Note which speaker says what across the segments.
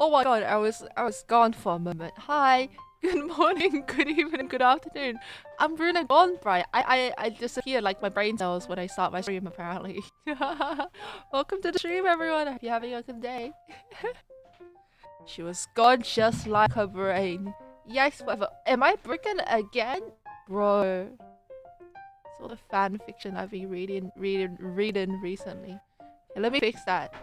Speaker 1: Oh my god, I was gone for a moment. Hi, good morning, good evening, good afternoon. I'm Ruuna Starbright. I disappeared like my brain cells when I start my stream apparently. Welcome to the stream, everyone. I hope you're having a good day. She was gone just like her brain. Yikes, whatever. Am I broken again? Bro. It's all the fan fiction I've been reading recently. Okay, let me fix that.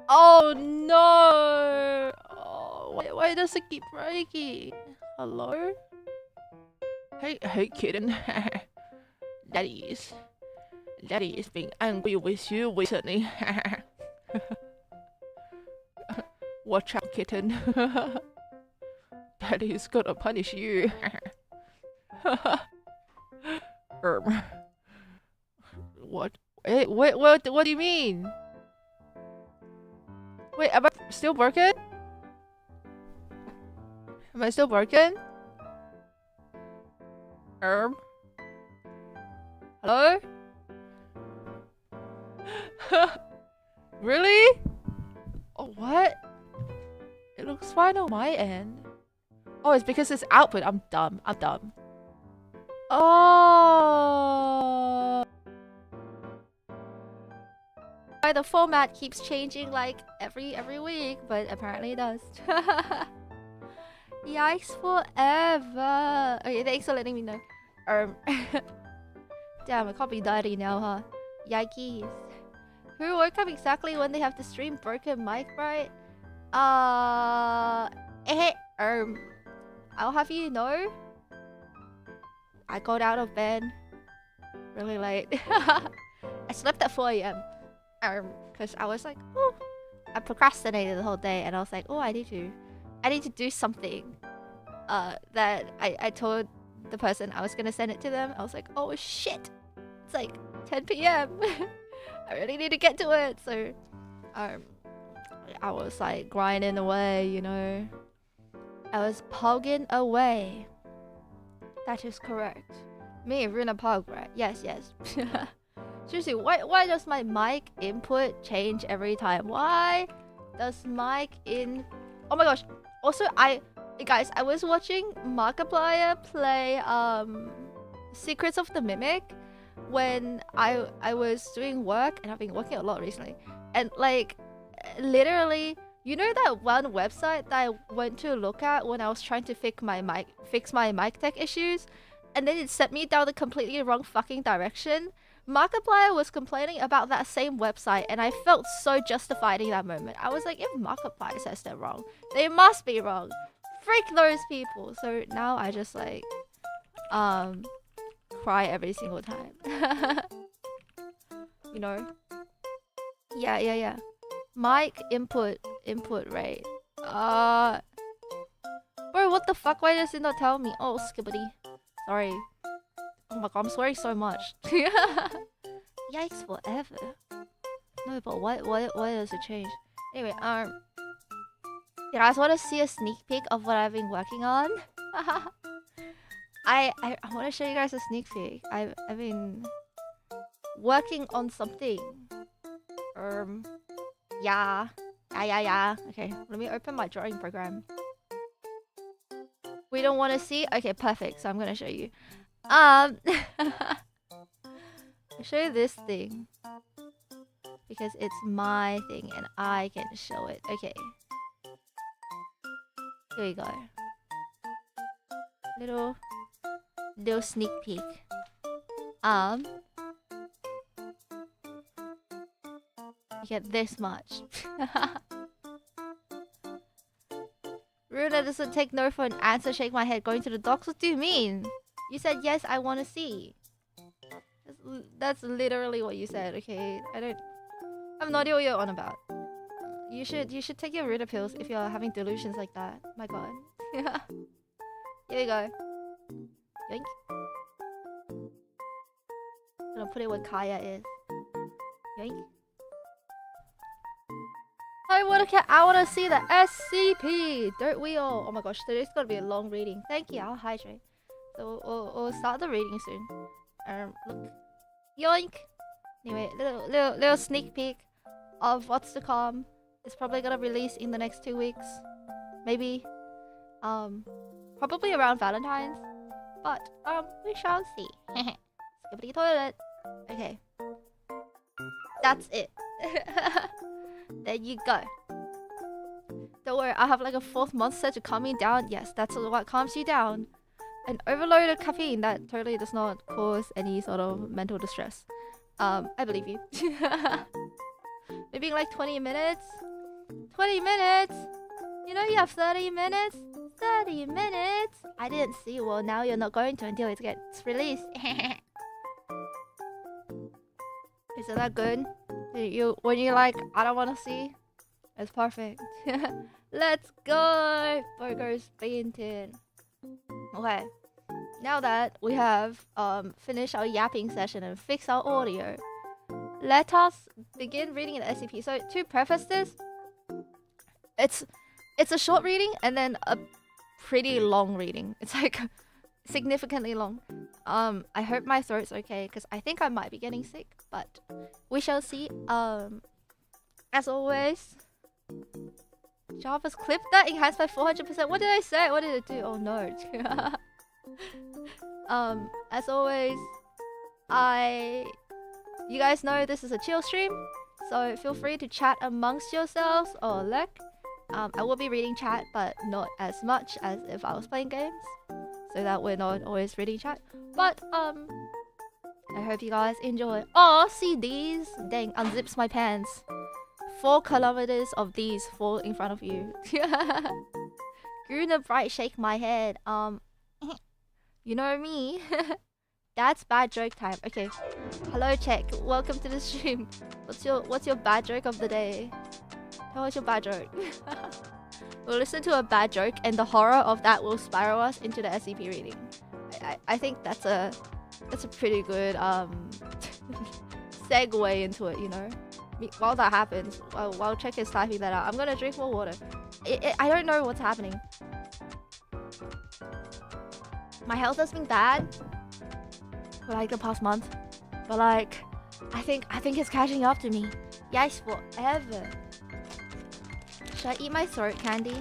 Speaker 1: Oh no! Oh, why does it keep breaking? Hello? Hey kitten. Daddy is being angry with you recently. Watch out, kitten. Daddy is gonna punish you. What? Hey, what do you mean? Wait, am I still broken? Am I still broken? Hello? Really? Oh, what? It looks fine on my end. Oh, it's because it's output. I'm dumb. Oh. The format keeps changing like every week, but apparently it does. Yikes forever. Okay, thanks for letting me know. Damn, I can't be dirty now, huh? Yikes. Who woke up exactly when they have to stream broken mic, right? I'll have you know, I got out of bed really late. I slept at 4 AM. Because I was like, oh, I procrastinated the whole day, and I was like, oh, I need to do something. That I told the person I was gonna send it to them. I was like, oh shit, it's like 10 PM. I really need to get to it. So, I was like grinding away, you know. I was pogging away. That is correct. Me, Ruuna Starbright. Yes. Seriously, why does my mic input change every time? Why does mic in... Oh my gosh. Also, guys, I was watching Markiplier play Secrets of the Mimic when I was doing work, and I've been working a lot recently. And like, literally, you know that one website that I went to look at when I was trying to fix my mic tech issues, and then it sent me down the completely wrong fucking direction? Markiplier was complaining about that same website, and I felt so justified in that moment. I was like, if Markiplier says they're wrong, they must be wrong. Freak those people. So now I just like cry every single time. You know? Yeah. Mic input rate. Bro, what the fuck? Why does it not tell me? Oh, skibbity. Sorry. Oh my god, I'm swearing so much. Yikes forever. No, but why does it change? Anyway, you guys want to see a sneak peek of what I've been working on? I want to show you guys a sneak peek. I've been working on something. Yeah. Okay, let me open my drawing program. We don't want to see? Okay, perfect. So I'm gonna show you. I'll show you this thing because it's my thing and I can show it. Okay. Here we go. Little sneak peek. You get this much. Ruuna doesn't take no for an answer. Shake my head. Going to the doxx? What do you mean? You said yes, I want to see. That's literally what you said. Okay, I have no idea what you're on about. You should take your Ruuna pills if you're having delusions like that. My god. Here we go. Yoink. I'm gonna put it where Kaya is. Yoink. I wanna see the SCP. Don't we all? Oh my gosh, today's gonna be a long reading. Thank you. I'll hydrate. So we'll start the reading soon. Look. Yoink. Anyway, little sneak peek of what's to come. It's probably gonna release in the next 2 weeks. Maybe. Probably around Valentine's. But, we shall see. Skibbity toilet. Okay. That's it. There you go. Don't worry, I have like a 4th monster to calm me down. Yes, that's what calms you down. An overload of caffeine that totally does not cause any sort of mental distress. I believe you. Maybe in like 20 minutes? 20 minutes? You know you have 30 minutes? 30 minutes? I didn't see. Well, now you're not going to until it gets released. Isn't that good? When you're like, I don't want to see? It's perfect. Let's go! Burgers painted. Okay. Now that we have finished our yapping session and fixed our audio, let us begin reading the SCP. So to preface this, it's a short reading and then a pretty long reading. It's like significantly long. I hope my throat's okay because I think I might be getting sick, but we shall see. As always, Java's clip that enhanced by 400%. What did I say? What did it do? Oh no. As always, you guys know this is a chill stream, so feel free to chat amongst yourselves or lurk. I will be reading chat, but not as much as if I was playing games, so that we're not always reading chat. But I hope you guys enjoy. Oh, see these? Dang, unzips my pants. 4 kilometers of these fall in front of you. Ruuna Bright, shake my head. You know me. That's bad joke time. Okay. Hello, check. Welcome to the stream. What's your bad joke of the day? Tell us your bad joke. We'll listen to a bad joke, and the horror of that will spiral us into the SCP reading. I think that's a pretty good segue into it, you know. While that happens, while Check is typing that out, I'm gonna drink more water. I don't know what's happening. My health has been bad for like the past month, but like I think it's catching up to me. Yes, forever. Should I eat my throat candy?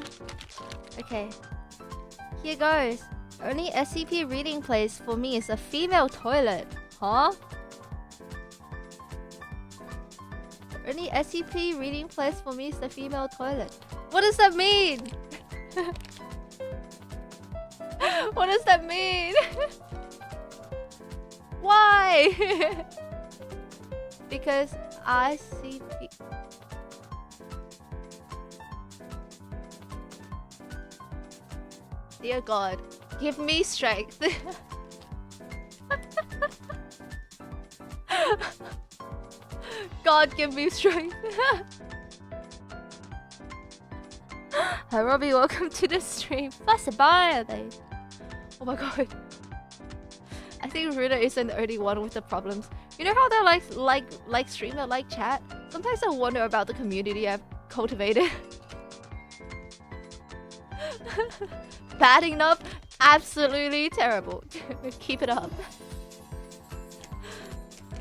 Speaker 1: Okay. Here goes. Only SCP reading place for me is a female toilet. Huh? Only SCP reading place for me is the female toilet. What does that mean? What does that mean? Why? Because ICP. Dear God, give me strength. God, give me strength. Hi Robbie, welcome to the stream. Bye, babe. Oh my God. I think Ruuna isn't the only one with the problems. You know how they're like streamer, like chat? Sometimes I wonder about the community I've cultivated. Batting up, absolutely terrible. Keep it up.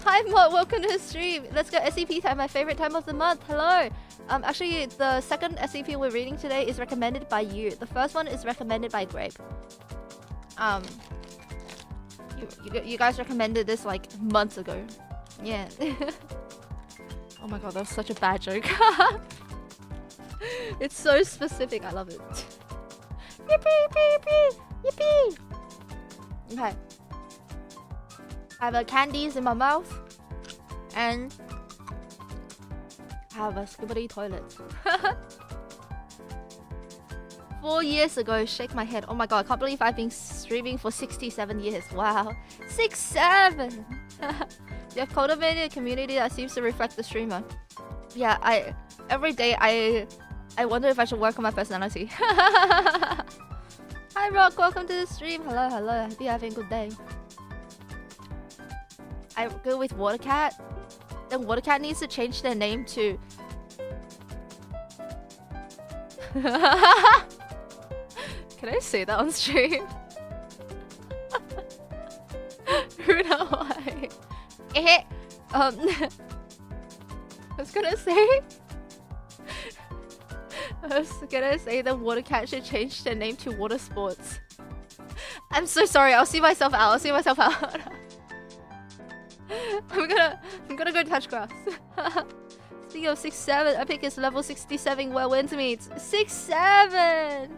Speaker 1: Hi Mod, welcome to the stream. Let's go SCP time, my favorite time of the month. Hello. Actually, the second SCP we're reading today is recommended by you. The first one is recommended by Grape. You guys recommended this like months ago. Yeah. Oh my God, that was such a bad joke. It's so specific. I love it. Yippee, yippee, yippee. Okay. I have candies in my mouth, and I have a skibbity toilet. 4 years ago, shake my head. Oh my God, I can't believe I've been streaming for 67 years. Wow. 67! You have cultivated a community that seems to reflect the streamer. Yeah, every day I wonder if I should work on my personality. Hi Rock, welcome to the stream. Hello, hello. I hope you're having a good day. I go with Watercat. Then Watercat needs to change their name to... Can I say that on stream? Ruuna, why? I was gonna say... I was gonna say the water cat should change their name to water sports. I'm so sorry. I'll see myself out. I'll see myself out. I'm gonna go touch grass. Speaking of 6-7, Epic is level 67 where wins meets. 6-7!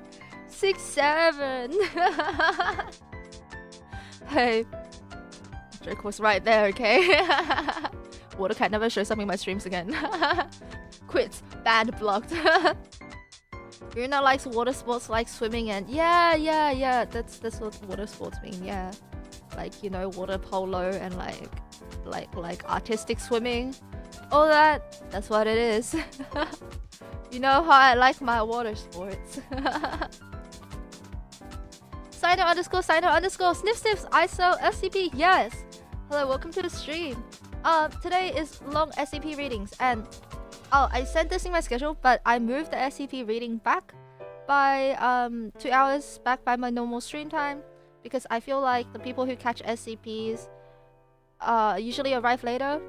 Speaker 1: 6-7! Hey. Drake was right there, okay? Watercat never shows up in my streams again. Quit. Banned. Blocked. Ruuna likes water sports like swimming and... Yeah. That's what water sports mean, yeah. Like, you know, water polo and like artistic swimming. All that's what it is. You know how I like my water sports. Signer _ sniff sniffs ISO SCP. Yes. Hello, welcome to the stream. Today is long SCP readings and I said this in my schedule, but I moved the SCP reading back by 2 hours back by my normal stream time because I feel like the people who catch SCPs usually arrive later.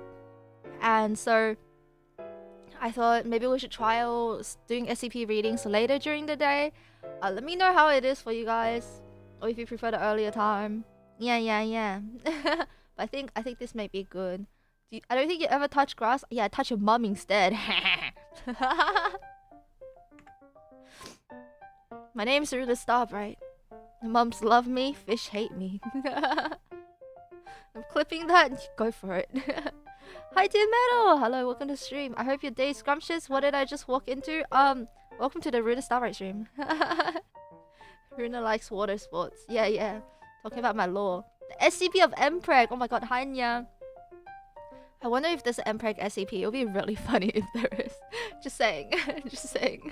Speaker 1: And so I thought maybe we should trial doing SCP readings later during the day. Let me know how it is for you guys, or if you prefer the earlier time. Yeah. But I think this may be good. I don't think you ever touch grass. Yeah, touch your mum instead. My name's Ruuna Starbright. Mums love me, fish hate me. I'm clipping that. Go for it. Hi, Dear Metal! Hello, welcome to the stream. I hope your day is scrumptious. What did I just walk into? Welcome to the Ruuna Starbright stream. Ruuna likes water sports. Yeah. Talking about my lore. The SCP of Mpreg. Oh my god, hi Nya. I wonder if there's an Mpreg SCP. It'll be really funny if there is. Just saying. Just saying.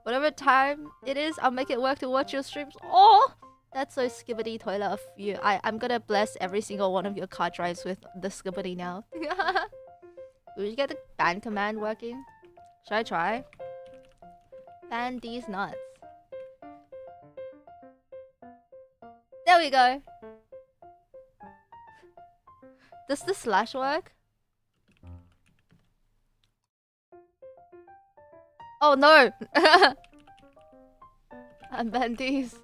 Speaker 1: Whatever time it is, I'll make it work to watch your streams. Oh! That's so skibbity toilet of you. I'm gonna bless every single one of your card drives with the skibbity now. Will you get the ban command working? Should I try? Ban these nuts. There we go. Does the slash work? Oh no! Unban these.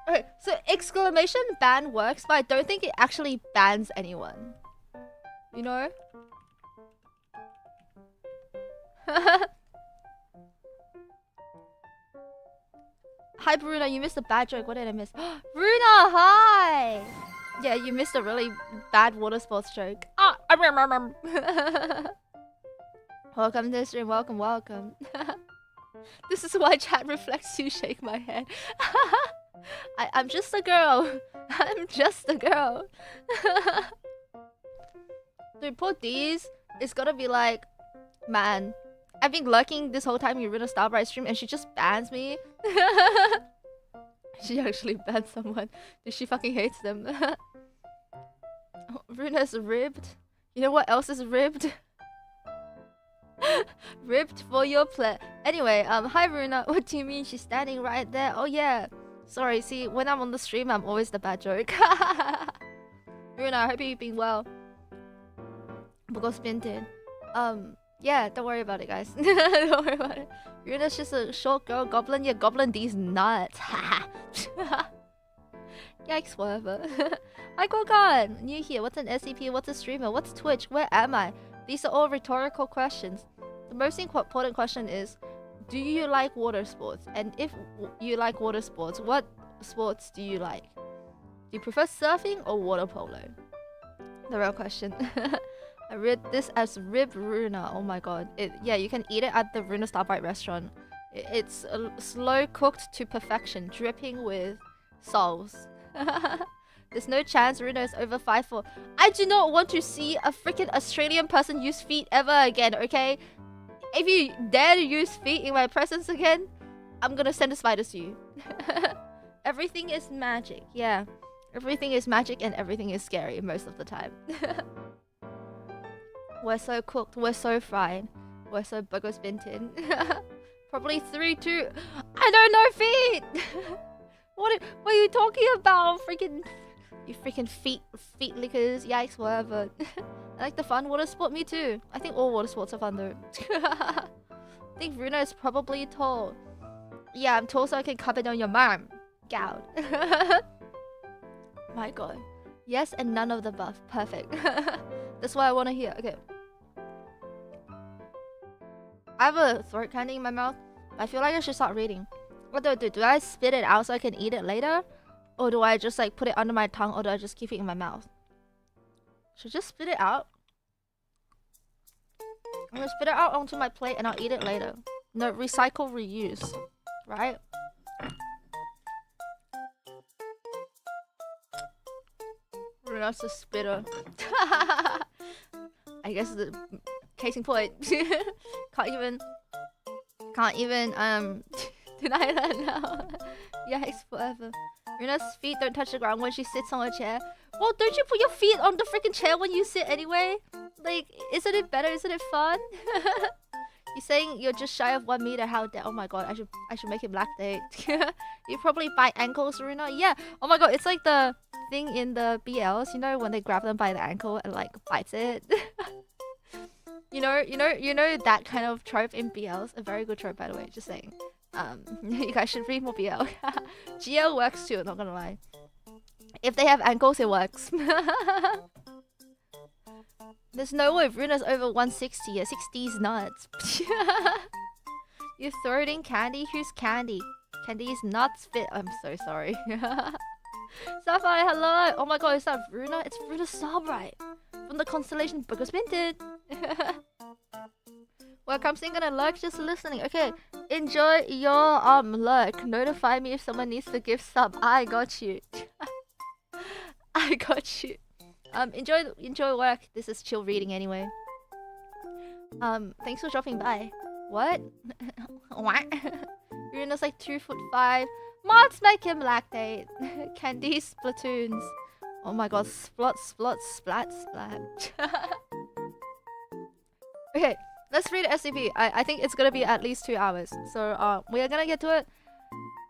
Speaker 1: Okay, so exclamation ban works, but I don't think it actually bans anyone. You know? Hi Bruna, you missed a bad joke. What did I miss? Bruna, hi! Yeah, you missed a really bad water sports joke. Welcome to the stream. Welcome. This is why chat reflects you shake my head. I'm just a girl. I'm just a girl. Dude, poor D's is gonna be like, man, I've been lurking this whole time in Ruuna Starbright stream and she just bans me. She actually banned someone. Dude, she fucking hates them. Ruuna's ribbed. You know what else is ribbed? Ripped for your play. Anyway, hi Ruuna. What do you mean she's standing right there? Oh yeah. Sorry, see, when I'm on the stream, I'm always the bad joke. Ruuna, I hope you've been well. Because Bintin. Yeah, don't worry about it, guys. Don't worry about it. Ruuna's just a short girl goblin. Yeah, goblin these nuts. Yikes, whatever. Hi Gorgon! New here. What's an SCP? What's a streamer? What's Twitch? Where am I? These are all rhetorical questions. The most important question is, do you like water sports? And if you like water sports, what sports do you like? Do you prefer surfing or water polo? The real question. I read this as Rib Ruuna. Oh my god. Yeah, you can eat it at the Ruuna Starbright restaurant. It's slow cooked to perfection, dripping with souls. There's no chance Ruuna is over 5'4". I do not want to see a freaking Australian person use feet ever again, okay? If you dare to use feet in my presence again, I'm gonna send the spiders to you. Everything is magic, yeah. Everything is magic and everything is scary most of the time. We're so cooked, we're so fried, we're so burgers bintin. Probably 3-2. I don't know feet! What are you talking about? You freaking feet lickers, yikes, whatever. I like the fun water sport. Me too. I think all water sports are fun though. I think Ruuna is probably tall. Yeah, I'm tall so I can cover down your mom. Gout. My god. Yes, and none of the above. Perfect. That's what I want to hear. Okay. I have a throat candy in my mouth. I feel like I should start reading. What do I do? Do I spit it out so I can eat it later? Or do I just like put it under my tongue, or do I just keep it in my mouth? Should I just spit it out? I'm gonna spit it out onto my plate and I'll eat it later. No, recycle, reuse. Right? That's a spitter. I guess the case in point. Can't even deny that now. Yikes, forever. Ruuna's feet don't touch the ground when she sits on a chair. Well, don't you put your feet on the freaking chair when you sit anyway? Like, isn't it better? Isn't it fun? You're saying you're just shy of 1 meter. How dare? Oh my god, I should make him lactate. You probably bite ankles, Ruuna. Yeah. Oh my god, it's like the thing in the BLs, you know, when they grab them by the ankle and like bites it. you know that kind of trope in BLs. A very good trope, by the way. Just saying. You guys should read more BL. GL works too. Not gonna lie. If they have ankles, it works. There's no way Ruuna's over 160. Yeah, 60's nuts. You throw it in Candy? Who's Candy? Candy is nuts fit. I'm so sorry. Sapphire, hello! Oh my god, is that Ruuna? It's Ruuna Starbright from the constellation Book was Minted. Welcome, so I'm gonna lurk, just listening. Okay, enjoy your lurk. Notify me if someone needs to give sub. I got you. I got you. Enjoy work. This is chill reading anyway. Thanks for dropping by. What? What? Ruuna's like 2'5". Mods make him lactate. Candy splatoons. Oh my god, splot, splot, splat, splat. Okay, let's read SCP. I think it's gonna be at least 2 hours. So we are gonna get to it.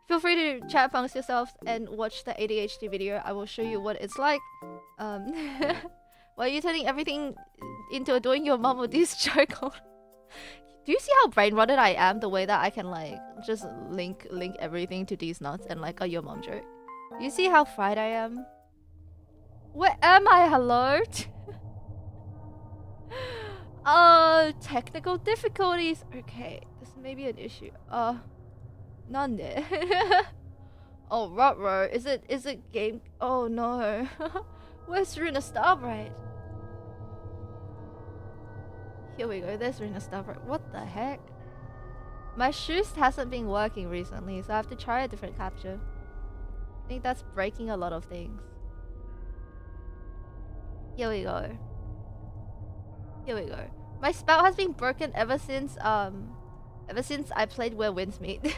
Speaker 1: Feel free to chat amongst yourselves and watch the ADHD video. I will show you what it's like. Why are you turning everything into doing your mom with this joke? Do you see how brain rotted I am? The way that I can like just link everything to these nuts and like your mom joke. Do you see how fried I am? Where am I? Hello? Technical difficulties. Okay, this may be an issue. Nande. Oh, ruh-roh. Is it game? Oh no. Where's Ruuna Starbright? Here we go, there's Ruuna Starbright. What the heck? My shoes hasn't been working recently, so I have to try a different capture. I think that's breaking a lot of things. Here we go. Here we go. My spout has been broken ever since I played Where Winds Meet.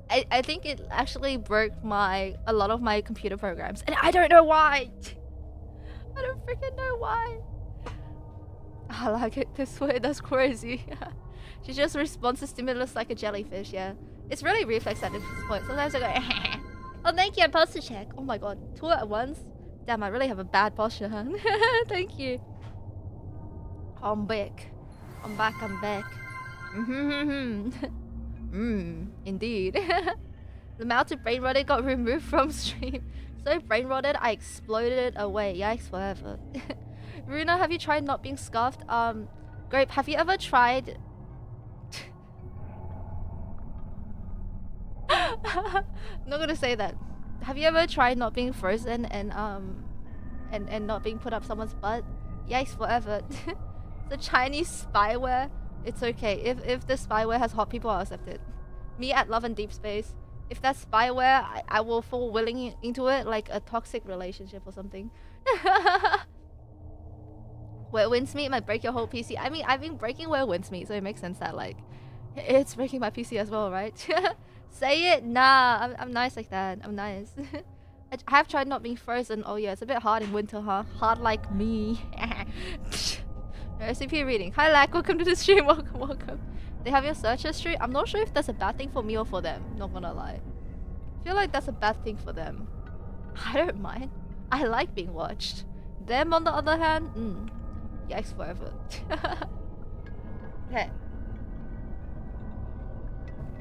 Speaker 1: I think it actually broke a lot of my computer programs, and I don't know why. I don't freaking know why. I like it this way. That's crazy. She just responds to stimulus like a jellyfish. Yeah, it's really reflex at this point. Sometimes I go, oh thank you, I posture check. Oh my god, 2 at once. Damn, I really have a bad posture, huh? Thank you. I'm back. I'm back. I'm back. Indeed. The mounted brain rotted got removed from stream. So brain rotted, I exploded it away. Yikes, forever. Ruuna, have you tried not being scuffed? Grape, have you ever tried? I'm not gonna say that. Have you ever tried not being frozen and not being put up someone's butt? Yikes, forever. The Chinese spyware. It's okay. If the spyware has hot people, I'll accept it. Me at Love and Deep Space. If that's spyware, I will fall willing into it like a toxic relationship or something. Where winds meet might break your whole PC. I mean, I've been breaking where winds meet, so it makes sense that like it's breaking my PC as well, right? Say it. Nah, I'm nice like that. I'm nice. I have tried not being frozen. Oh yeah, it's a bit hard in winter, huh? Hard like me. SCP reading. Hi Lack, welcome to the stream. Welcome. They have your search history. I'm not sure if that's a bad thing for me or for them. Not gonna lie. I feel like that's a bad thing for them. I don't mind. I like being watched. Them on the other hand, yikes forever. Okay.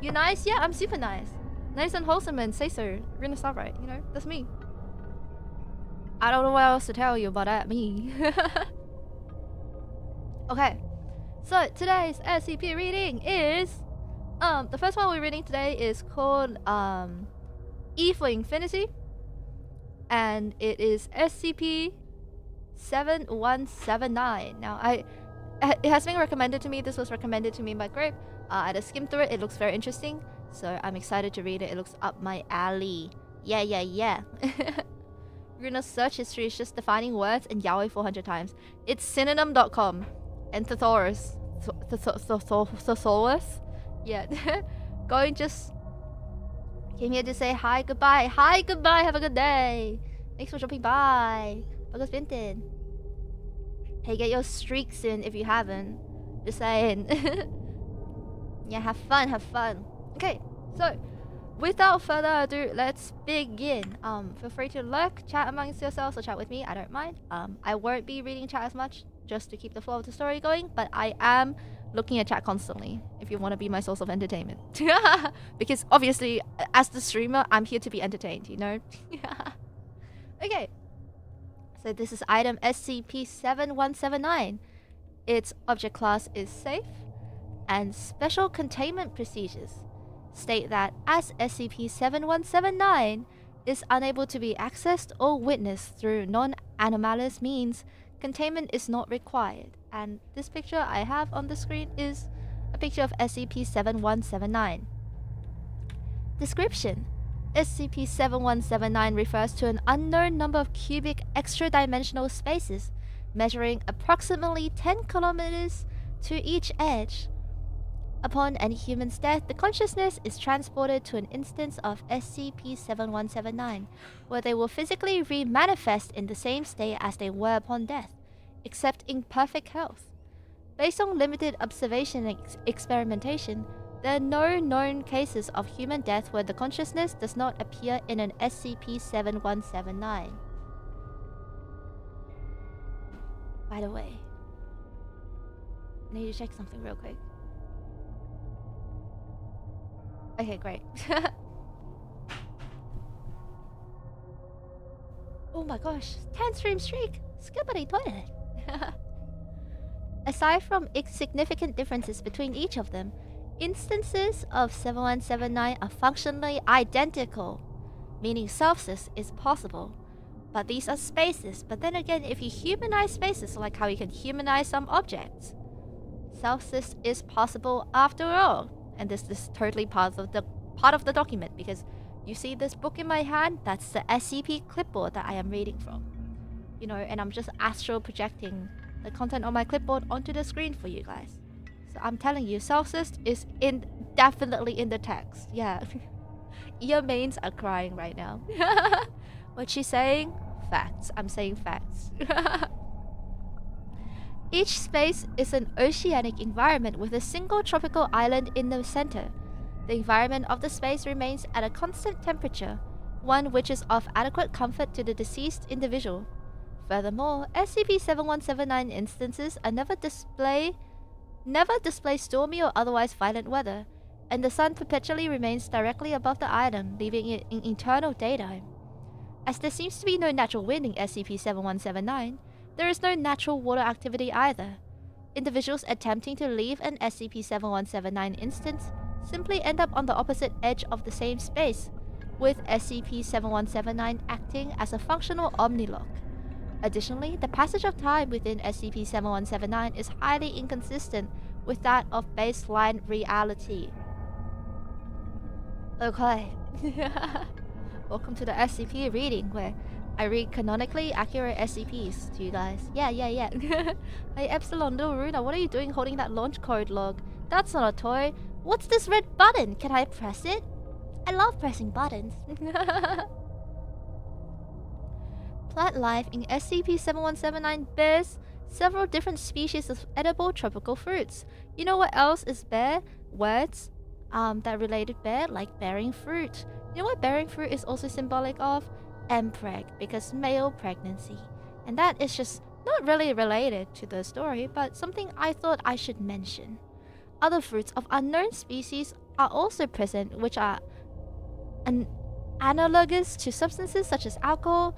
Speaker 1: You nice? Yeah, I'm super nice. Nice and wholesome and say so. Ruuna Starbright, you know, that's me. I don't know what else to tell you about that, me. Okay. So today's SCP reading is the first one we're reading today is called E for Infinity, and it is SCP-7179. Now it has been recommended to me. This was recommended to me by Grape. I had a skim through it. It looks very interesting, so I'm excited to read it. It looks up my alley. Yeah. Ruuna's search history is just defining words and yaoi 400 times. It's synonym.com and thesaurus. Thesaurus? Yeah. Going just came here to say hi, goodbye. Hi, goodbye. Have a good day. Thanks for dropping by. Bagus Vinted. Hey, get your streaks in if you haven't. Just saying. Yeah, have fun. Okay, so without further ado, let's begin. Feel free to lurk, chat amongst yourselves, or chat with me. I don't mind. I won't be reading chat as much, just to keep the flow of the story going, but I am looking at chat constantly if you want to be my source of entertainment. Because obviously, as the streamer, I'm here to be entertained, you know? Okay. So this is item SCP-7179. Its object class is safe, and special containment procedures state that as SCP-7179 is unable to be accessed or witnessed through non-anomalous means, containment is not required. And this picture I have on the screen is a picture of SCP-7179. Description: SCP-7179 refers to an unknown number of cubic extra-dimensional spaces measuring approximately 10 kilometers to each edge. Upon any human's death, the consciousness is transported to an instance of SCP-7179, where they will physically re-manifest in the same state as they were upon death, except in perfect health. Based on limited observation and experimentation, there are no known cases of human death where the consciousness does not appear in an SCP-7179. By the way, I need to check something real quick. Okay, great. Oh my gosh, 10 stream streak! Skippity toilet! Aside from significant differences between each of them, instances of 7179 are functionally identical, meaning self-sys is possible. But these are spaces, but then again, if you humanize spaces like how you can humanize some objects, self-sys is possible after all. And this is totally part of the document, because you see this book in my hand, that's the SCP clipboard that I am reading from. You know, and I'm just astral projecting the content on my clipboard onto the screen for you guys. So I'm telling you, self-sys is definitely in the text. Yeah. Ear mains are crying right now. What's she saying? Facts. I'm saying facts. Each space is an oceanic environment with a single tropical island in the center. The environment of the space remains at a constant temperature, one which is of adequate comfort to the deceased individual. Furthermore, SCP-7179 instances are never display stormy or otherwise violent weather, and the sun perpetually remains directly above the island, leaving it in eternal daytime. As there seems to be no natural wind in SCP-7179, there is no natural water activity either. Individuals attempting to leave an SCP-7179 instance simply end up on the opposite edge of the same space, with SCP-7179 acting as a functional omnilock. Additionally, the passage of time within SCP-7179 is highly inconsistent with that of baseline reality. Okay. Welcome to the SCP reading, where I read canonically accurate SCPs to you guys. Yeah. Hey Epsilon, little Ruuna, what are you doing holding that launch code log? That's not a toy. What's this red button? Can I press it? I love pressing buttons. Plant life in SCP-7179 bears several different species of edible tropical fruits. You know what else is bear? Words that related bear, like bearing fruit. You know what bearing fruit is also symbolic of? Mpreg, because male pregnancy. And that is just not really related to the story, but something I thought I should mention. Other fruits of unknown species are also present, which are analogous to substances such as alcohol,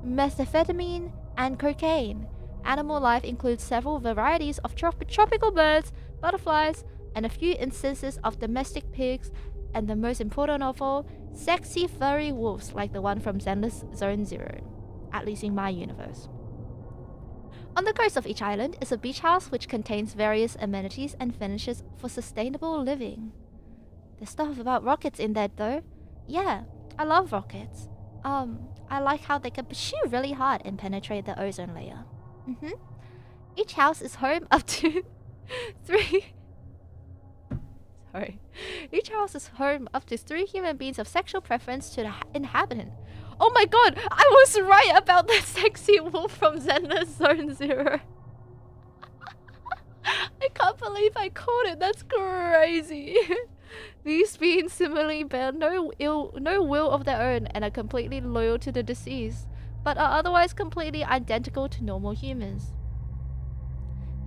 Speaker 1: methamphetamine, and cocaine. Animal life includes several varieties of tropical birds, butterflies, and a few instances of domestic pigs, and the most important of all, sexy furry wolves like the one from Zenless Zone Zero, at least in my universe. On the coast of each island is a beach house which contains various amenities and finishes for sustainable living. There's stuff about rockets in there though. Yeah, I love rockets. I like how they can shoot really hard and penetrate the ozone layer. Each house is home up to Each house is home up to 3 human beings of sexual preference to the inhabitant. Oh my god, I was right about the sexy wolf from Zenless Zone Zero. I can't believe I caught it. That's crazy. These beings similarly bear no will of their own and are completely loyal to the deceased, but are otherwise completely identical to normal humans.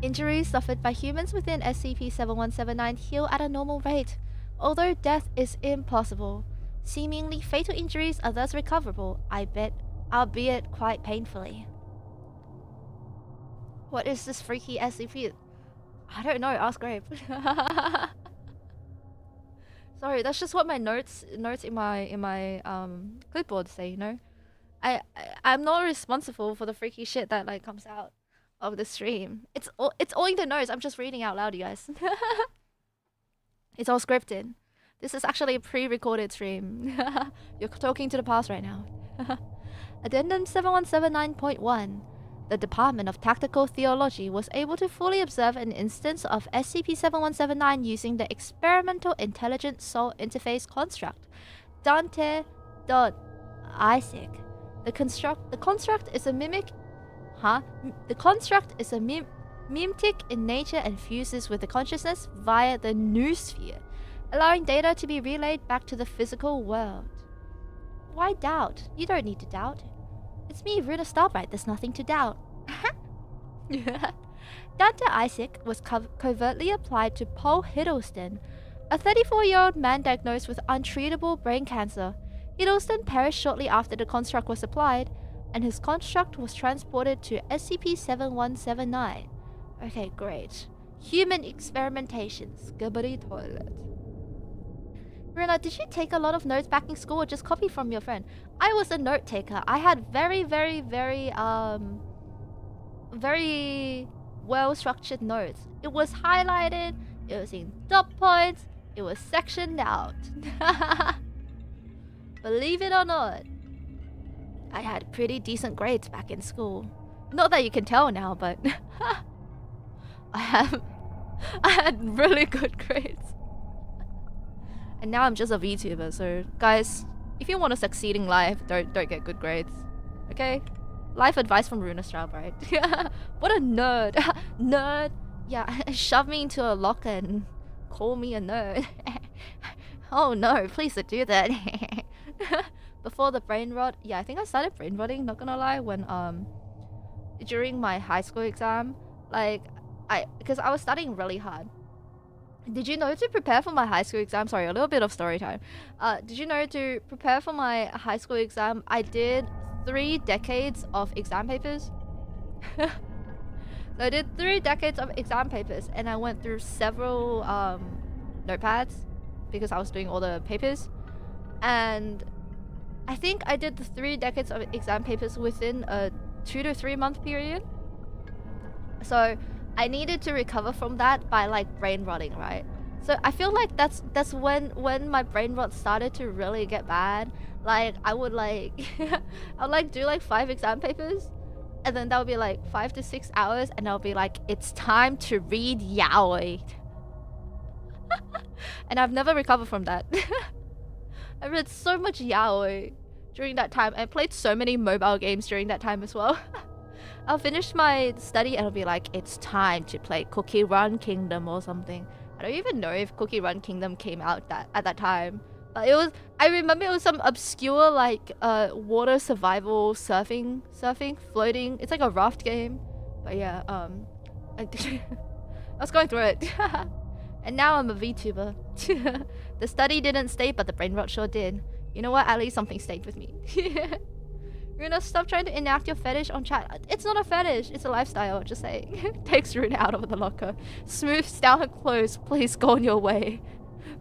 Speaker 1: Injuries suffered by humans within SCP-7179 heal at a normal rate, although death is impossible. Seemingly fatal injuries are thus recoverable, albeit quite painfully. What is this freaky SCP? I don't know, ask Grape. Sorry, that's just what my notes in my clipboard say, you know? I'm not responsible for the freaky shit that like comes out of the stream. It's all in the notes. I'm just reading out loud, you guys. It's all scripted. This is actually a pre-recorded stream. You're talking to the past right now. Addendum 7179.1. The Department of Tactical Theology was able to fully observe an instance of SCP-7179 using the Experimental Intelligent Soul Interface construct, Dante.Isaac. The construct is a mimic. The construct is a mimetic in nature and fuses with the consciousness via the noosphere, allowing data to be relayed back to the physical world. Why doubt? You don't need to doubt. It's me, Ruuna Starbright. There's nothing to doubt. Dante Isaac was covertly applied to Paul Hiddleston, a 34-year-old man diagnosed with untreatable brain cancer. Hiddleston perished shortly after the construct was applied, and his construct was transported to SCP-7179. Okay, great. Human experimentation. Skibbity toilet. Ruuna, did you take a lot of notes back in school or just copy from your friend? I was a note taker. I had very well-structured notes. It was highlighted, it was in dot points, it was sectioned out. Believe it or not, I had pretty decent grades back in school. Not that you can tell now, but I had really good grades. And now I'm just a VTuber, so guys, if you want to succeed in life, don't get good grades. Okay? Life advice from Ruuna Starbright. What a nerd. Nerd. Yeah, shove me into a locker and call me a nerd. Oh no, please don't do that. Before the brain rot, yeah, I think I started brain rotting, not gonna lie, when during my high school exam, like because I was studying really hard. Did you know to prepare for my high school exam? Sorry, a little bit of story time. Did you know to prepare for my high school exam, I did 3 decades of exam papers? So I did 3 decades of exam papers, and I went through several notepads because I was doing all the papers. And I think I did the 3 decades of exam papers within a 2 to 3 month period. So I needed to recover from that by like brain rotting, right? So I feel like that's when my brain rot started to really get bad. Like I would like I would like do like 5 exam papers, and then that would be like 5 to 6 hours, and I'll be like, it's time to read yaoi. And I've never recovered from that. I read so much yaoi during that time and played so many mobile games during that time as well. I'll finish my study and I'll be like, it's time to play Cookie Run Kingdom or something. I don't even know if Cookie Run Kingdom came out at that time. But it was, I remember it was some obscure like water survival surfing, floating. It's like a raft game. But yeah, I was going through it. And now I'm a VTuber. The study didn't stay, but the brain rot sure did. You know what? At least something stayed with me. Ruuna, stop trying to enact your fetish on chat. It's not a fetish, it's a lifestyle, just saying. Takes Ruuna out of the locker. Smooths down her clothes. Please go on your way.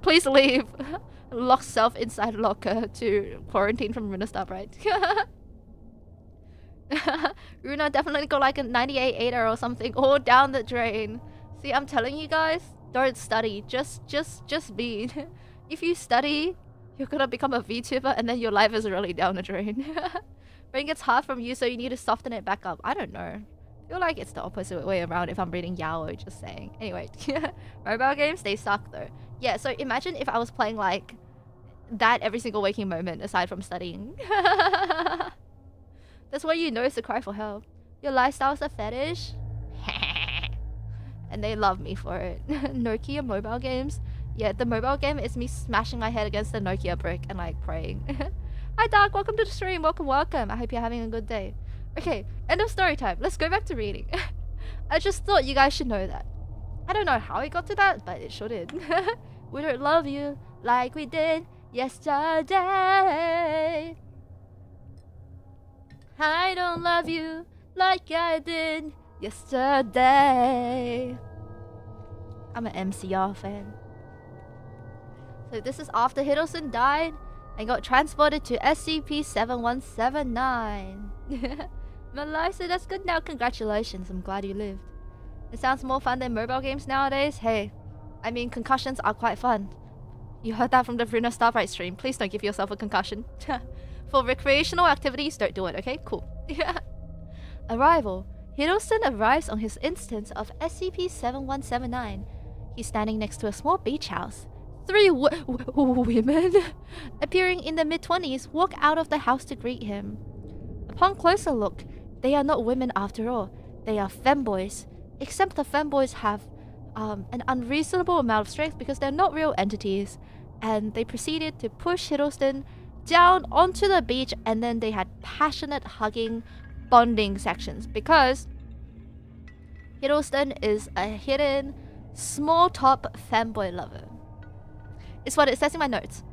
Speaker 1: Please leave. Locks self inside locker to quarantine from Ruuna Starbright. Ruuna definitely got like a 98 8er or something, all down the drain. See, I'm telling you guys, don't study. Just be. If you study, you're gonna become a VTuber and then your life is really down the drain. Brain gets hard from you, so you need to soften it back up. I don't know. I feel like it's the opposite way around if I'm reading Yaoi, just saying. Anyway, mobile games, they suck though. Yeah, so imagine if I was playing like that every single waking moment aside from studying. That's why you know it's a cry for help. Your lifestyle's a fetish? And they love me for it. Nokia mobile games? Yeah, the mobile game is me smashing my head against the Nokia brick and like praying. Hi Dark, welcome to the stream. Welcome. I hope you're having a good day. Okay, end of story time. Let's go back to reading. I just thought you guys should know that. I don't know how it got to that, but it sure did. We don't love you like we did yesterday. I don't love you like I did yesterday. I'm an MCR fan. So this is after Hiddleston died and got transported to SCP-7179. Melissa, that's good now. Congratulations. I'm glad you lived. It sounds more fun than mobile games nowadays. Hey, I mean, concussions are quite fun. You heard that from the Ruuna Starbright stream. Please don't give yourself a concussion. For recreational activities, don't do it, okay? Cool. Arrival. Hiddleston arrives on his instance of SCP-7179. He's standing next to a small beach house. Three women, appearing in their mid-20s, walk out of the house to greet him. Upon closer look, they are not women after all. They are femboys. Except the femboys have an unreasonable amount of strength because they're not real entities. And they proceeded to push Hiddleston down onto the beach, and then they had passionate hugging, bonding sections because Hiddleston is a hidden, small-top femboy lover. It's what it says in my notes.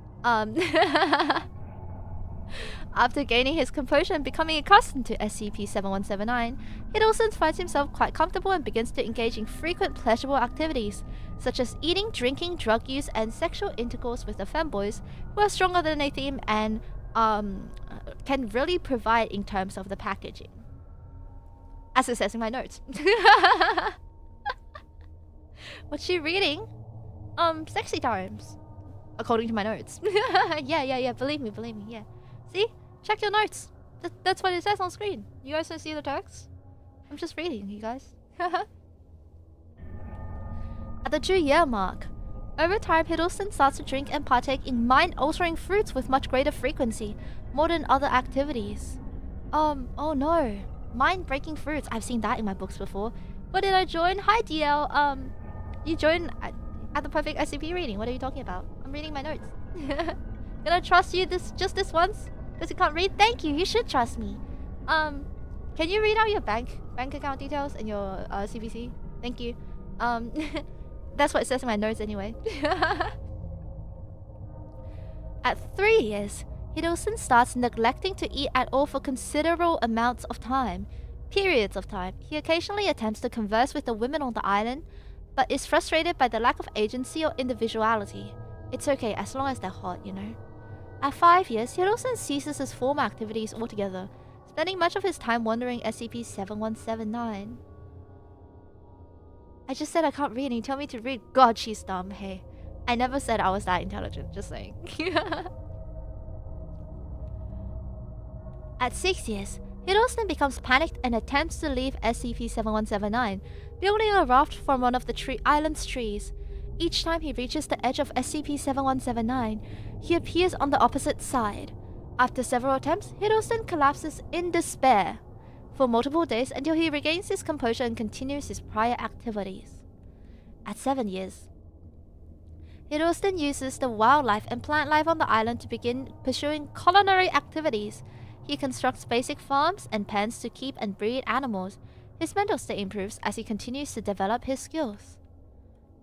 Speaker 1: After gaining his composure and becoming accustomed to SCP-7179, Hiddleston finds himself quite comfortable and begins to engage in frequent pleasurable activities, such as eating, drinking, drug use, and sexual intercourse with the femboys, who are stronger than they seem and can really provide in terms of the packaging. As it says in my notes. What's she reading? Sexy times. According to my notes. Yeah, believe me, yeah. See? Check your notes. That's what it says on screen. You guys don't see the text? I'm just reading, you guys. At the 2-year mark, over time, Hiddleston starts to drink and partake in mind-altering fruits with much greater frequency, more than other activities. Oh no. Mind-breaking fruits. I've seen that in my books before. What did I join? Hi, DL. You joined at the perfect SCP reading. What are you talking about? I'm reading my notes. Gonna trust you just this once? Because you can't read? Thank you. You should trust me. Can you read out your bank account details and your CVC? Thank you. That's what it says in my notes anyway. At 3 years, Hiddleston starts neglecting to eat at all for considerable amounts of time. Periods of time. He occasionally attempts to converse with the women on the island, but is frustrated by the lack of agency or individuality. It's okay, as long as they're hot, you know. At 5 years, Hiddleston ceases his formal activities altogether, spending much of his time wandering SCP-7179. I just said I can't read and you tell me to read. God, she's dumb. Hey, I never said I was that intelligent, just saying. At 6 years, Hiddleston becomes panicked and attempts to leave SCP-7179, building a raft from one of the island's trees. Each time he reaches the edge of SCP-7179, he appears on the opposite side. After several attempts, Hiddleston collapses in despair for multiple days until he regains his composure and continues his prior activities. At 7 years, Hiddleston uses the wildlife and plant life on the island to begin pursuing culinary activities. He constructs basic farms and pens to keep and breed animals. His mental state improves as he continues to develop his skills.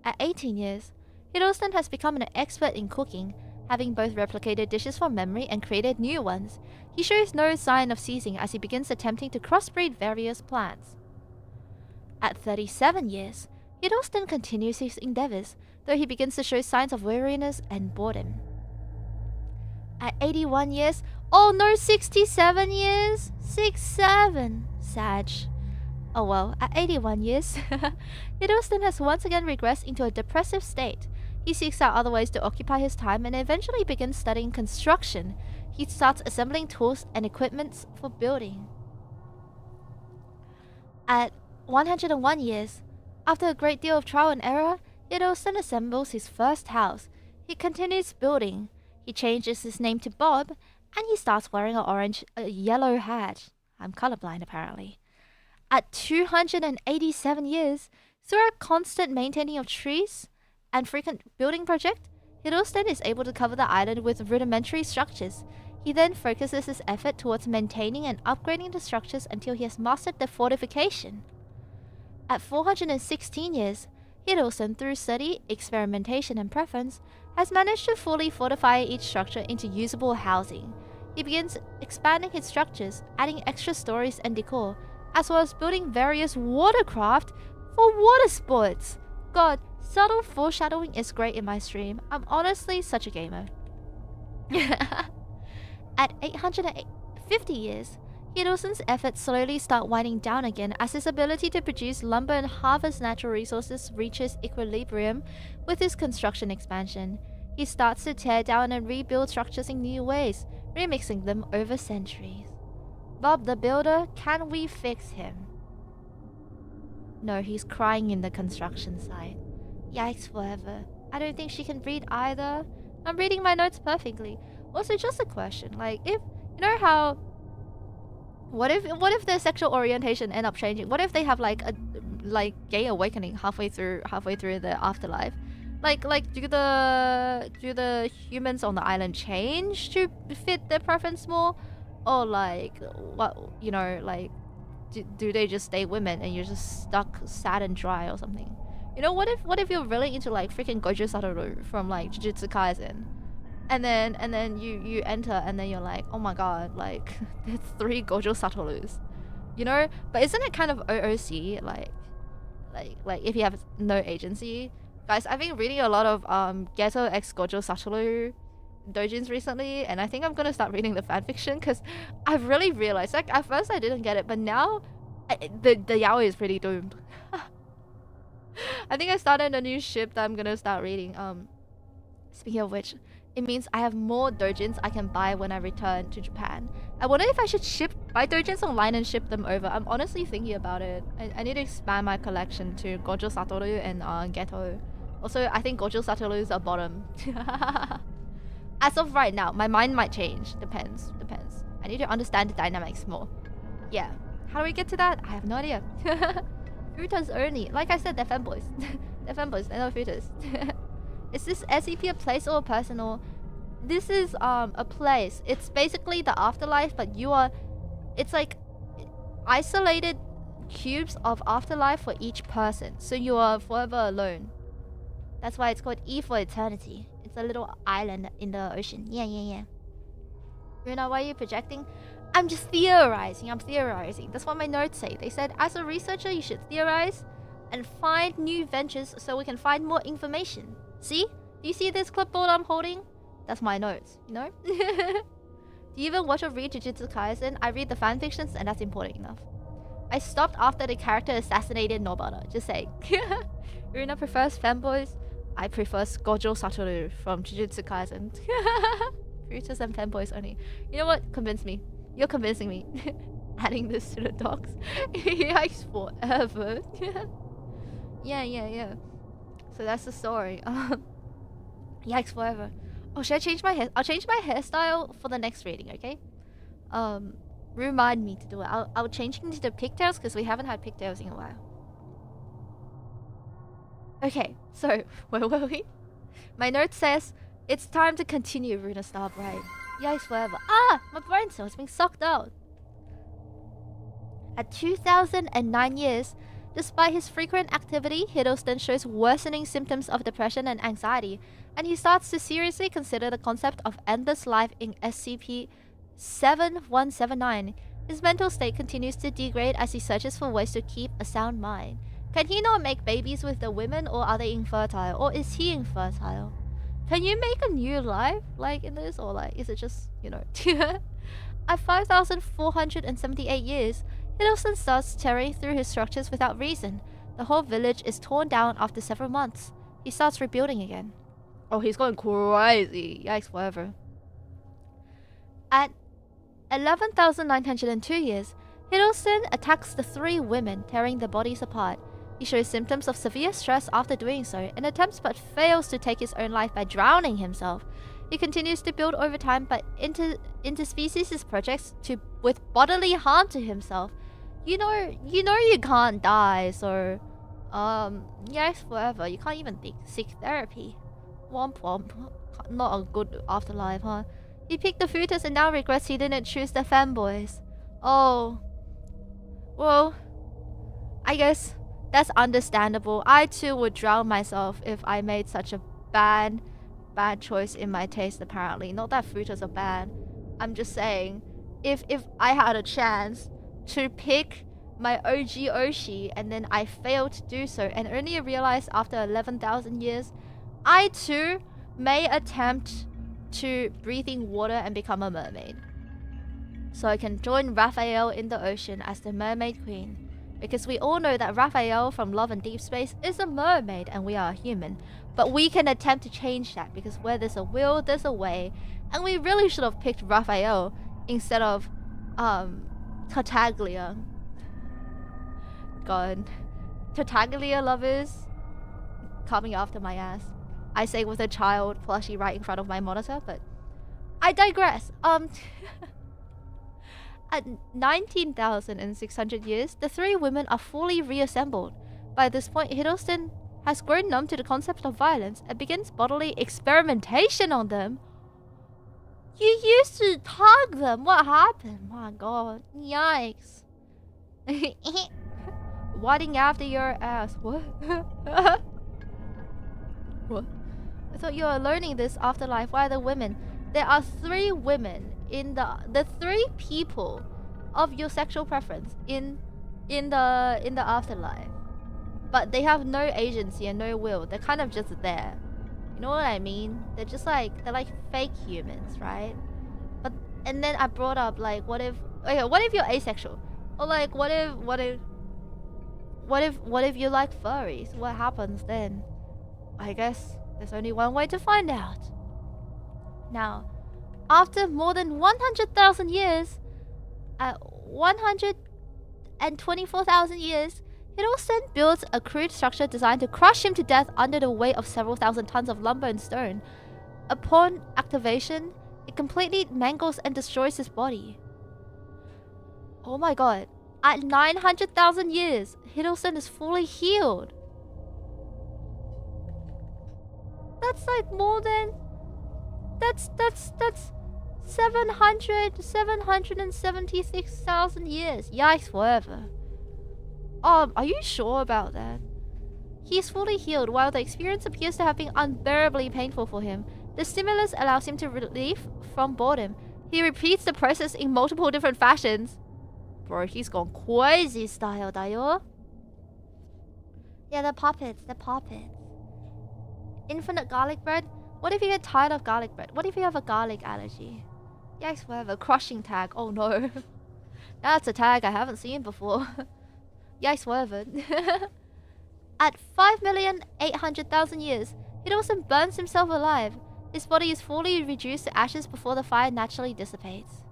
Speaker 1: At 18 years, Hiddleston has become an expert in cooking, having both replicated dishes from memory and created new ones. He shows no sign of ceasing as he begins attempting to crossbreed various plants. At 37 years, Hiddleston continues his endeavors, though he begins to show signs of weariness and boredom. At 81 years, oh no, 67 years? 67. Sag. Oh well, at 81 years, Hiddleston has once again regressed into a depressive state. He seeks out other ways to occupy his time and eventually begins studying construction. He starts assembling tools and equipment for building. At 101 years, after a great deal of trial and error, Hiddleston assembles his first house. He continues building. He changes his name to Bob, and he starts wearing a yellow hat. I'm colorblind apparently. At 287 years, through a constant maintaining of trees and frequent building project, Hiddleston is able to cover the island with rudimentary structures. He then focuses his effort towards maintaining and upgrading the structures until he has mastered the fortification. At 416 years, Hiddleston, through study, experimentation, and preference, has managed to fully fortify each structure into usable housing. He begins expanding his structures, adding extra stories and decor, as well as building various watercraft for water sports. God, subtle foreshadowing is great in my stream. I'm honestly such a gamer. At 850 years, Hiddleston's efforts slowly start winding down again as his ability to produce lumber and harvest natural resources reaches equilibrium with his construction expansion. He starts to tear down and rebuild structures in new ways, remixing them over centuries. Bob the Builder, can we fix him? No, he's crying in the construction site. Yikes forever. I don't think she can read either. I'm reading my notes perfectly. Also, just a question, like, if you know how what if their sexual orientation end up changing? What if they have like a gay awakening halfway through the afterlife? Like do the humans on the island change to fit their preference more? Or like what, you know, like do they just stay women and you're just stuck sad and dry or something? You know, what if you're really into like freaking Gojo Satoru from like Jujutsu Kaisen? And then you enter and then you're like, oh my god, like there's 3 Gojo Satolus, you know? But isn't it kind of OOC, like if you have no agency? Guys, I've been reading a lot of Ghetto x Gojo Satoru doujins recently, and I think I'm gonna start reading the fanfiction because I've really realized, like, at first I didn't get it, but now the yaoi is pretty doomed. I think I started a new ship that I'm gonna start reading. Speaking of which, it means I have more doujins I can buy when I return to Japan. I wonder if I should buy doujins online and ship them over. I'm honestly thinking about it. I need to expand my collection to Gojo Satoru and Geto. Also, I think Gojo Satoru's are bottom. As of right now, my mind might change. Depends. I need to understand the dynamics more. Yeah. How do we get to that? I have no idea. Futas only. Like I said, they're femboys. They're femboys. They're not futas. Is this SCP a place or a person? Or this is a place. It's basically the afterlife, but it's like isolated cubes of afterlife for each person. So you are forever alone. That's why it's called E for eternity. It's a little island in the ocean. Yeah. Ruuna, why are you projecting? I'm just theorizing. That's what my notes say. They said, as a researcher, you should theorize and find new ventures so we can find more information. See? Do you see this clipboard I'm holding? That's my notes, you know? Do you even watch or read Jujutsu Kaisen? I read the fanfictions and that's important enough. I stopped after the character assassinated Nobara. Just saying. Ruuna prefers fanboys. I prefer Gojo Satoru from Jujutsu Kaisen. Futas and fanboys only. You know what? Convince me. You're convincing me. Adding this to the docs. Yikes forever. Yeah. So that's the story. Yikes forever. Oh, should I change my hair? I'll change my hairstyle for the next reading, okay? Remind me to do it. I'll change into the pigtails because we haven't had pigtails in a while. Okay, so where were we? My note says, it's time to continue, Ruuna Starbright. Yikes forever. Ah! My brain cells being sucked out. At 2009 years, despite his frequent activity, Hiddleston shows worsening symptoms of depression and anxiety, and he starts to seriously consider the concept of endless life in SCP-7179. His mental state continues to degrade as he searches for ways to keep a sound mind. Can he not make babies with the women, or are they infertile? Or is he infertile? Can you make a new life, like, in this? Or, like, is it just, you know... At 5,478 years, Hiddleston starts tearing through his structures without reason. The whole village is torn down after several months. He starts rebuilding again. Oh, he's going crazy. Yikes, whatever. At 11,902 years, Hiddleston attacks the 3 women, tearing their bodies apart. He shows symptoms of severe stress after doing so, and attempts but fails to take his own life by drowning himself. He continues to build over time, but interspecies his projects with bodily harm to himself. You know you can't die, so yes, forever. You can't even seek therapy. Womp womp. Not a good afterlife, huh? He picked the foetus and now regrets he didn't choose the femboys. Oh. Well, I guess that's understandable. I too would drown myself if I made such a bad choice in my taste, apparently. Not that foetus are bad. I'm just saying, if I had a chance to pick my OG Oshi and then I failed to do so and only realized after 11,000 years, I too may attempt to breathe in water and become a mermaid. So I can join Raphael in the ocean as the mermaid queen. Because we all know that Raphael from Love and Deep Space is a mermaid and we are a human. But we can attempt to change that, because where there's a will, there's a way. And we really should have picked Raphael instead of Tartaglia. God. Tartaglia lovers coming after my ass. I say with a child plushie right in front of my monitor, but I digress. At 19,600 years, the 3 women are fully reassembled. By this point, Hiddleston has grown numb to the concept of violence and begins bodily experimentation on them. You used to tug them. What happened? My god. Yikes. Whiting after your ass. What? What? I thought you were learning this afterlife. Why are the women? There are 3 women in the 3 people of your sexual preference in the afterlife. But they have no agency and no will. They're kind of just there. You know what I mean? They're just like, they're like fake humans, right? But and then I brought up like, what if you're asexual? Or like what if you like furries? What happens then? I guess there's only one way to find out. Now, after more than 100,000 years, at 124,000 years, Hiddleston builds a crude structure designed to crush him to death under the weight of several thousand tons of lumber and stone. Upon activation, it completely mangles and destroys his body. Oh my god. At 900,000 years, Hiddleston is fully healed. That's like more than... That's 776,000 years. Yikes forever. Are you sure about that? He is fully healed. While the experience appears to have been unbearably painful for him, the stimulus allows him to relief from boredom. He repeats the process in multiple different fashions. Bro, he's gone crazy style, dayo. Yeah, they're puppets. Infinite garlic bread? What if you get tired of garlic bread? What if you have a garlic allergy? Yikes, whatever. Crushing tag. Oh no. That's a tag I haven't seen before. Yikes, whatever. At 5,800,000 years, Hiddleston burns himself alive. His body is fully reduced to ashes before the fire naturally dissipates.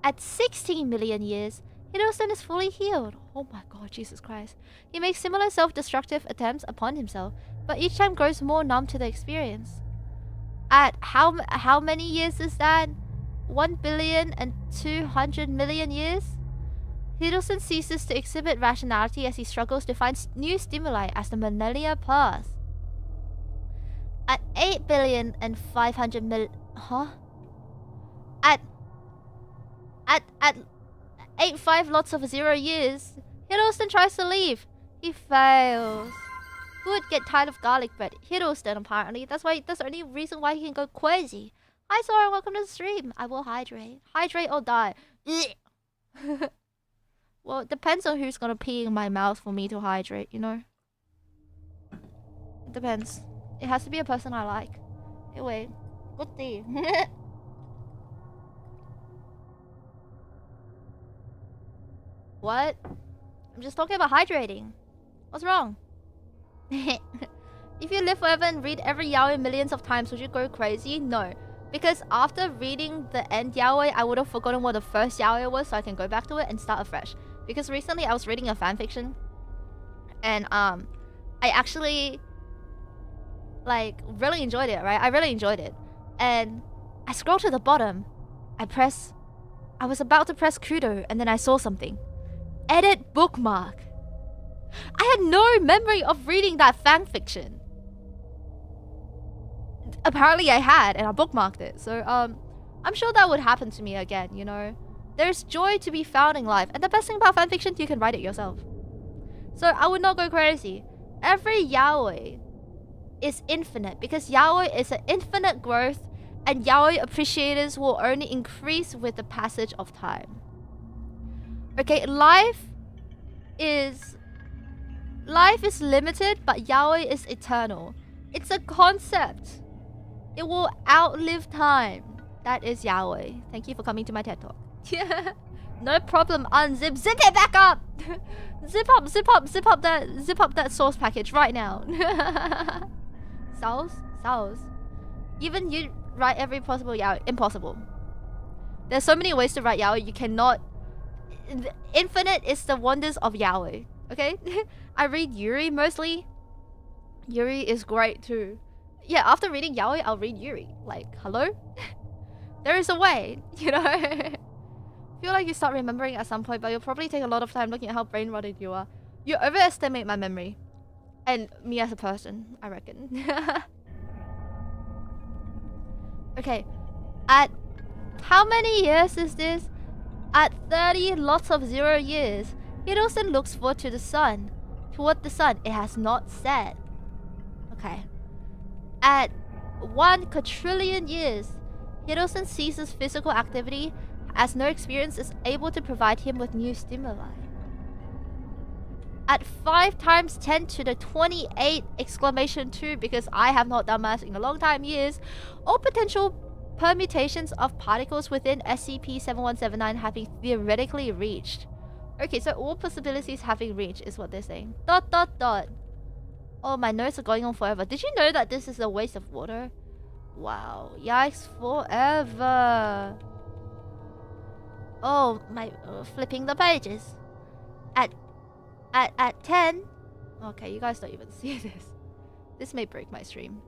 Speaker 1: At 16 million years, Hiddleston is fully healed. Oh my god, Jesus Christ. He makes similar self-destructive attempts upon himself, but each time grows more numb to the experience. At how many years is that? 1,200,000,000 years? Hiddleston ceases to exhibit rationality as he struggles to find new stimuli as the millennia pass. At 8 billion and 500 mil... Huh? At 85 lots of 0 years, Hiddleston tries to leave. He fails. Who would get tired of garlic bread? Hiddleston, apparently. That's the only reason why he can go crazy. Hi, Sora. Welcome to the stream. I will hydrate. Hydrate or die. Well, it depends on who's gonna pee in my mouth for me to hydrate, you know? It depends. It has to be a person I like. Anyway, good day. What? I'm just talking about hydrating. What's wrong? If you live forever and read every yaoi millions of times, would you go crazy? No. Because after reading the end yaoi, I would have forgotten what the first yaoi was, so I can go back to it and start afresh. Because recently I was reading a fanfiction. And I actually like really enjoyed it, right? I really enjoyed it. And I scrolled to the bottom. I was about to press kudo, and then I saw something. Edit bookmark. I had no memory of reading that fanfiction. Apparently I had, and I bookmarked it. So I'm sure that would happen to me again, you know? There's joy to be found in life, and the best thing about fanfiction, you can write it yourself. So I would not go crazy. Every yaoi is infinite, because yaoi is an infinite growth, and yaoi appreciators will only increase with the passage of time. Okay, life is limited, but yaoi is eternal. It's a concept. It will outlive time. That is yaoi. Thank you for coming to my TED Talk. No problem. Unzip. Zip it back up. Zip up that source package right now. Sounds. Even you write every possible yaoi. Impossible. There's so many ways to write yaoi. You cannot. Infinite is the wonders of yaoi. Okay? I read Yuri mostly. Yuri is great too. Yeah, after reading yaoi, I'll read Yuri. Like, hello? There is a way, you know? I feel like you start remembering at some point, but you'll probably take a lot of time looking at how brain-rotted you are. You overestimate my memory. And me as a person, I reckon. Okay. At how many years is this? At 30 lots of 0 years, Hiddleston looks forward to the sun. Toward the sun, it has not set. Okay. At 1 quadrillion years, Hiddleston ceases physical activity as no experience is able to provide him with new stimuli. At 5 times 10 to the 28 exclamation 2, because I have not done math in a long time years, all potential permutations of particles within SCP-7179 have been theoretically reached. Okay, so all possibilities having reached is what they're saying. ... Oh, my notes are going on forever. Did you know that this is a waste of water? Wow. Yikes forever. Oh, my... flipping the pages. At 10... Okay, you guys don't even see this. This may break my stream.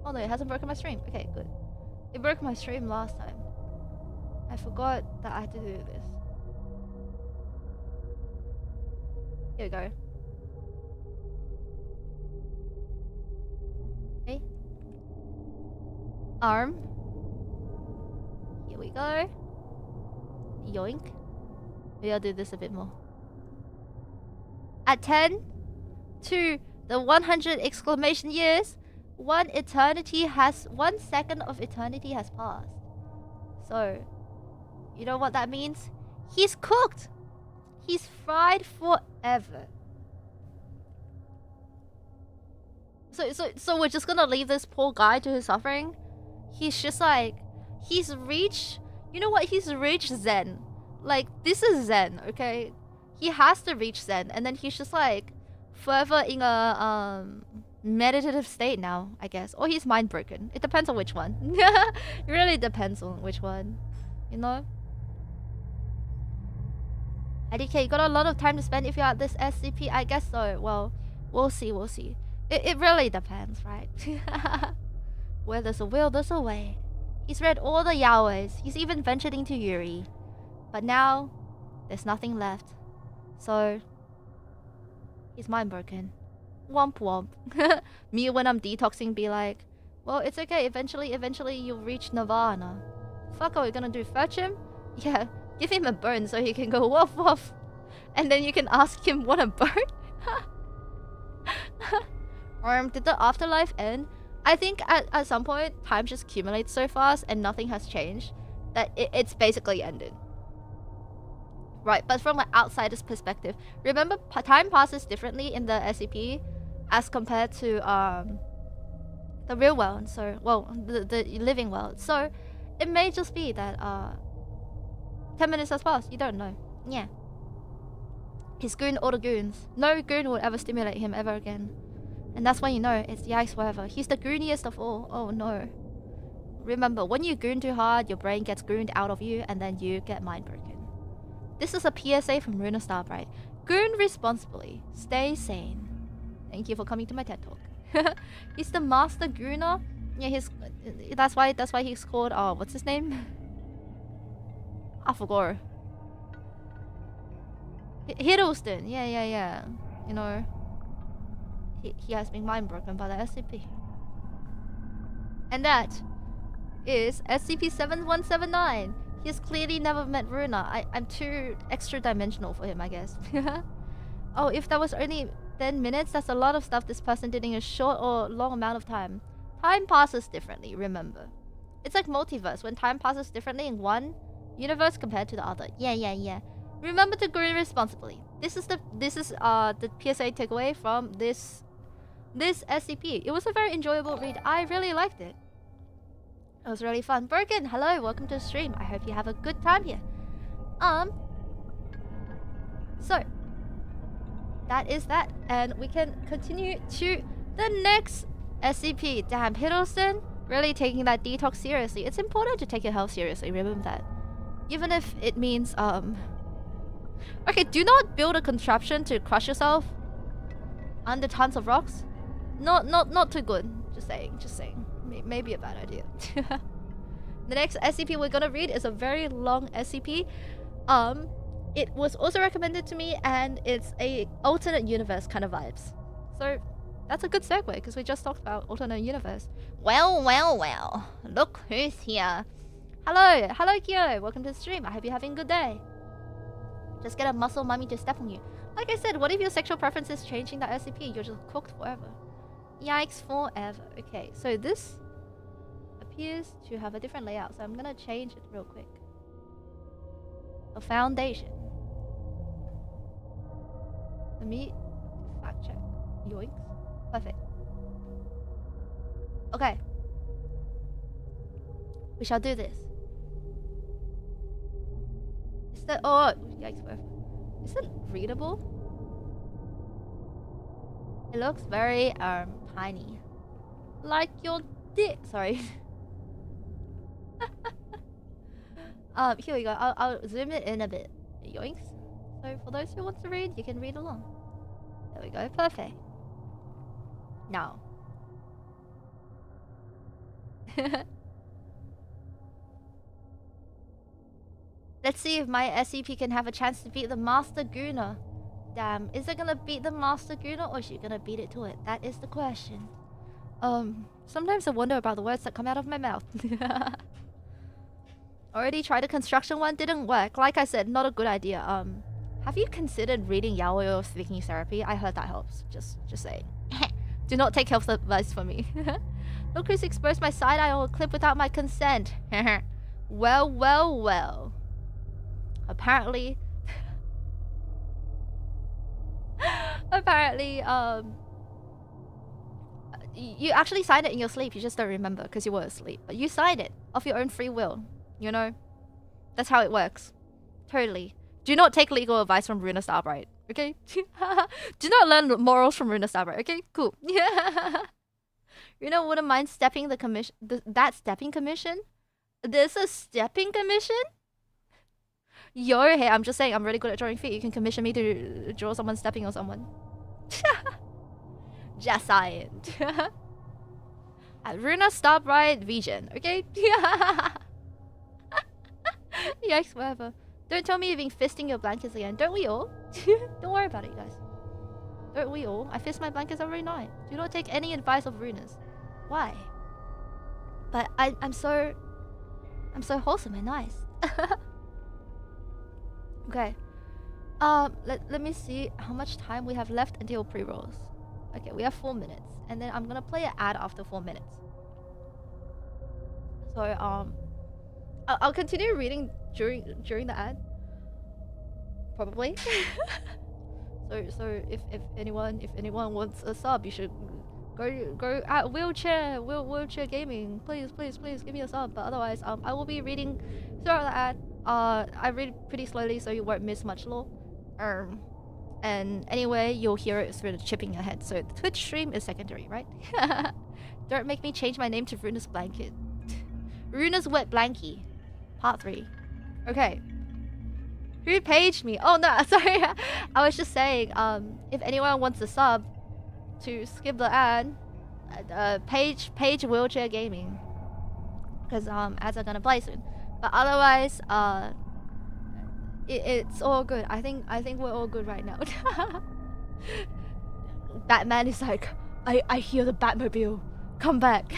Speaker 1: Oh no, it hasn't broken my stream. Okay, good. It broke my stream last time. I forgot that I had to do this. Here we go. Okay. Arm. Here we go. Yoink. Maybe I'll do this a bit more. At 10 to the 100 exclamation years, 1 second of eternity has passed. So, you know what that means? He's cooked. He's fried forever. So we're just gonna leave this poor guy to his suffering? He's just like, he's reached, you know what? He's reached Zen. Like, this is Zen, okay? He has to reach Zen, and then he's just like forever in a meditative state now, I guess. Or he's mind broken. It depends on which one. It really depends on which one, you know? IDK, you got a lot of time to spend if you're at this SCP? I guess so. Well, we'll see. It really depends, right? Where there's a will, there's a way. He's read all the yaois. He's even ventured into Yuri. But now, there's nothing left. So, he's mind broken. Womp womp. Me when I'm detoxing be like, well, it's okay. Eventually you'll reach nirvana. Fuck, are we gonna do? Fetch him? Yeah, give him a burn so he can go woof woof. And then you can ask him what a burn? Did the afterlife end? I think at some point, time just accumulates so fast and nothing has changed that it's basically ended. Right, but from an outsider's perspective, remember time passes differently in the SCP as compared to the real world. So, well, the living world. So, it may just be that 10 minutes has passed. You don't know. Yeah. He's gooned all the goons. No goon will ever stimulate him ever again. And that's when you know it's yikes forever. He's the gooniest of all. Oh no. Remember, when you goon too hard, your brain gets gooned out of you and then you get mind broken. This is a PSA from Ruuna Starbright. Goon responsibly. Stay sane. Thank you for coming to my TED Talk. He's the master gooner. Yeah, that's why he's called what's his name? I forgot. Hiddleston. Yeah. You know, he has been mind broken by the SCP. And that is SCP-7179. He has clearly never met Ruuna. I'm too extra-dimensional for him, I guess. Oh, if that was only 10 minutes, that's a lot of stuff this person did in a short or long amount of time. Time passes differently, remember. It's like multiverse, when time passes differently in one universe compared to the other. Yeah. Remember to groom responsibly. This is the PSA takeaway from this SCP. It was a very enjoyable read. I really liked it. It was really fun. Bergen, hello, welcome to the stream. I hope you have a good time here. So that is that, and we can continue to the next SCP. Damn, Hiddleston, really taking that detox seriously. It's important to take your health seriously. Remember that, even if it means Okay, do not build a contraption to crush yourself under tons of rocks. Not too good. Just saying. Maybe a bad idea. The next SCP we're gonna read is a very long SCP. It was also recommended to me, and it's a alternate universe kind of vibes. So that's a good segue because we just talked about alternate universe. Well. Look who's here. Hello, Kyo. Welcome to the stream. I hope you're having a good day. Just get a muscle mummy to step on you. Like I said, what if your sexual preference is changing that SCP? You're just cooked forever. Yikes forever. Okay, so this appears to have a different layout, so I'm gonna change it real quick. A foundation. Let me fact check. Yoinks. Perfect. Okay. We shall do this. Is that yikes forever. Is it readable? It looks very tiny. Like your dick. Sorry. Here we go. I'll zoom it in a bit. Yoinks. So for those who want to read, you can read along. There we go. Perfect. Now. Let's see if my SCP can have a chance to beat the Master Gooner. Damn, is it gonna beat the Master Gooner or is she gonna beat it to it? That is the question. Sometimes I wonder about the words that come out of my mouth. Already tried a construction one, didn't work. Like I said, not a good idea. Have you considered reading yaoi or speaking therapy? I heard that helps. Just saying. Do not take health advice from me. Look who's exposed my side eye on a clip without my consent. Well. Apparently, you actually signed it in your sleep. You just don't remember because you were asleep. But you signed it of your own free will. You know, that's how it works. Totally. Do not take legal advice from Ruuna Starbright. Okay. Do not learn morals from Ruuna Starbright. Okay. Cool. Yeah. Ruuna wouldn't mind stepping the commission. That stepping commission. There's a stepping commission. Yo, hey, I'm just saying, I'm really good at drawing feet. You can commission me to draw someone stepping on someone. Just saying. Ruuna Starbright Vision, okay? Yikes, whatever. Don't tell me you've been fisting your blankets again. Don't we all? Don't worry about it, you guys. Don't we all? I fist my blankets every night. Do not take any advice of Ruunas. Why? But I'm so wholesome and nice. Okay. Let me see how much time we have left until pre-rolls. Okay, we have 4 minutes, and then I'm gonna play an ad after 4 minutes. So I'll continue reading during the ad, probably. so if anyone wants a sub, you should go at wheelchair gaming. Please give me a sub. But otherwise, I will be reading throughout the ad. I read pretty slowly, so you won't miss much lore. And anyway, you'll hear it through the chipping ahead. So the Twitch stream is secondary, right? Don't make me change my name to Ruuna's Blanket. Ruuna's Wet Blankie, Part 3. Okay. Who paged me? Oh no, sorry. I was just saying, if anyone wants a sub to skip the ad, page wheelchair gaming. Because ads are gonna play soon. But otherwise, it's all good. I think we're all good right now. Batman is like, I hear the Batmobile. Come back.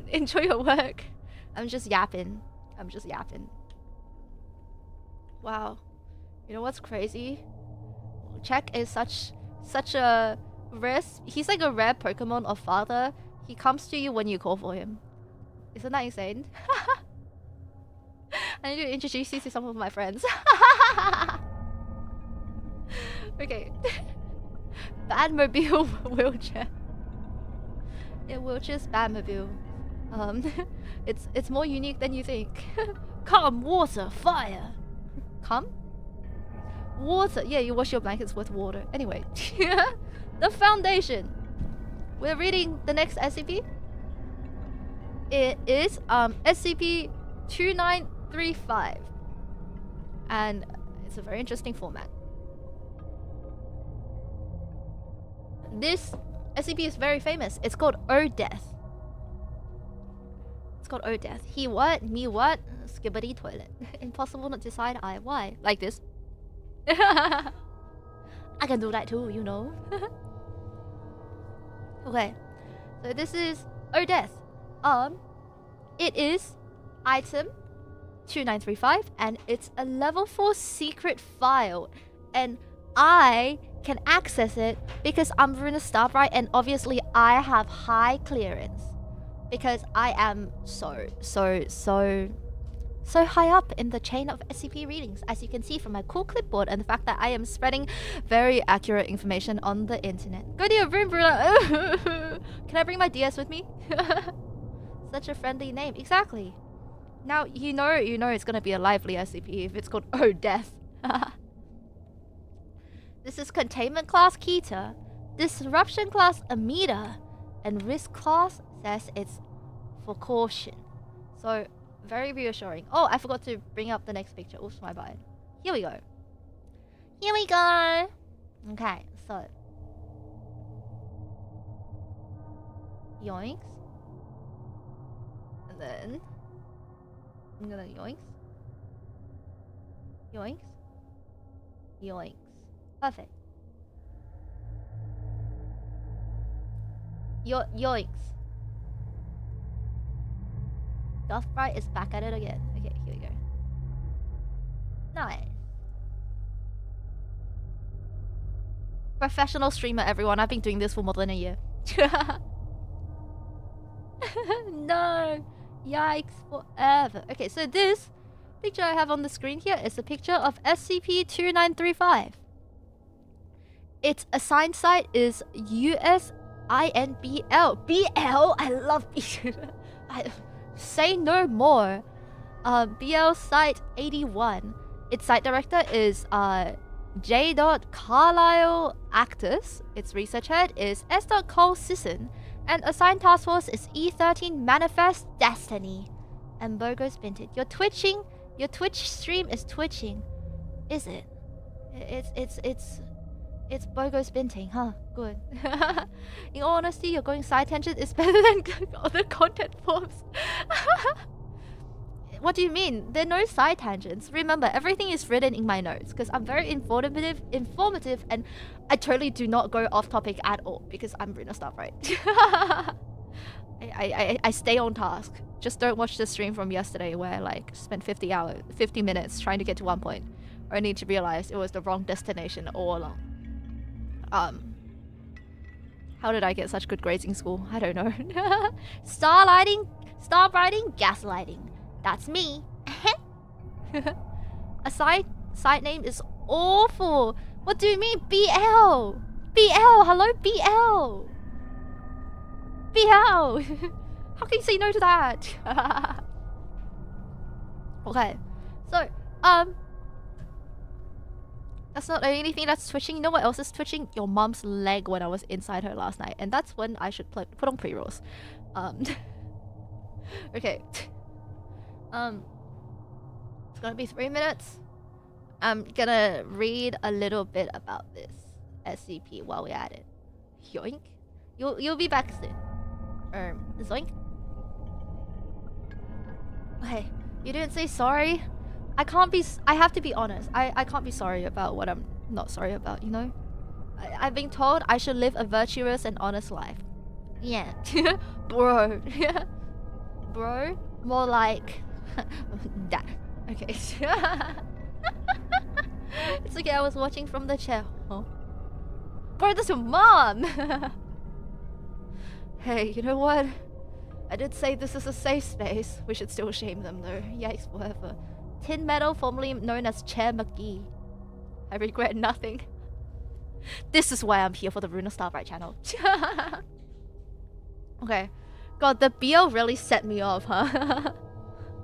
Speaker 1: Enjoy your work. I'm just yapping. Wow. You know what's crazy? Check is such a rare. He's like a rare Pokemon or father. He comes to you when you call for him. Isn't that insane? I need to introduce you to some of my friends. Okay. Batmobile wheelchair. Yeah, wheelchair's Batmobile. It's more unique than you think. Come, water, fire. Come? Water. Yeah, you wash your blankets with water. Anyway. The Foundation. We're reading the next SCP. It is SCP-2935. And it's a very interesting format. This SCP is very famous. It's called O-Death. It's called O-Death. He what? Me what? Skibbity toilet. Impossible not to decide I. Why? Like this. I can do that too, you know. Okay. So this is O-Death. It is item 2935 and it's a level 4 secret file. And I can access it because I'm Ruuna Starbright and obviously I have high clearance. Because I am so high up in the chain of SCP readings, as you can see from my cool clipboard and the fact that I am spreading very accurate information on the internet. Go to your room, Ruuna. Can I bring my DS with me? Such a friendly name. Exactly. Now you know it's gonna be a lively SCP if it's called O-Death. This is Containment Class Keter, Disruption Class Amida, and Risk Class says it's for caution. So, very reassuring. Oh, I forgot to bring up the next picture. Oops, my bad. Here we go. Okay, so. Yoinks. And then I'm gonna yoinks. Yoinks. Yoinks. Perfect. Yoinks. Starbright is back at it again. Okay, here we go. Nice. Professional streamer, everyone. I've been doing this for more than a year. No. Yikes forever. Okay, so this picture I have on the screen here is a picture of SCP-2935. Its assigned site is USINBL. BL? I love BL. Say no more. BL Site 81. Its site director is J. Carlisle Actus. Its research head is S. Cole Sisson. And assigned task force is E13 Manifest Destiny. And Burgos Binted. You're twitching. Your Twitch stream is twitching. Is it? It's Burgos Binting, huh? Good. In all honesty, you're going side tangent is better than other content forms. What do you mean? There are no side tangents. Remember, everything is written in my notes because I'm very informative, and I totally do not go off topic at all because I'm Ruuna Starbright. I stay on task. Just don't watch the stream from yesterday where I like spent 50 minutes trying to get to one point, only to realize it was the wrong destination all along. How did I get such good grades in school? I don't know. Starbrighting, gaslighting. That's me. A side name is awful. What do you mean, BL? Hello, BL. How can you say no to that? Okay, so that's not the only thing that's twitching. You know what else is twitching? Your mom's leg when I was inside her last night, and that's when I should put on pre-rolls. Okay. It's gonna be 3 minutes. I'm gonna read a little bit about this SCP while we're at it. Yoink. You'll be back soon. Zoink. Okay, you didn't say sorry. I have to be honest. I can't be sorry about what I'm not sorry about, you know? I've been told I should live a virtuous and honest life. Yeah. Bro. Bro? More like... that. Okay. It's okay, I was watching from the chair. Oh. Bro, that's your mom! Hey, you know what? I did say this is a safe space. We should still shame them though. Yikes, whatever. Tin Metal, formerly known as Chair McGee. I regret nothing. This is why I'm here for the Ruuna Starbright channel. Okay. God, the BL really set me off, huh?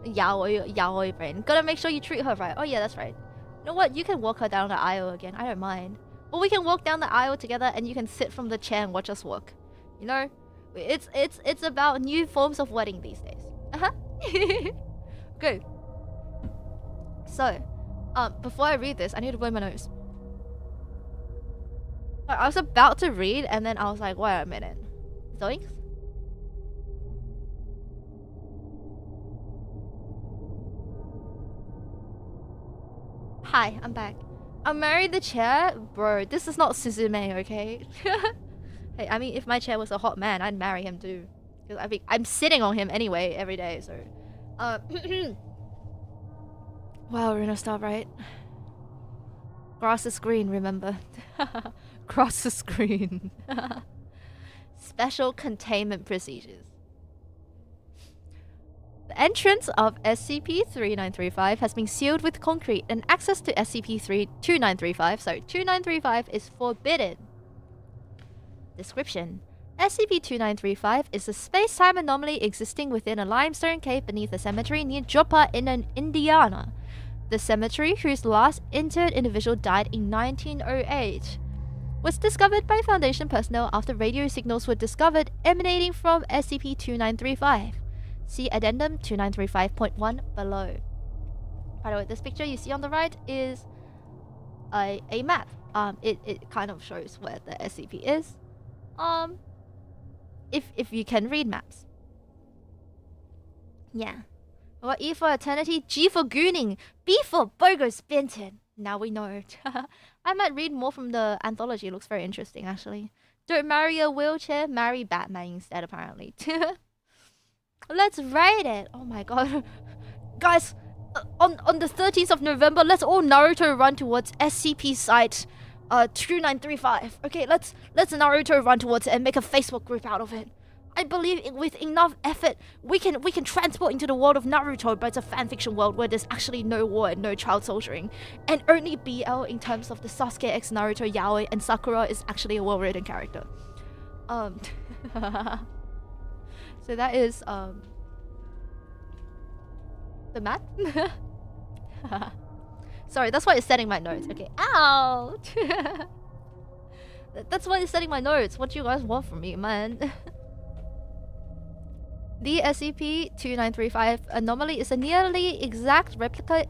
Speaker 1: Yaoi brain. Gotta make sure you treat her right. Oh yeah, that's right. You know what? You can walk her down the aisle again. I don't mind. Or we can walk down the aisle together and you can sit from the chair and watch us walk. You know? It's about new forms of wedding these days. Good. So, before I read this, I need to blow my nose. I was about to read and then I was like, wait a minute. Zoinks? Hi, I'm back. I married the chair? Bro, this is not Suzume, okay? Hey, I mean, if my chair was a hot man, I'd marry him too. Because I'm sitting on him anyway every day, so... Wow, Ruuna Starbright. Grass is green, remember? Grass is green. Special containment procedures. The entrance of SCP-2935 has been sealed with concrete and access to SCP-2935, so 2935 is forbidden. Description: SCP-2935 is a space-time anomaly existing within a limestone cave beneath a cemetery near Joppa in Indiana. The cemetery, whose last interred individual died in 1908, was discovered by Foundation personnel after radio signals were discovered emanating from SCP-2935. See Addendum 2935.1 below. By the way, this picture you see on the right is a map. It kind of shows where the SCP is. If you can read maps. Yeah. Well, E for eternity, G for gooning, B for burgers Benton. Now we know. I might read more from the anthology. It looks very interesting, actually. Don't marry a wheelchair, marry Batman instead, apparently. Let's rate it. Oh my god. Guys, on the 13th of November, let's all Naruto run towards SCP site 2935. Okay, let's Naruto run towards it and make a Facebook group out of it. I believe with enough effort, we can transport into the world of Naruto, but it's a fanfiction world where there's actually no war and no child soldiering. And only BL in terms of the Sasuke x Naruto yaoi and Sakura is actually a well-written character. So that is the map. Sorry, that's why it's setting my notes. Okay, ow. That's why it's setting my notes. What do you guys want from me, man? The SCP-2935 anomaly is a nearly exact replica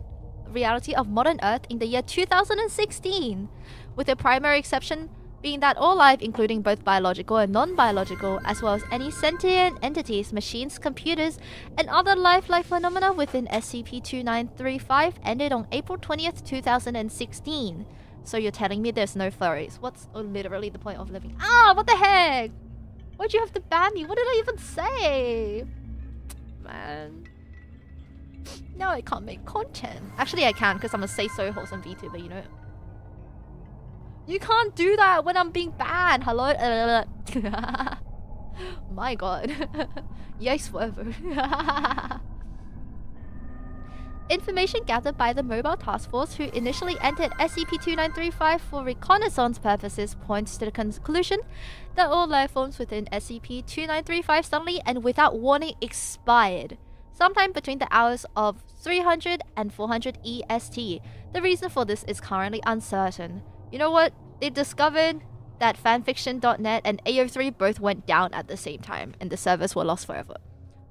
Speaker 1: reality of modern Earth in the year 2016, with the primary exception being that all life, including both biological and non-biological, as well as any sentient entities, machines, computers, and other lifelike phenomena within SCP-2935 ended on April 20th, 2016. So you're telling me there's no furries? What's literally the point of living? Ah, what the heck? Why'd you have to ban me? What did I even say? Man. Now I can't make content. Actually, I can because I'm a Say So Wholesome VTuber, you know? You can't do that when I'm being banned. Hello? My god. Yikes forever. Information gathered by the Mobile Task Force, who initially entered SCP-2935 for reconnaissance purposes, points to the conclusion that all life forms within SCP-2935 suddenly and without warning expired, sometime between the hours of 300 and 400 EST. The reason for this is currently uncertain. You know what? They discovered that fanfiction.net and AO3 both went down at the same time, and the servers were lost forever.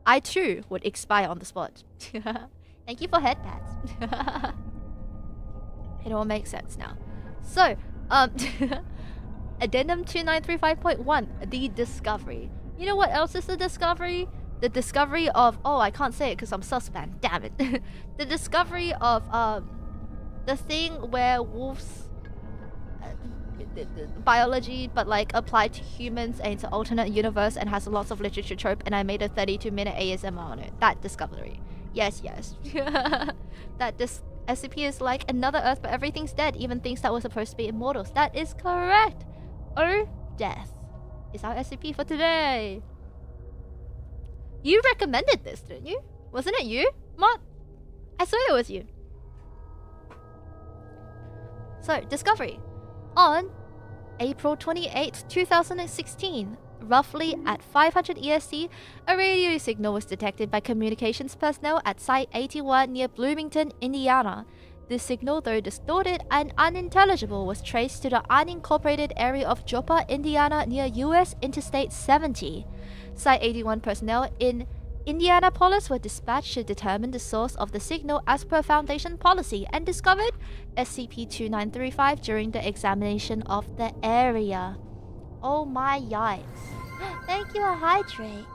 Speaker 1: I too would expire on the spot. Thank you for headpads. It all makes sense now. So, Addendum 2935.1, the discovery. You know what else is the discovery? The discovery of... Oh, I can't say it because I'm suspect. Damn it. The discovery of the thing where wolves... biology, but like applied to humans and it's an alternate universe and has lots of literature trope, and I made a 32-minute ASMR on it. That discovery. Yes. That this SCP is like another Earth, but everything's dead, even things that were supposed to be immortals. That is correct. Oh, death is our SCP for today. You recommended this, didn't you? Wasn't it you, Mott? I swear it was you. So, discovery. On April 28, 2016, roughly at 500 EST, a radio signal was detected by communications personnel at Site 81 near Bloomington, Indiana. This signal, though distorted and unintelligible, was traced to the unincorporated area of Joppa, Indiana near US Interstate 70. Site 81 personnel in Indianapolis were dispatched to determine the source of the signal as per Foundation policy and discovered SCP-2935 during the examination of the area. Oh my yikes. Thank you, hydrate.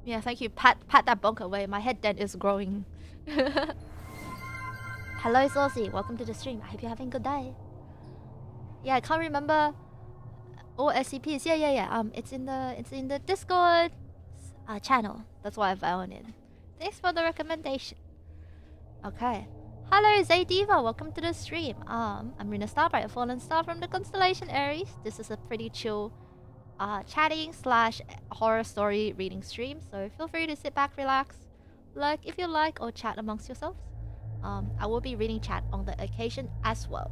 Speaker 1: Yeah, thank you. Pat that bonk away. My head dent is growing. Hello, Saucy. Welcome to the stream. I hope you're having a good day. Yeah, I can't remember all SCPs. Yeah. It's in the Discord channel. That's why I found it. Thanks for the recommendation. Okay. Hello, Zaydiva. Welcome to the stream. I'm Ruuna Starbright, a fallen star from the constellation Aries. This is a pretty chill chatting / horror story reading stream, so feel free to sit back, relax, like if you like, or chat amongst yourselves. I will be reading chat on the occasion as well,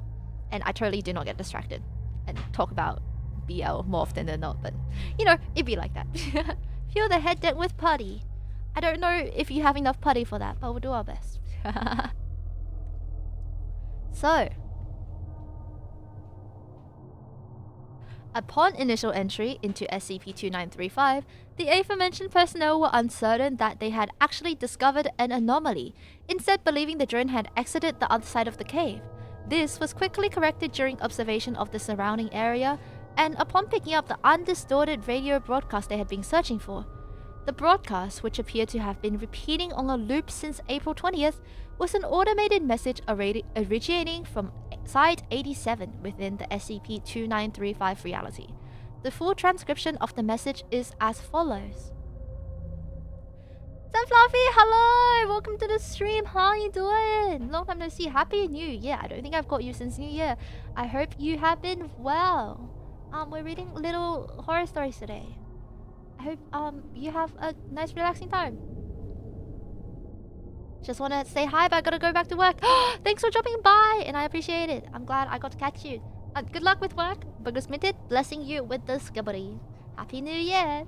Speaker 1: and I totally do not get distracted and talk about BL more often than not, but you know, it'd be like that. Feel the head dent with putty. I don't know if you have enough putty for that, but we'll do our best. So, upon initial entry into SCP-2935, the aforementioned personnel were uncertain that they had actually discovered an anomaly, instead believing the drone had exited the other side of the cave. This was quickly corrected during observation of the surrounding area, and upon picking up the undistorted radio broadcast they had been searching for. The broadcast, which appeared to have been repeating on a loop since April 20th, was an automated message originating from Site 87 within the SCP-2935 reality. The full transcription of the message is as follows. Fluffy, hello! Welcome to the stream. How are you doing? Long time no see. Happy New Year. I don't think I've got you since New Year. I hope you have been well. We're reading little horror stories today. I hope you have a nice relaxing time. Just want to say hi, but I gotta go back to work. Thanks for dropping by, and I appreciate it. I'm glad I got to catch you. Good luck with work. Burgers Minted, blessing you with the skibbery. Happy New Year.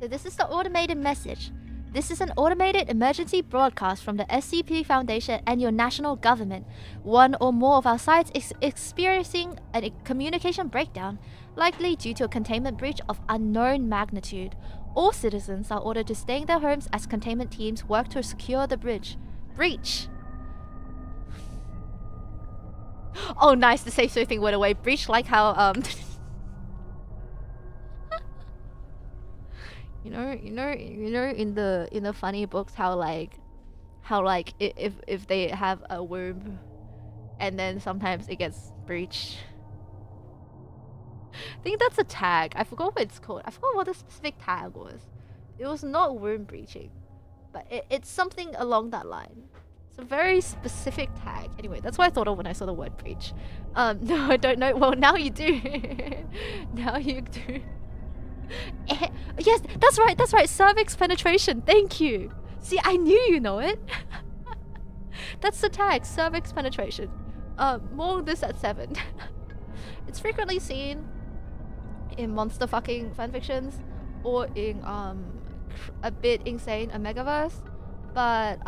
Speaker 1: So this is the automated message. This is an automated emergency broadcast from the SCP Foundation and your national government. One or more of our sites is experiencing a communication breakdown, likely due to a containment breach of unknown magnitude. All citizens are ordered to stay in their homes as containment teams work to secure the breach. Oh, nice. The safe thing went away. Breach, like how you know in the funny books how like if they have a womb and then sometimes it gets breached. I think that's a tag. I forgot what it's called. I forgot what the specific tag was. It was not womb breaching, but it's something along that line. It's a very specific tag. Anyway, that's what I thought of when I saw the word breach. No, I don't know. Well, now you do. Now you do. Yes, that's right. That's right. Cervix penetration. Thank you. See, I knew you know it. That's the tag. Cervix penetration. More of this at 7. It's frequently seen in monster fucking fanfictions or in a bit insane a megaverse, but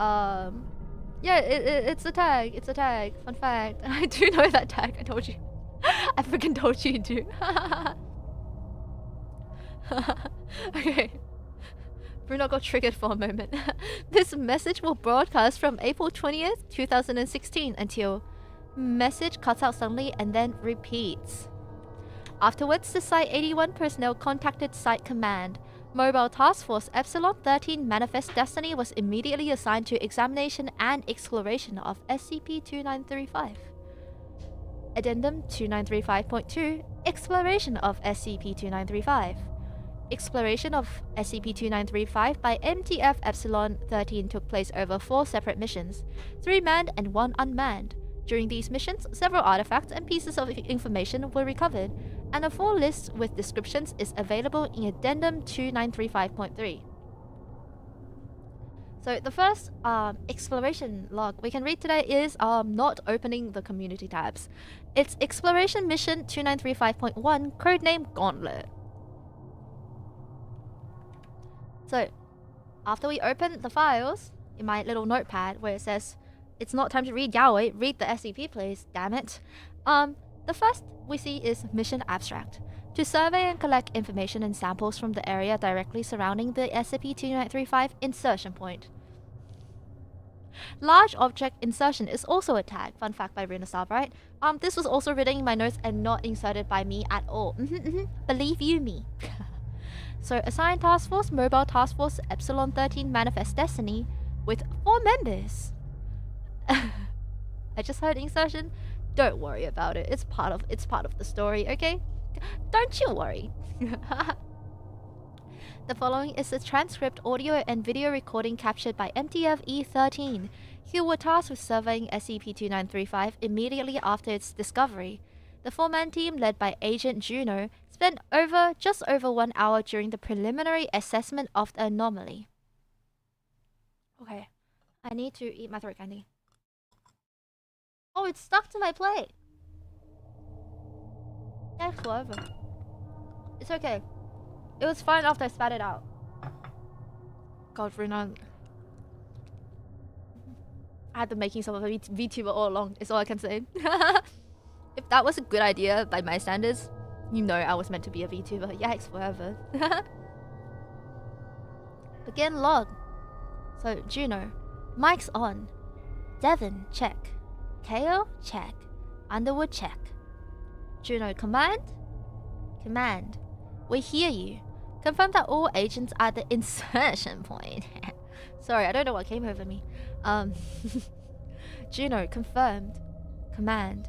Speaker 1: yeah, it's a tag. It's a tag. Fun fact. I do know that tag. I told you. I freaking told you do. Okay. Bruno got triggered for a moment. This message will broadcast from April 20th, 2016 until message cuts out suddenly and then repeats. Afterwards, the Site-81 personnel contacted Site Command. Mobile Task Force Epsilon 13 Manifest Destiny was immediately assigned to examination and exploration of SCP-2935. Addendum 2935.2 Exploration of SCP-2935. Exploration of SCP-2935 by MTF Epsilon 13 took place over 4 separate missions, 3 manned and 1 unmanned. During these missions, several artifacts and pieces of information were recovered, and a full list with descriptions is available in Addendum 2935.3. So the first exploration log we can read today is not opening the community tabs. It's Exploration Mission 2935.1, codename Gauntlet. So, after we open the files, in my little notepad where it says, it's not time to read Yahweh, read the SCP please, damn it. The first we see is Mission Abstract. To survey and collect information and samples from the area directly surrounding the SCP-2935 insertion point. Large object insertion is also a tag, fun fact by Ruuna Starbright. This was also written in my notes and not inserted by me at all. Believe you me. So, assigned Task Force, Mobile Task Force, Epsilon 13 Manifest Destiny, with 4 members. I just heard insertion. Don't worry about it. It's part of the story, okay? Don't you worry. The following is a transcript, audio, and video recording captured by MTF-E13, who were tasked with surveying SCP-2935 immediately after its discovery. The 4-man team, led by Agent Juno, spent just over 1 hour during the preliminary assessment of the anomaly. Okay, I need to eat my throat candy. Oh, it's stuck to my plate. Yeah, it's whatever. It's okay. It was fine after I spat it out. God, Ruuna. I had the makings of a VTuber all along, is all I can say. If that was a good idea by my standards, you know I was meant to be a VTuber. Yikes, whatever. Begin log. So, Juno. Mic's on. Devon, check. KO, check. Underwood, check. Juno, command? Command. We hear you. Confirm that all agents are at the insertion point. Sorry, I don't know what came over me. Juno, confirmed. Command.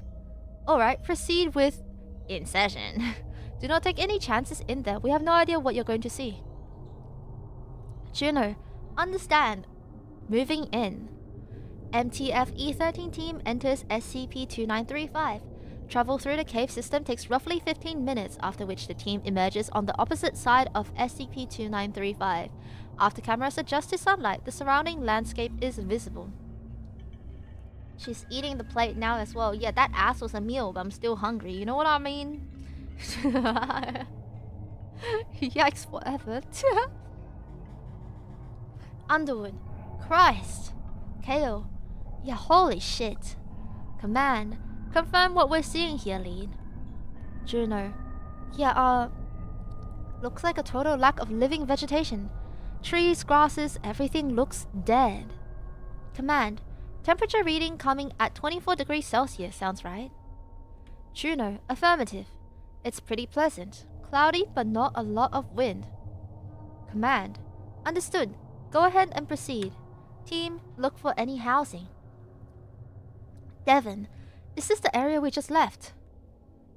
Speaker 1: Alright, proceed with insertion. Do not take any chances in there. We have no idea what you're going to see. Juno, understand. Moving in. MTF-E13 team enters SCP-2935. Travel through the cave system takes roughly 15 minutes, after which the team emerges on the opposite side of SCP-2935. After cameras adjust to sunlight, the surrounding landscape is visible. She's eating the plate now as well. Yeah, that ass was a meal, but I'm still hungry. You know what I mean? Yikes, whatever. Underwood. Christ. Kale. Yeah, holy shit. Command. Confirm what we're seeing here, lead. Juno. Yeah, looks like a total lack of living vegetation. Trees, grasses, everything looks dead. Command. Temperature reading coming at 24 degrees Celsius, sounds right. Juno, affirmative. It's pretty pleasant. Cloudy, but not a lot of wind. Command, understood. Go ahead and proceed. Team, look for any housing. Devon, is this the area we just left?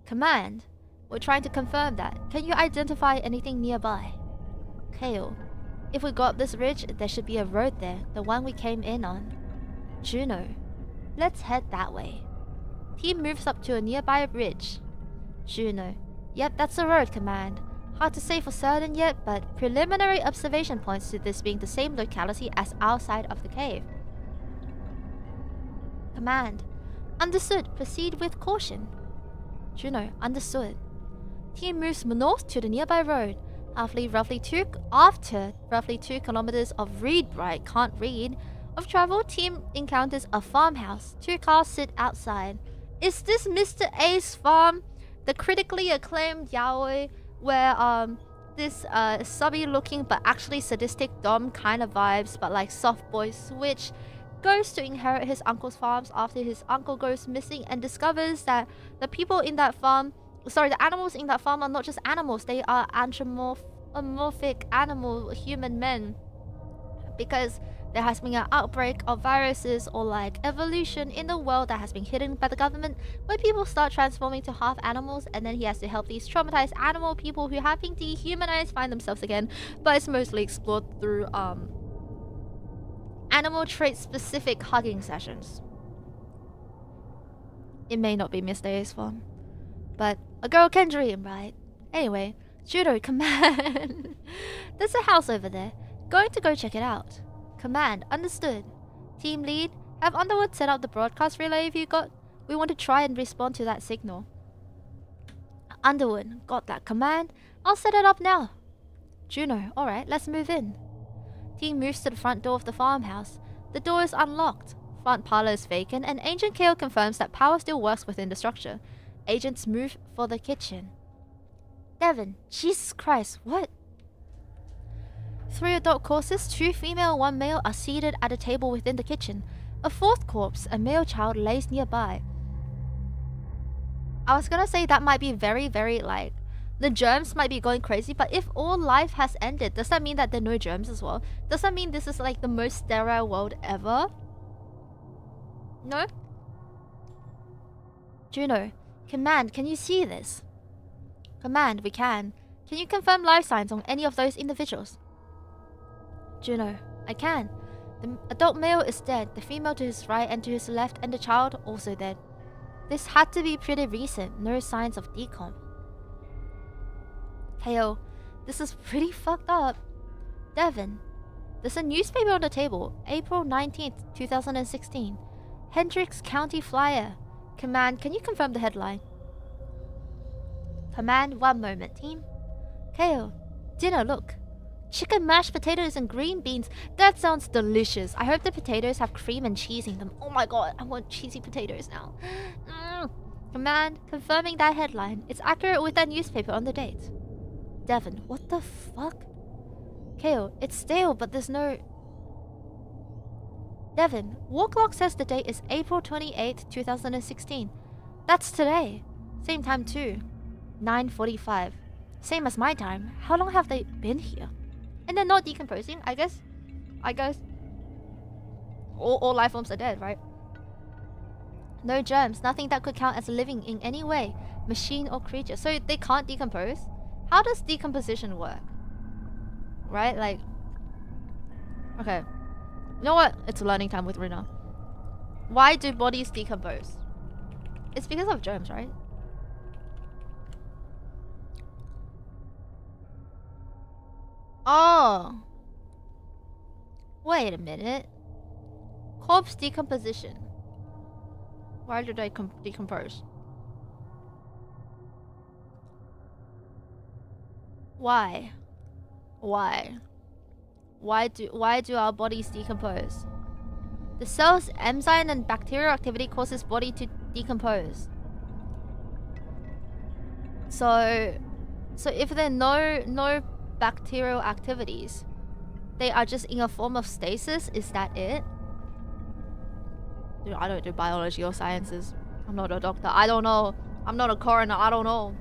Speaker 1: Command, we're trying to confirm that. Can you identify anything nearby? Kale, if we go up this ridge, there should be a road there, the one we came in on. Juno, let's head that way. Team moves up to a nearby ridge. Juno, yep, that's the road, Command. Hard to say for certain yet, but preliminary observation points to this being the same locality as our side of the cave. Command, understood. Proceed with caution. Juno, understood. Team moves north to the nearby road. After roughly 2 kilometers of can't read of travel, team encounters a farmhouse. 2 cars sit outside. Is this Mr. A's farm? The critically acclaimed yaoi where this subby looking but actually sadistic dom kind of vibes, but like soft boy switch, goes to inherit his uncle's farms after his uncle goes missing and discovers that the animals in that farm are not just animals, they are anthropomorphic animal human men, because there has been an outbreak of viruses or like evolution in the world that has been hidden by the government, where people start transforming to half animals, and then he has to help these traumatized animal people who have been dehumanized find themselves again. But it's mostly explored through animal trait specific hugging sessions. It may not be Mr. A's farm, but a girl can dream, right? Anyway, Judo, Command. There's a house over there. Going to go check it out. Command, understood. Team lead, have Underwood set up the broadcast relay if you got. We want to try and respond to that signal. Underwood, got that. Command, I'll set it up now. Juno, alright, let's move in. Team moves to the front door of the farmhouse. The door is unlocked. Front parlor is vacant, and Agent Kale confirms that power still works within the structure. Agents move for the kitchen. Devon, Jesus Christ, what? 3 adult corpses, 2 female, 1 male, are seated at a table within the kitchen. A 4th corpse, a male child, lays nearby. I was gonna say that might be very, like, the germs might be going crazy, but if all life has ended, does that mean that there are no germs as well? Does that mean this is like the most sterile world ever? No? Juno, Command, can you see this? Command, we can. Can you confirm life signs on any of those individuals? Juno, I can. The adult male is dead, the female to his right and to his left, and the child also dead. This had to be pretty recent, no signs of decomp. Kale, this is pretty fucked up. Devon, there's a newspaper on the table, April 19th, 2016. Hendricks County Flyer. Command, can you confirm the headline? Command, 1 moment, team. Kale, dinner, look. Chicken mashed potatoes and green beans. That sounds delicious. I hope the potatoes have cream and cheese in them. Oh my god, I want cheesy potatoes now. Command, confirming that headline. It's accurate with that newspaper on the date. Devon, what the fuck? Kale, it's stale, but there's no... Devon, Walklog says the date is April 28th, 2016. That's today. Same time too. 9:45. Same as my time. How long have they been here? And they're not decomposing, I guess. All life forms are dead, right? No germs, nothing that could count as living in any way, machine or creature. So they can't decompose? How does decomposition work? Right, like... Okay. You know what? It's learning time with Ruuna. Why do bodies decompose? It's because of germs, right? Oh. Wait a minute. Corpse decomposition. Why do they decompose? Why? Why do our bodies decompose? The cell's enzyme and bacterial activity causes body to decompose. So if there are no bacterial activities, they are just in a form of stasis, is that it? Dude, I don't do biology or sciences. I'm not a doctor. I don't know. I'm not a coroner, I don't know.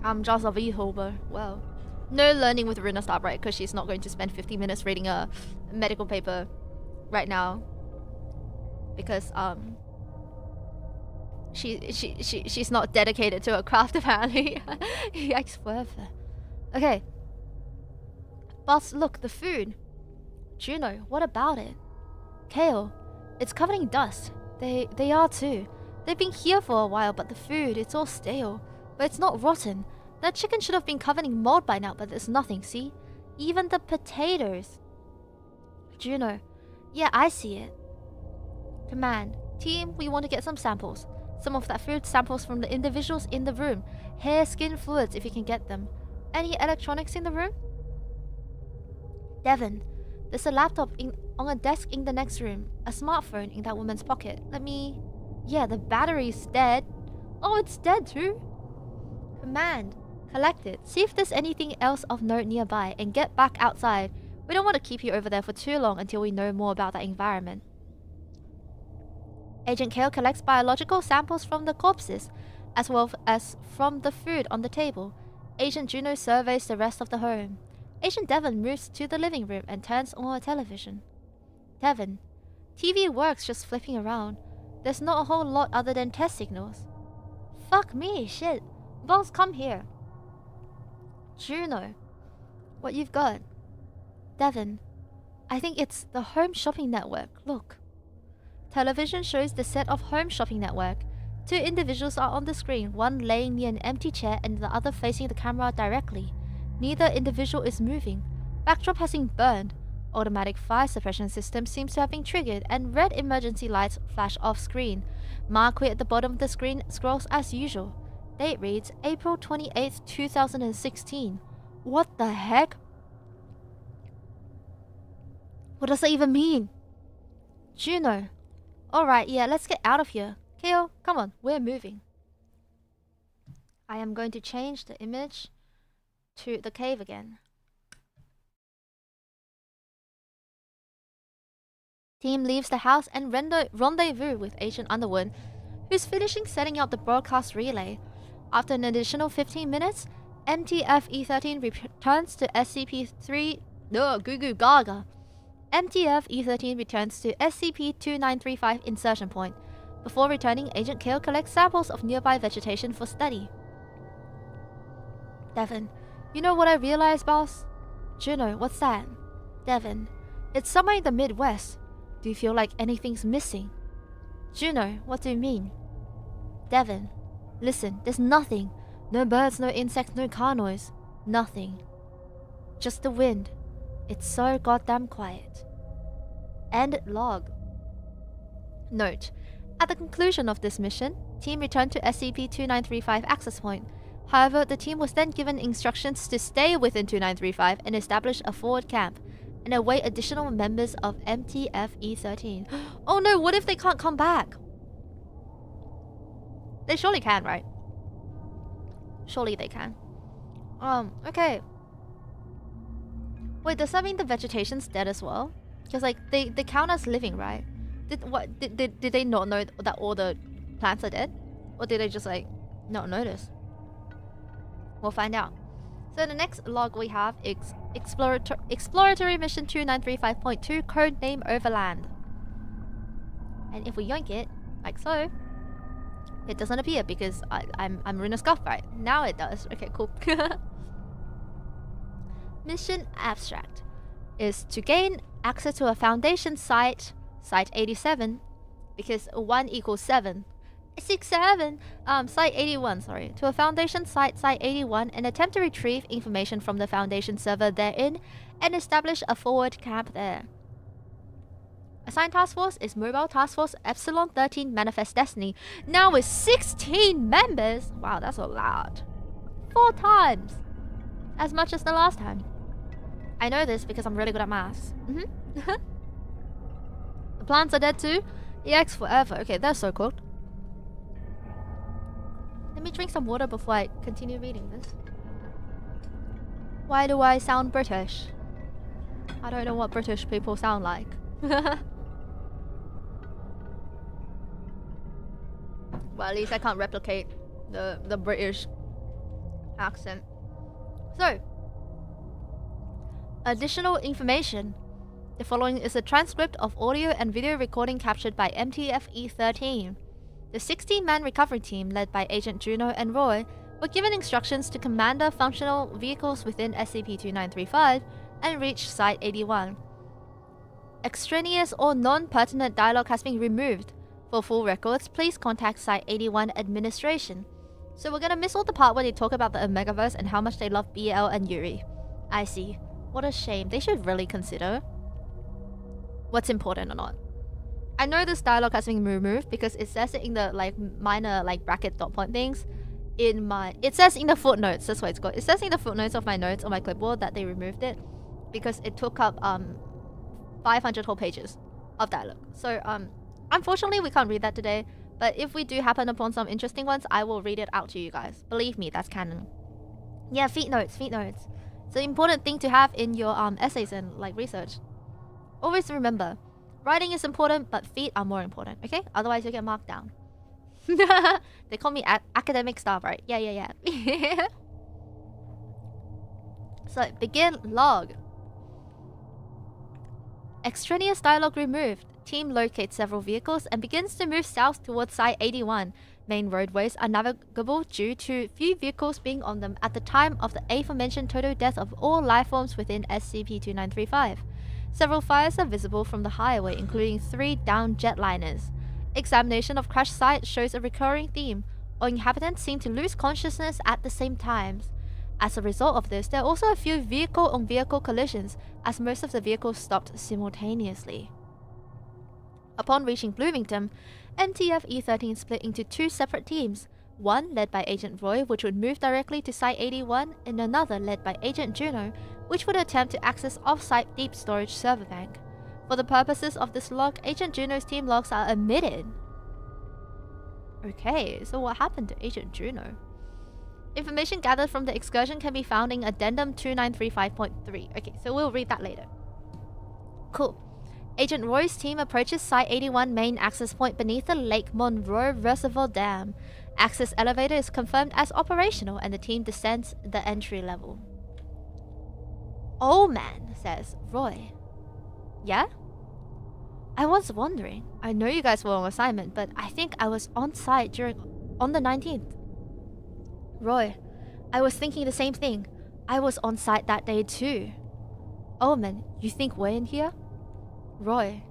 Speaker 1: I'm just a VTuber. Well, no learning with Ruuna Starbright because she's not going to spend 50 minutes reading a medical paper right now. Because she's not dedicated to her craft apparently. Yikes, whatever. Okay. Boss, look, the food. Juno, what about it? Kale, it's covered in dust. They are too. They've been here for a while, but the food, it's all stale. But it's not rotten. That chicken should have been covered in mold by now, but there's nothing, see? Even the potatoes. Juno, yeah, I see it. Command, team, we want to get some samples. Some of that food samples from the individuals in the room. Hair, skin, fluids, if you can get them. Any electronics in the room? Devon, there's a laptop on a desk in the next room. A smartphone in that woman's pocket. Yeah, the battery's dead. Oh, it's dead too? Command, collect it. See if there's anything else of note nearby and get back outside. We don't want to keep you over there for too long until we know more about that environment. Agent Kale collects biological samples from the corpses, as well as from the food on the table. Agent Juno surveys the rest of the home. Agent Devon moves to the living room and turns on a television. Devon, TV works just flipping around. There's not a whole lot other than test signals. Fuck me, shit. Boss, come here. Juno, what you've got? Devon, I think it's the Home Shopping Network. Look. Television shows the set of Home Shopping Network. Two individuals are on the screen, one laying near an empty chair and the other facing the camera directly. Neither individual is moving. Backdrop has been burned. Automatic fire suppression system seems to have been triggered and red emergency lights flash off screen. Marquee at the bottom of the screen scrolls as usual. Date reads April 28th, 2016. What the heck? What does that even mean? Juno. Alright, yeah, let's get out of here. Kale, come on, we're moving. I am going to change the image to the cave again. Team leaves the house and rendezvous with Agent Underwood, who's finishing setting up the broadcast relay. After an additional 15 minutes, MTF-E13 returns to SCP-3... No, goo goo gaga. MTF-E13 returns to SCP-2935 insertion point. Before returning, Agent Kale collects samples of nearby vegetation for study. Devon, you know what I realized, boss? Juno, what's that? Devon, it's somewhere in the Midwest. Do you feel like anything's missing? Juno, what do you mean? Devon, listen, there's nothing. No birds, no insects, no car noise. Nothing. Just the wind. It's so goddamn quiet. End log. Note: at the conclusion of this mission, team returned to SCP-2935 access point. However, the team was then given instructions to stay within 2935 and establish a forward camp, and await additional members of MTF-E13. Oh no, what if they can't come back? They surely can, right? Surely they can. Okay. Wait, does that mean the vegetation's dead as well? Because like they count as living, right? Did they not know that all the plants are dead? Or did they just like not notice? We'll find out. So the next log we have is Exploratory Mission 2935.2 Codename Overland. And if we yoink it, like so, it doesn't appear because I'm Ruuna Starbright. Now it does. Okay, cool. Mission abstract is to gain access to a Foundation site, Site 87, because 1 equals 7. 67! Site 81, sorry. To a Foundation site, Site 81, and attempt to retrieve information from the Foundation server therein, and establish a forward camp there. Assigned Task Force is Mobile Task Force Epsilon 13 Manifest Destiny, now with 16 members! Wow, that's a lot. 4 times! As much as the last time. I know this because I'm really good at maths. The plants are dead too? EX forever. Okay, that's so cool. Let me drink some water before I continue reading this. Why do I sound British? I don't know what British people sound like. Well, at least I can't replicate the British accent. So, additional information. The following is a transcript of audio and video recording captured by MTF-E13. The 16-man recovery team, led by Agent Juno and Roy, were given instructions to commander functional vehicles within SCP-2935 and reach Site 81. Extraneous or non-pertinent dialogue has been removed. For full records, please contact Site 81 administration. So we're gonna miss all the part where they talk about the Omegaverse and how much they love BL and Yuri. I see. What a shame. They should really consider what's important or not. I know this dialogue has been removed because it says it in the minor bracket dot point things. It says in the footnotes, that's what it's called. It says in the footnotes of my notes on my clipboard that they removed it because it took up 500 whole pages of dialogue. So unfortunately we can't read that today, but if we do happen upon some interesting ones, I will read it out to you guys. Believe me, that's canon. Yeah, feet notes. It's an important thing to have in your essays and research. Always remember, writing is important, but feet are more important, okay? Otherwise you'll get marked down. They call me academic Starbright. Yeah. So, begin log. Extraneous dialogue removed. Team locates several vehicles and begins to move south towards Site 81. Main roadways are navigable due to few vehicles being on them at the time of the aforementioned total death of all lifeforms within SCP-2935. Several fires are visible from the highway, including 3 downed jetliners. Examination of crash site shows a recurring theme. All inhabitants seem to lose consciousness at the same times. As a result of this, there are also a few vehicle-on-vehicle collisions, as most of the vehicles stopped simultaneously. Upon reaching Bloomington, MTF-E13 split into 2 separate teams, one led by Agent Roy, which would move directly to Site 81, and another led by Agent Juno, which would attempt to access off-site deep storage server bank. For the purposes of this log, Agent Juno's team logs are omitted. Okay, so what happened to Agent Juno? Information gathered from the excursion can be found in Addendum 2935.3. Okay, so we'll read that later. Cool. Agent Roy's team approaches Site 81 main access point beneath the Lake Monroe Reservoir Dam. Access elevator is confirmed as operational and the team descends the entry level. Oh man, says Roy. Yeah? I was wondering. I know you guys were on assignment, but I think I was on site on the 19th. Roy, I was thinking the same thing. I was on site that day too. Omen, you think we're in here? Roy,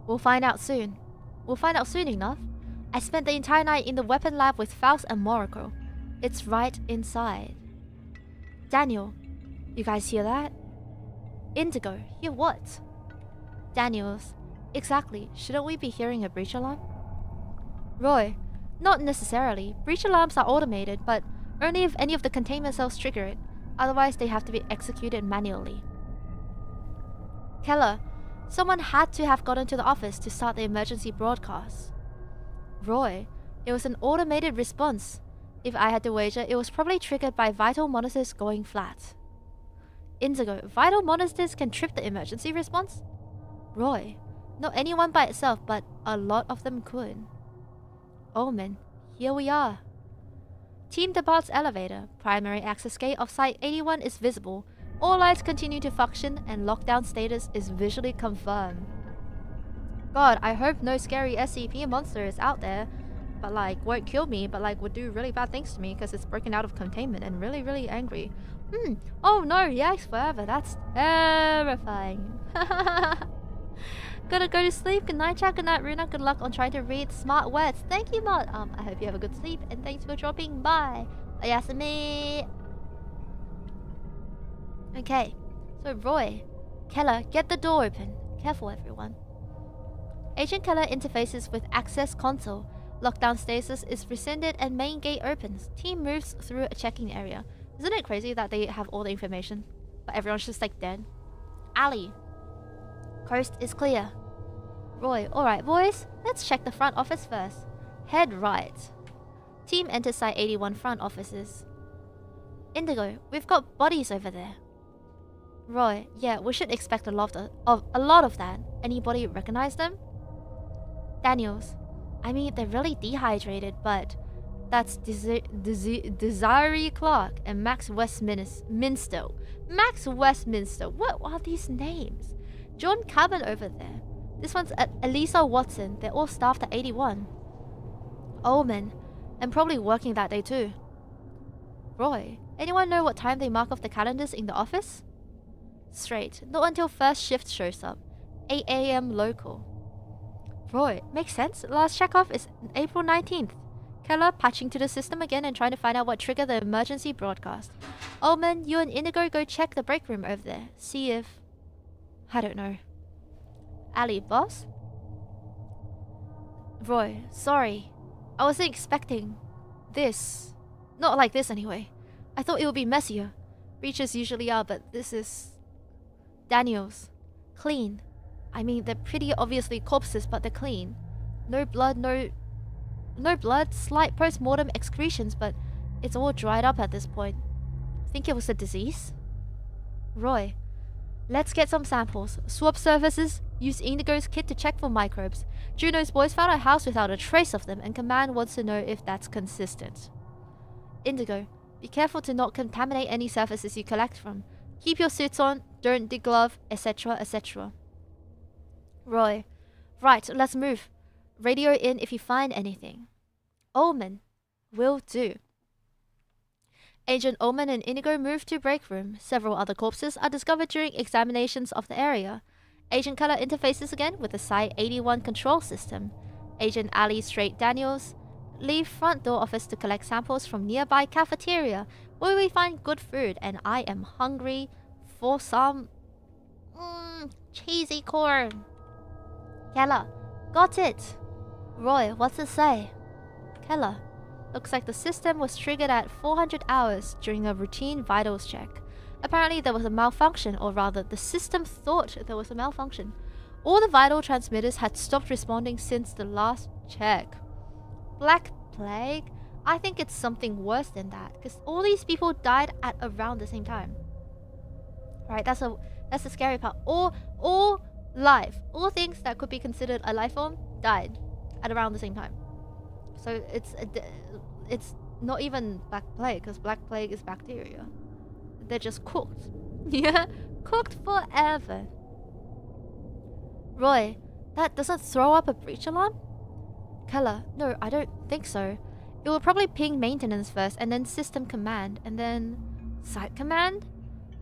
Speaker 1: we'll find out soon. We'll find out soon enough. I spent the entire night in the weapon lab with Faust and Morocco. It's right inside. Daniel, you guys hear that? Indigo, hear what? Daniels, exactly. Shouldn't we be hearing a breach alarm? Roy, not necessarily. Breach alarms are automated, but only if any of the containment cells trigger it. Otherwise, they have to be executed manually. Keller, someone had to have gotten to the office to start the emergency broadcast. Roy, it was an automated response. If I had to wager, it was probably triggered by vital monitors going flat. Indigo, vital monitors can trip the emergency response? Roy, not anyone by itself, but a lot of them could. Omen, here we are. Team departs elevator. Primary access gate of Site 81 is visible. All lights continue to function and lockdown status is visually confirmed. God, I hope no scary SCP monster is out there, but won't kill me, but would do really bad things to me because it's broken out of containment and really angry. Oh no, yikes forever, that's terrifying. Gotta go to sleep. Good night, chat. Good night, Ruuna. Good luck on trying to read smart words. Thank you, Mod. I hope you have a good sleep and thanks for dropping by. Oyasumi. Okay, so Roy, Keller, get the door open. Careful, everyone. Agent Keller interfaces with access console. Lockdown status is rescinded and main gate opens. Team moves through a checking area. Isn't it crazy that they have all the information, but everyone's just dead? Ali. Coast is clear. Roy, alright boys, let's check the front office first. Head right. Team enters Site 81 front offices. Indigo, we've got bodies over there. Roy, yeah, we should expect a lot of that. Anybody recognize them? Daniels, I mean, they're really dehydrated, but that's Desiree Clark and Max Westminster. Max Westminster. What are these names? John Cabin over there. This one's Elisa Watson. They're all staffed at 81. Omen. And probably working that day too. Roy. Anyone know what time they mark off the calendars in the office? Straight. Not until first shift shows up. 8 a.m. local. Roy. Makes sense. Last check-off is April 19th. Keller patching to the system again and trying to find out what triggered the emergency broadcast. Omen, you and Indigo go check the break room over there. See if... I don't know. Ali, boss? Roy, sorry. I wasn't expecting this. Not like this anyway. I thought it would be messier. Breaches usually are, but this is... Daniels. Clean. I mean, they're pretty obviously corpses, but they're clean. No blood, no blood, slight post-mortem excretions, but it's all dried up at this point. Think it was a disease? Roy. Let's get some samples. Swap surfaces. Use Indigo's kit to check for microbes. Juno's boys found a house without a trace of them, and Command wants to know if that's consistent. Indigo. Be careful to not contaminate any surfaces you collect from. Keep your suits on, don't deglove, etc., etc. Roy. Right, let's move. Radio in if you find anything. Omen. Will do. Agent Omen and Indigo move to break room. Several other corpses are discovered during examinations of the area. Agent Keller interfaces again with the Site-81 control system. Agent Ali Straight Daniels leave front door office to collect samples from nearby cafeteria, where we find good food, and I am hungry for some... cheesy corn. Keller. Got it. Roy, what's it say? Keller. Looks like the system was triggered at 400 hours during a routine vitals check. Apparently there was a malfunction, or rather, the system thought there was a malfunction. All the vital transmitters had stopped responding since the last check. Black Plague? I think it's something worse than that, because all these people died at around the same time. Right, that's the scary part. All life, all things that could be considered a life form, died at around the same time. So it's not even Black Plague, because Black Plague is bacteria. They're just cooked. Yeah, cooked forever. Roy, that doesn't throw up a breach alarm? Keller, no, I don't think so. It will probably ping maintenance first, and then system command, and then site command?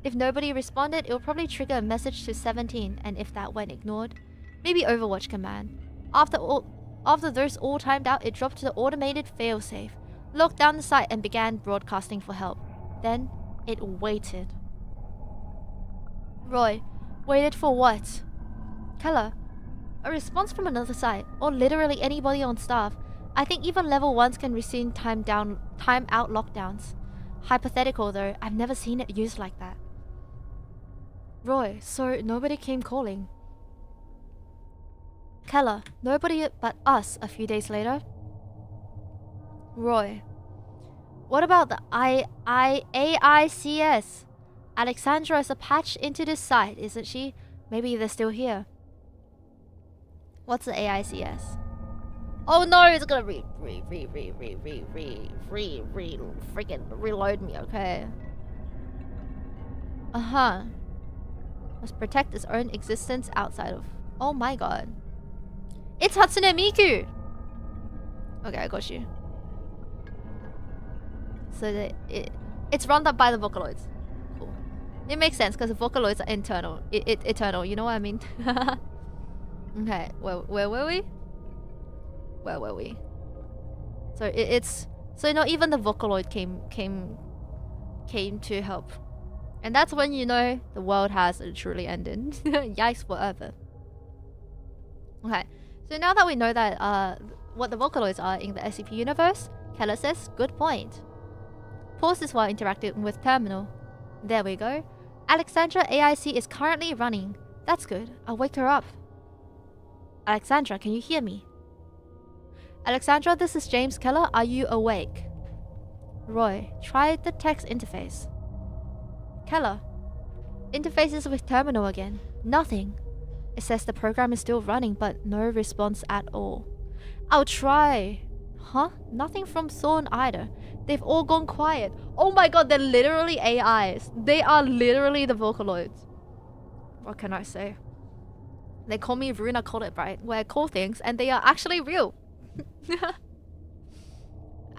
Speaker 1: If nobody responded, it will probably trigger a message to 17, and if that went ignored, maybe Overwatch command. After those all timed out, it dropped to the automated failsafe, locked down the site, and began broadcasting for help. Then, it waited. Roy, waited for what? Keller, a response from another site, or literally anybody on staff. I think even level 1s can receive time out lockdowns. Hypothetical though, I've never seen it used like that. Roy, so nobody came calling? Keller, nobody but us a few days later. Roy, what about the AICS? Alexandra is a patch into this site, isn't she? Maybe they're still here. What's the AICS? Oh no, it's gonna freaking reload me, okay? Uh-huh. Must protect its own existence outside of... Oh my god. It's Hatsune Miku! Okay, I got you. So it's run up by the Vocaloids. Cool. It makes sense because the Vocaloids are internal. Eternal, you know what I mean? Okay, where were we? Where were we? So so not even the Vocaloid came to help. And that's when you know the world has truly ended. Yikes forever. Okay, so now that we know that what the Vocaloids are in the SCP universe, Keller says, good point. Pauses while interacting with terminal. There we go. Alexandra AIC is currently running. That's good. I'll wake her up. Alexandra, can you hear me? Alexandra, this is James Keller. Are you awake? Roy, try the text interface. Keller, interfaces with terminal again. Nothing. It says the program is still running, but no response at all. I'll try. Huh? Nothing from Thorn either. They've all gone quiet. Oh my god, they're literally AIs. They are literally the Vocaloids. What can I say? They call me Ruuna Starbright, where I call things, and they are actually real.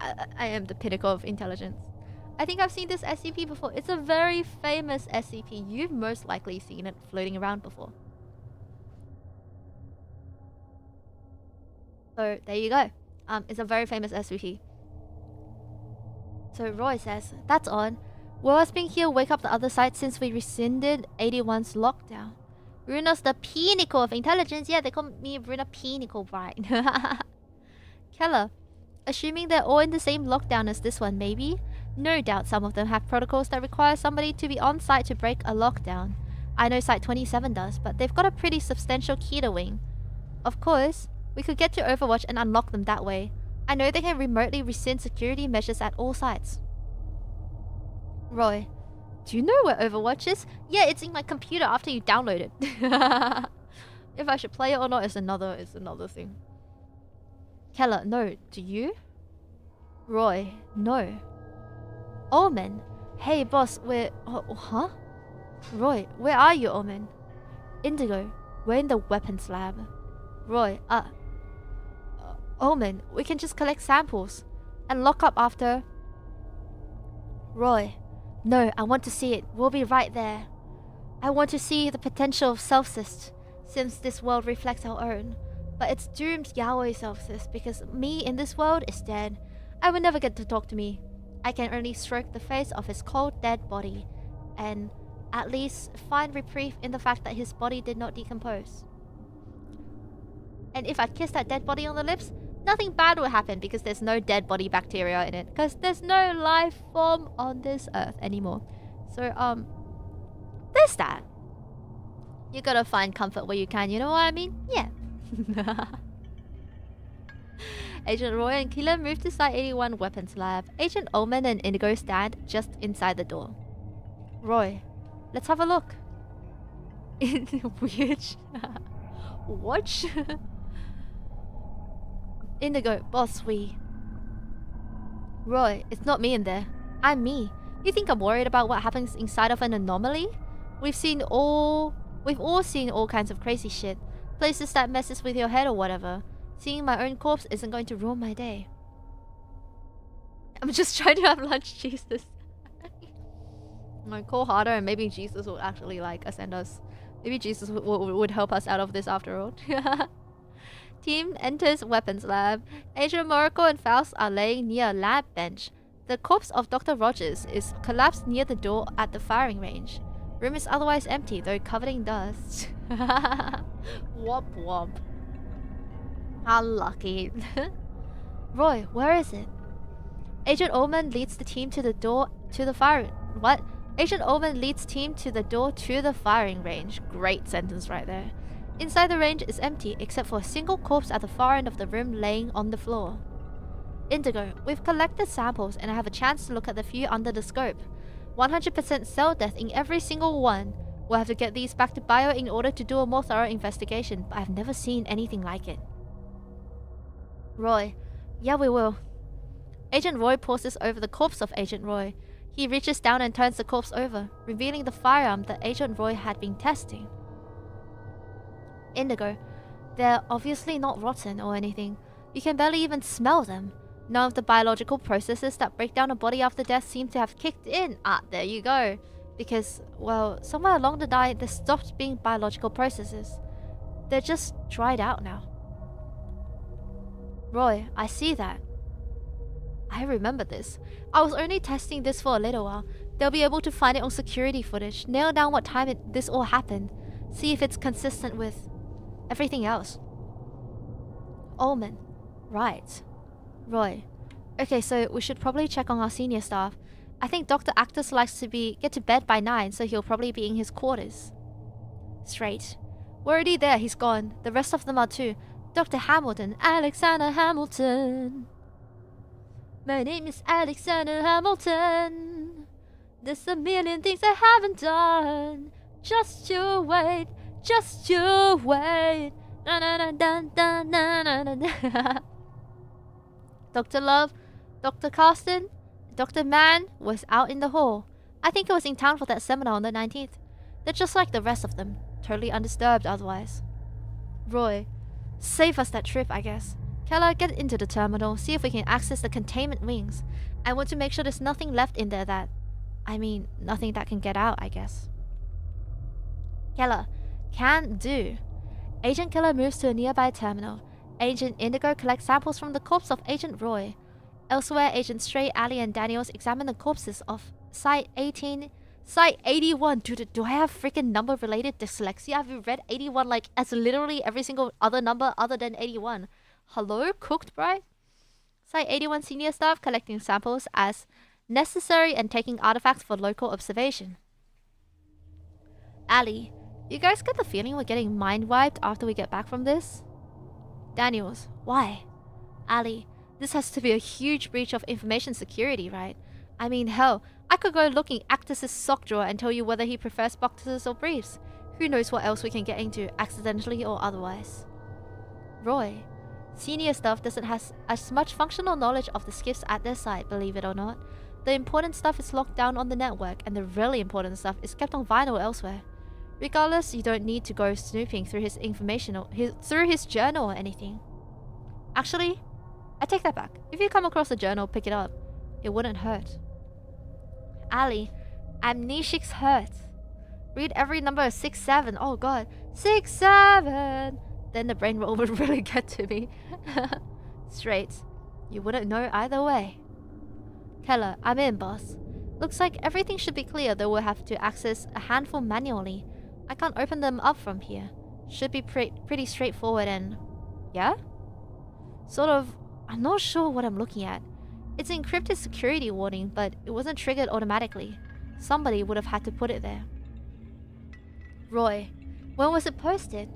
Speaker 1: I am the pinnacle of intelligence. I think I've seen this SCP before. It's a very famous SCP. You've most likely seen it floating around before. So there you go. It's a very famous SCP. So Roy says, that's odd. Will us being here wake up the other side since we rescinded 81's lockdown? Ruuna's the pinnacle of intelligence. Yeah, they call me Ruuna Pinnacle, right? Keller, assuming they're all in the same lockdown as this one, maybe? No doubt some of them have protocols that require somebody to be on site to break a lockdown. I know Site 27 does, but they've got a pretty substantial key to wing. Of course, we could get to Overwatch and unlock them that way. I know they can remotely rescind security measures at all sites. Roy, do you know where Overwatch is? Yeah, it's in my computer after you download it. If I should play it or not is another thing. Keller, no. Do you? Roy, no. Omen, hey boss, we're... huh? Roy, where are you, Omen? Indigo, we're in the weapons lab. Roy, Omen, we can just collect samples and lock up after. Roy, no, I want to see it. We'll be right there. I want to see the potential of self-cyst, since this world reflects our own. But it's doomed Yahweh self-cyst because me in this world is dead. I will never get to talk to me. I can only stroke the face of his cold, dead body and at least find reprieve in the fact that his body did not decompose. And if I kiss that dead body on the lips, nothing bad will happen because there's no dead body bacteria in it. Because there's no life form on this earth anymore. So, there's that. You gotta find comfort where you can, you know what I mean? Yeah. Agent Roy and Keeler move to Site 81 Weapons Lab. Agent Omen and Indigo stand just inside the door. Roy, let's have a look. Weird. Watch? Indigo, boss, Roy, it's not me in there. I'm me. You think I'm worried about what happens inside of an anomaly? We've all seen all kinds of crazy shit. Places that messes with your head or whatever. Seeing my own corpse isn't going to ruin my day. I'm just trying to have lunch, Jesus. My call harder and maybe Jesus will actually like ascend us. Maybe Jesus would help us out of this after all. Team enters weapons lab. Agent Morocco and Faust are laying near a lab bench. The corpse of Dr. Rogers is collapsed near the door at the firing range. Room is otherwise empty, though covered in dust. Womp womp. How lucky. Roy, where is it? Agent Omen leads the team to the door to the firing... What? Agent Omen leads team to the door to the firing range. Great sentence right there. Inside the range is empty except for a single corpse at the far end of the room laying on the floor. Indigo, we've collected samples and I have a chance to look at the few under the scope. 100% cell death in every single one. We'll have to get these back to Bio in order to do a more thorough investigation, but I've never seen anything like it. Roy, yeah, we will. Agent Roy pauses over the corpse of Agent Roy. He reaches down and turns the corpse over, revealing the firearm that Agent Roy had been testing. Indigo, they're obviously not rotten or anything. You can barely even smell them. None of the biological processes that break down a body after death seem to have kicked in. Ah, there you go. Because, well, somewhere along the line, there stopped being biological processes. They're just dried out now. Roy, I see that. I remember this. I was only testing this for a little while. They'll be able to find it on security footage, nail down what time this all happened, see if it's consistent with everything else. Omen. Right. Roy. Okay, so we should probably check on our senior staff. I think Dr. Actus likes to get to bed by 9, so he'll probably be in his quarters. Straight. We're already there, he's gone. The rest of them are too. Dr. Hamilton. Alexander Hamilton. My name is Alexander Hamilton. There's a million things I haven't done. Just you wait. Just you wait. Dr. Love, Dr. Carsten, Dr. Mann was out in the hall. I think he was in town for that seminar on the 19th. They're just like the rest of them, totally undisturbed otherwise. Roy, save us that trip, I guess. Keller, get into the terminal, see if we can access the containment wings. I want to make sure there's nothing left in there that... nothing that can get out, I guess. Keller, can do. Agent Keller moves to a nearby terminal. Agent Indigo collects samples from the corpse of Agent Roy. Elsewhere, Agents Stray, Ali, and Daniels examine the corpses of Site 18... Site 81. Dude, do I have freaking number-related dyslexia? I've read 81 like as literally every single other number other than 81. Hello? Cooked, right? Site 81 senior staff collecting samples as necessary and taking artifacts for local observation. Ali, you guys get the feeling we're getting mind-wiped after we get back from this? Daniels, why? Ali, this has to be a huge breach of information security, right? I mean, hell, I could go looking Actus's sock drawer and tell you whether he prefers boxers or briefs. Who knows what else we can get into, accidentally or otherwise. Roy, senior staff doesn't have as much functional knowledge of the skiffs at their site, believe it or not. The important stuff is locked down on the network, and the really important stuff is kept on vinyl elsewhere. Regardless, you don't need to go snooping through his information or through his journal or anything. Actually, I take that back. If you come across a journal, pick it up. It wouldn't hurt. Ali, amnesics hurt. Read every number of 6, 7. Oh god. 6, 7. Then the brain roll would really get to me. Straight. You wouldn't know either way. Keller, I'm in, boss. Looks like everything should be clear, though we'll have to access a handful manually. I can't open them up from here. Should be pretty straightforward and... Yeah? Sort of... I'm not sure what I'm looking at. It's an encrypted security warning, but it wasn't triggered automatically. Somebody would have had to put it there. Roy, when was it posted?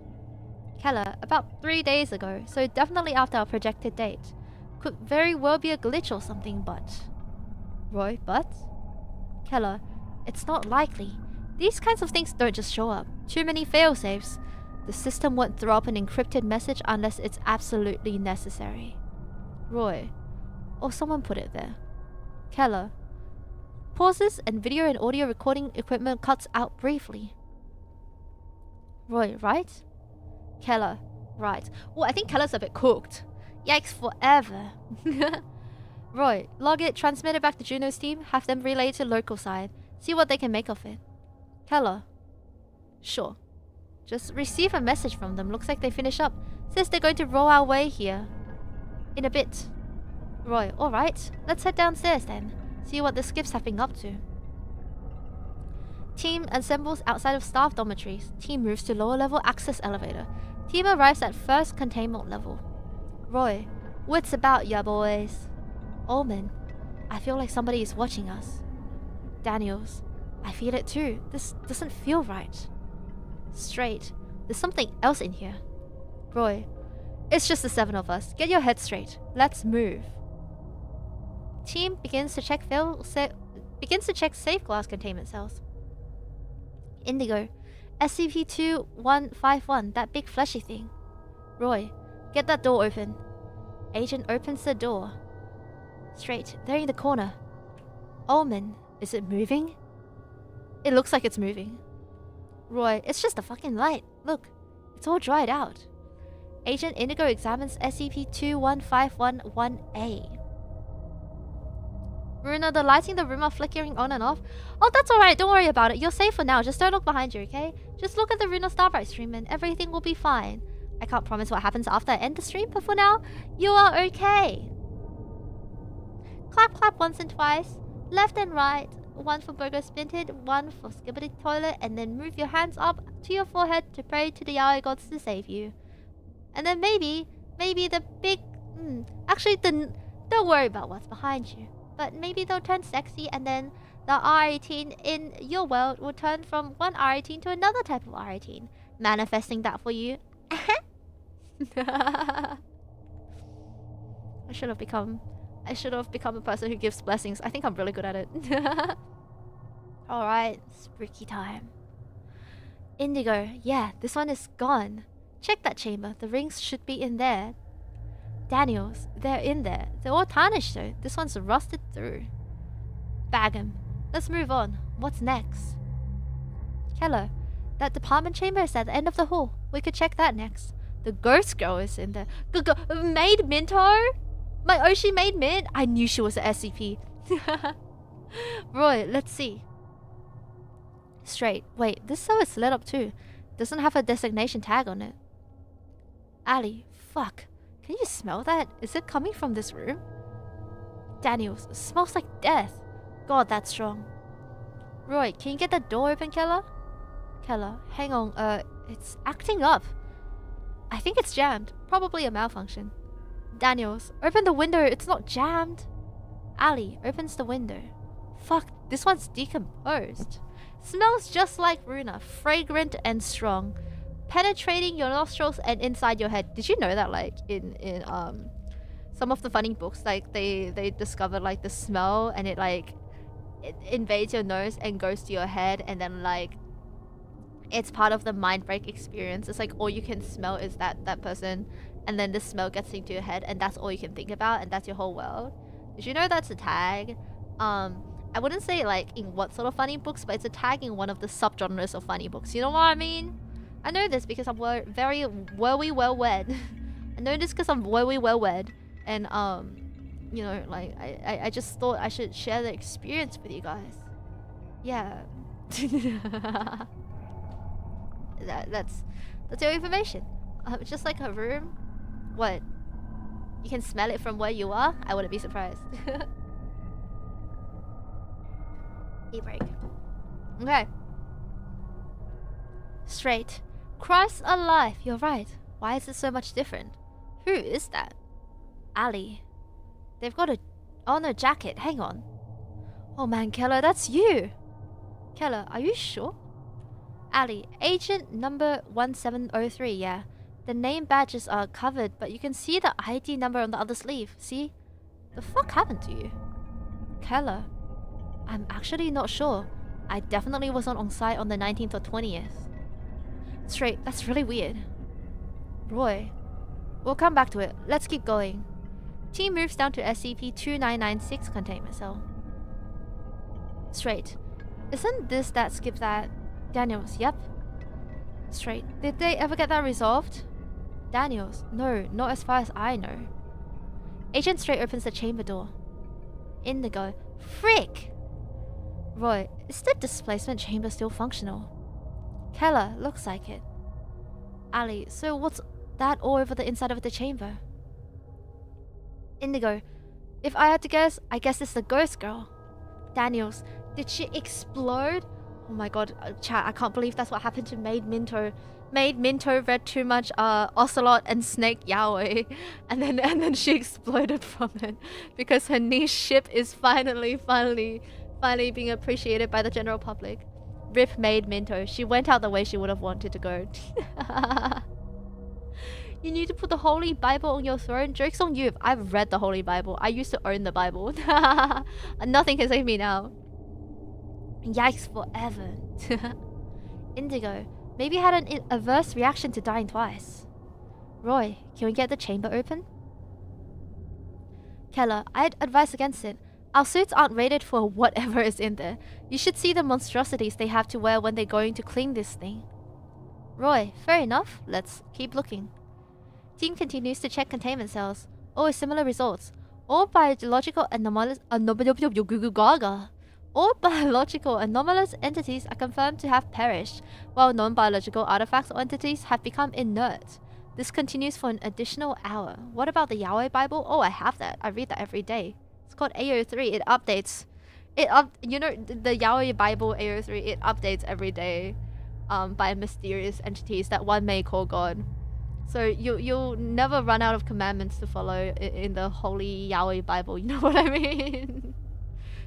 Speaker 1: Keller, about 3 days ago, so definitely after our projected date. Could very well be a glitch or something, but... Roy, but? Keller, it's not likely. These kinds of things don't just show up. Too many failsafes. The system won't throw up an encrypted message unless it's absolutely necessary. Roy, or someone put it there. Keller, pauses and video and audio recording equipment cuts out briefly. Roy, right? Keller, right. Well, I think Keller's a bit cooked. Yikes forever. Roy, log it, transmit it back to Juno's team, have them relay it to local side. See what they can make of it. Keller, sure. Just receive a message from them. Looks like they finish up. Says they're going to roll our way here. In a bit. Roy, alright. Let's head downstairs then. See what the skips have been up to. Team assembles outside of staff dormitories. Team moves to lower level access elevator. Team arrives at first containment level. Roy, what's about ya boys? Ullman, I feel like somebody is watching us. Daniels, I feel it too. This doesn't feel right. Straight, there's something else in here. Roy, it's just the 7 of us. Get your head straight. Let's move. Team begins to check safe glass containment cells. Indigo, SCP-2151, that big fleshy thing. Roy, get that door open. Agent opens the door. Straight, they're in the corner. Ullman, is it moving? It looks like it's moving. Roy, it's just a fucking light. Look, it's all dried out. Agent Indigo examines SCP-21511A. Ruuna, the lights in the room are flickering on and off. Oh, that's alright, don't worry about it. You're safe for now, just don't look behind you, okay? Just look at the Ruuna Starbright stream and everything will be fine. I can't promise what happens after I end the stream, but for now, you are okay. Clap clap once and twice. Left and right. One for burger spinted, one for skibbity toilet, and then move your hands up to your forehead to pray to the Yaya gods to save you. And then maybe the big... Actually, don't worry about what's behind you. But maybe they'll turn sexy and then the R18 in your world will turn from one R18 to another type of R18. Manifesting that for you. I should have become a person who gives blessings. I think I'm really good at it. Alright, spooky time. Indigo, yeah, this one is gone. Check that chamber. The rings should be in there. Daniels, they're in there. They're all tarnished though. This one's rusted through. Bag 'em. Let's move on. What's next? Keller, that department chamber is at the end of the hall. We could check that next. The ghost girl is in there. Maid Minto? My Oshi maid Mint? I knew she was a SCP. Roy, let's see. Straight. Wait, this cell is lit up too. Doesn't have a designation tag on it. Ali, fuck. Can you smell that? Is it coming from this room? Daniels, it smells like death. God, that's strong. Roy, can you get the door open, Keller? Keller, hang on, it's acting up. I think it's jammed. Probably a malfunction. Daniels, open the window, it's not jammed. Ali opens the window. Fuck, this one's decomposed. Smells just like Ruuna, fragrant and strong. Penetrating your nostrils and inside your head. Did you know that, like, in some of the funny books, like, they discovered, like, the smell and it, like, it invades your nose and goes to your head, and then, like, it's part of the mind break experience. It's like all you can smell is that person, and then the smell gets into your head and that's all you can think about, and that's your whole world. Did you know that's a tag? I wouldn't say like in what sort of funny books, but it's a tag in one of the subgenres of funny books. You know what I mean? I know this because I'm very well wed. I know this because I'm well wed, and you know, like I just thought I should share the experience with you guys. Yeah. That's your information. It's just like a room. What? You can smell it from where you are? I wouldn't be surprised. E-break. Okay. Straight. Christ alive, you're right. Why is it so much different? Who is that? Ali. They've got a... Oh no, jacket. Hang on. Oh man, Keller, that's you. Keller, are you sure? Ali, agent number 1703, yeah. The name badges are covered, but you can see the ID number on the other sleeve. See? The fuck happened to you? Keller. I'm actually not sure. I definitely wasn't on site on the 19th or 20th. Straight, that's really weird. Roy. We'll come back to it. Let's keep going. Team moves down to SCP-2936 containment cell. Straight. Isn't this that skip that? Daniels, yep. Straight. Did they ever get that resolved? Daniels, no, not as far as I know. Agent Straight opens the chamber door. Indigo. Frick! Roy, is the displacement chamber still functional? Keller, looks like it. Ali, so what's that all over the inside of the chamber? Indigo, if I had to guess, I guess it's the ghost girl. Daniels, did she explode? Oh my god, chat, I can't believe that's what happened to Maid Minto. Maid Minto read too much Ocelot and Snake Yaoi, and then she exploded from it because her niche ship is finally being appreciated by the general public. Rip Maid Minto. She went out the way she would have wanted to go. You need to put the Holy Bible on your throne. Joke's on you. I've read the Holy Bible. I used to own the Bible. Nothing can save me now. Yikes forever. Indigo. Maybe you had an adverse reaction to dying twice. Roy, can we get the chamber open? Keller, I'd advise against it. Our suits aren't rated for whatever is in there. You should see the monstrosities they have to wear when they're going to clean this thing. Roy, fair enough. Let's keep looking. Team continues to check containment cells. Always similar results. All biological anomalous entities are confirmed to have perished, while non-biological artifacts or entities have become inert. This continues for an additional hour. What about the Yaoi Bible? Oh, I have that. I read that every day. It's called AO3. It updates. You know, the Yaoi Bible AO3, it updates every day by mysterious entities that one may call God. So you'll never run out of commandments to follow in the Holy Yaoi Bible. You know what I mean?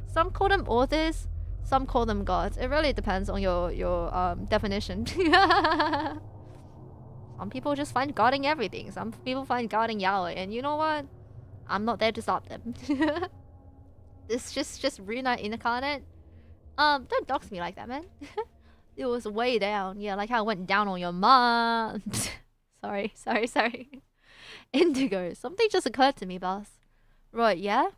Speaker 1: Some call them authors, some call them gods. It really depends on your definition. Some people just find God in everything. Some people find God in Yaoi, and you know what? I'm not there to stop them. It's just Ruuna incarnate. Don't dox me like that, man. It was way down. Yeah, like how I went down on your mom. Sorry. Indigo, something just occurred to me, boss. Right, yeah?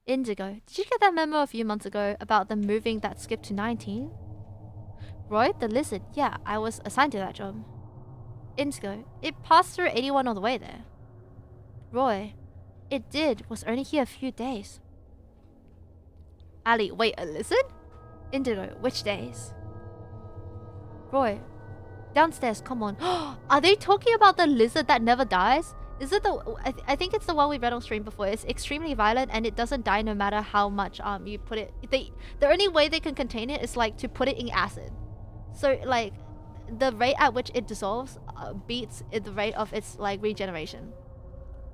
Speaker 1: Indigo, did you get that memo a few months ago about them moving that skip to 19? Roy, the lizard, yeah, I was assigned to that job. Indigo, it passed through 81 all the way there. Roy, it did, was only here a few days. Ali, wait, a lizard? Indigo, which days? Roy, downstairs, come on. Are they talking about the lizard that never dies? Is it the... I think it's the one we read on stream before. It's extremely violent and it doesn't die no matter how much you put it... The only way they can contain it is like to put it in acid. So like the rate at which it dissolves beats the rate of its like regeneration.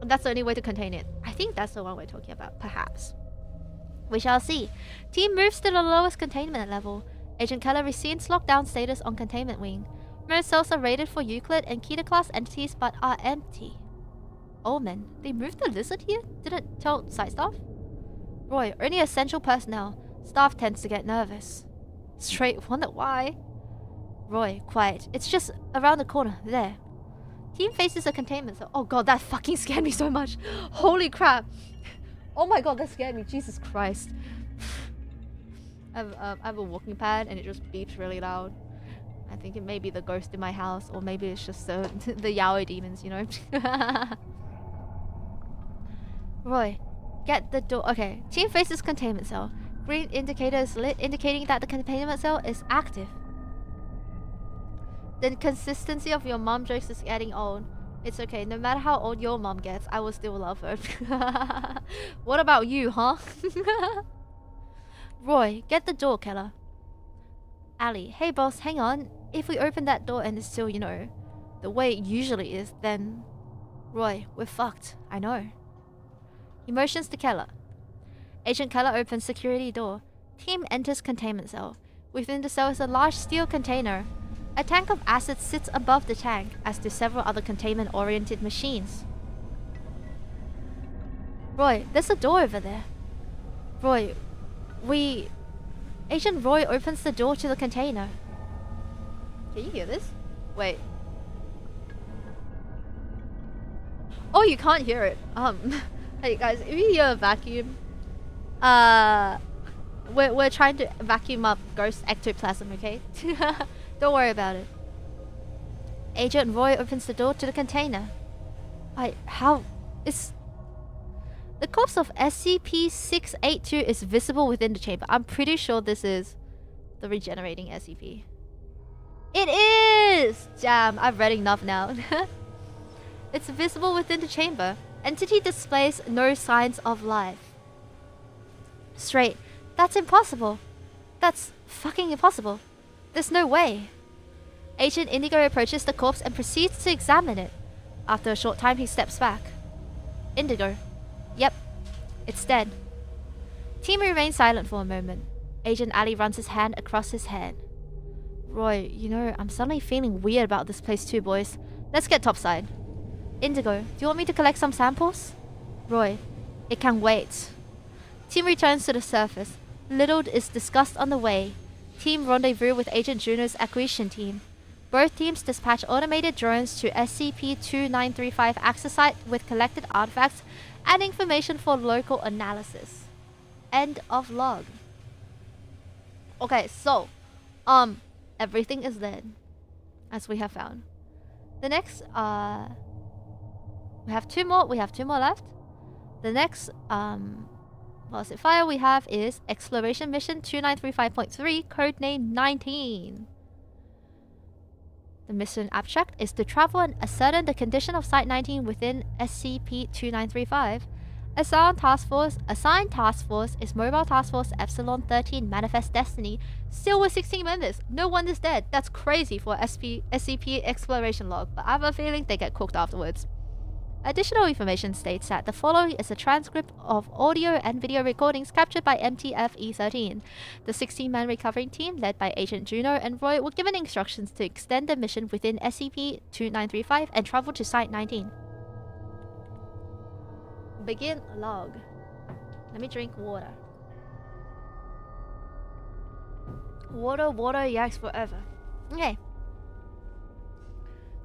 Speaker 1: And that's the only way to contain it. I think that's the one we're talking about, perhaps. We shall see. Team moves to the lowest containment level. Agent Keller receives lockdown status on containment wing. Most cells are rated for Euclid and Keter class entities but are empty. Omen, they moved the lizard here? Didn't tell site staff? Roy, only essential personnel. Staff tends to get nervous. Straight, wonder why. Roy, quiet. It's just around the corner, there. Team faces a containment cell. Oh god, that fucking scared me so much. Holy crap. Oh my god, that scared me. Jesus Christ. I have a walking pad and it just beeps really loud. I think it may be the ghost in my house, or maybe it's just the yaoi demons, you know? Roy, get the door. Okay, team faces containment cell. Green indicator is lit, indicating that the containment cell is active. The consistency of your mom jokes is getting old. It's okay, no matter how old your mom gets, I will still love her. What about you, huh? Roy, get the door, Keller. Ali, hey boss, hang on. If we open that door and it's still, you know, the way it usually is, then... Roy, we're fucked. I know. He motions to Keller. Agent Keller opens security door. Team enters containment cell. Within the cell is a large steel container. A tank of acid sits above the tank, as do several other containment-oriented machines. Roy, there's a door over there. Roy, Agent Roy opens the door to the container. Can you hear this? Wait. Oh, you can't hear it. Hey guys, if you hear a vacuum, we're trying to vacuum up ghost ectoplasm, okay? Don't worry about it. Agent Roy opens the door to the container. How is... The corpse of SCP-682 is visible within the chamber. I'm pretty sure this is the regenerating SCP. It is! Damn, I've read enough now. It's visible within the chamber. Entity displays no signs of life. Straight. That's impossible. That's fucking impossible. There's no way. Agent Indigo approaches the corpse and proceeds to examine it. After a short time, he steps back. Indigo. Yep. It's dead. Team remains silent for a moment. Agent Ali runs his hand across his head. Roy, you know, I'm suddenly feeling weird about this place too, boys. Let's get topside. Indigo, do you want me to collect some samples? Roy, it can wait. Team returns to the surface. Lewd is discussed on the way. Team rendezvous with Agent Juno's acquisition team. Both teams dispatch automated drones to SCP-2935 access site with collected artifacts and information for local analysis. End of log. Okay, so, everything is dead, as we have found. The next, we have two more left. The next, velocity file we have is Exploration Mission 2935.3, codename 19. The mission abstract is to travel and ascertain the condition of Site 19 within SCP-2935. Assigned task force is Mobile Task Force Epsilon 13 Manifest Destiny, still with 16 members. No one is dead. That's crazy for SCP exploration log, but I have a feeling they get cooked afterwards. Additional information states that the following is a transcript of audio and video recordings captured by MTF-E13. The 16-man recovering team, led by Agent Juno and Roy, were given instructions to extend their mission within SCP-2935 and travel to Site 19. Begin log. Let me drink water. Water, yaks forever. Okay.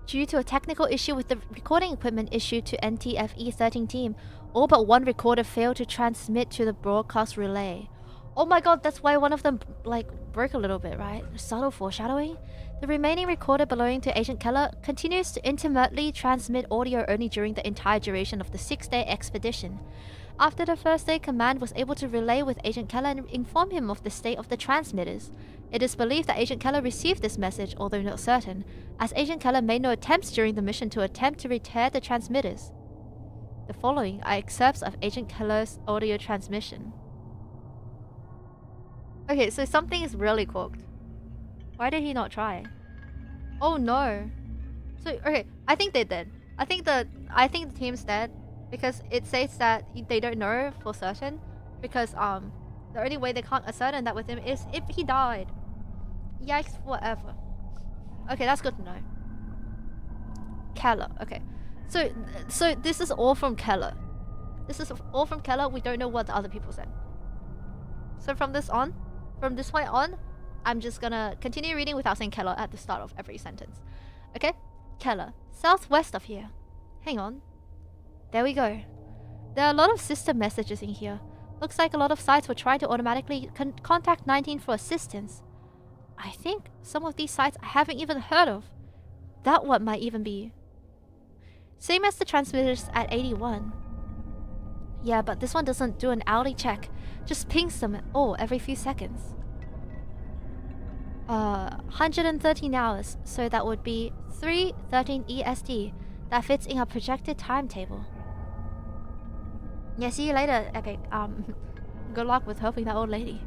Speaker 1: Due to a technical issue with the recording equipment issued to NTFE-13 team, all but one recorder failed to transmit to the broadcast relay. Oh my god, that's why one of them, like, broke a little bit, right? Subtle foreshadowing? The remaining recorder belonging to Agent Keller continues to intermittently transmit audio only during the entire duration of the 6-day expedition. After the first day, Command was able to relay with Agent Keller and inform him of the state of the transmitters. It is believed that Agent Keller received this message, although not certain, as Agent Keller made no attempts during the mission to attempt to repair the transmitters. The following are excerpts of Agent Keller's audio transmission. Okay, so something is really cooked. Why did he not try? Oh no. So, okay, I think they did. I think the team's dead because it says that they don't know for certain because the only way they can't ascertain that with him is if he died. Yikes, whatever. Okay, that's good to know. Keller, okay. So this is all from Keller. This is all from Keller. We don't know what the other people said. So from this point on, I'm just gonna continue reading without saying Keller at the start of every sentence. Okay? Keller, southwest of here. Hang on. There we go. There are a lot of system messages in here. Looks like a lot of sites were trying to automatically contact 19 for assistance. I think some of these sites I haven't even heard of. That one might even be. Same as the transmitters at 81. Yeah, but this one doesn't do an hourly check. Just pings them all every few seconds. 113 hours, so that would be 3:13 EST. That fits in our projected timetable. Yeah, see you later, Epic. Good luck with helping that old lady.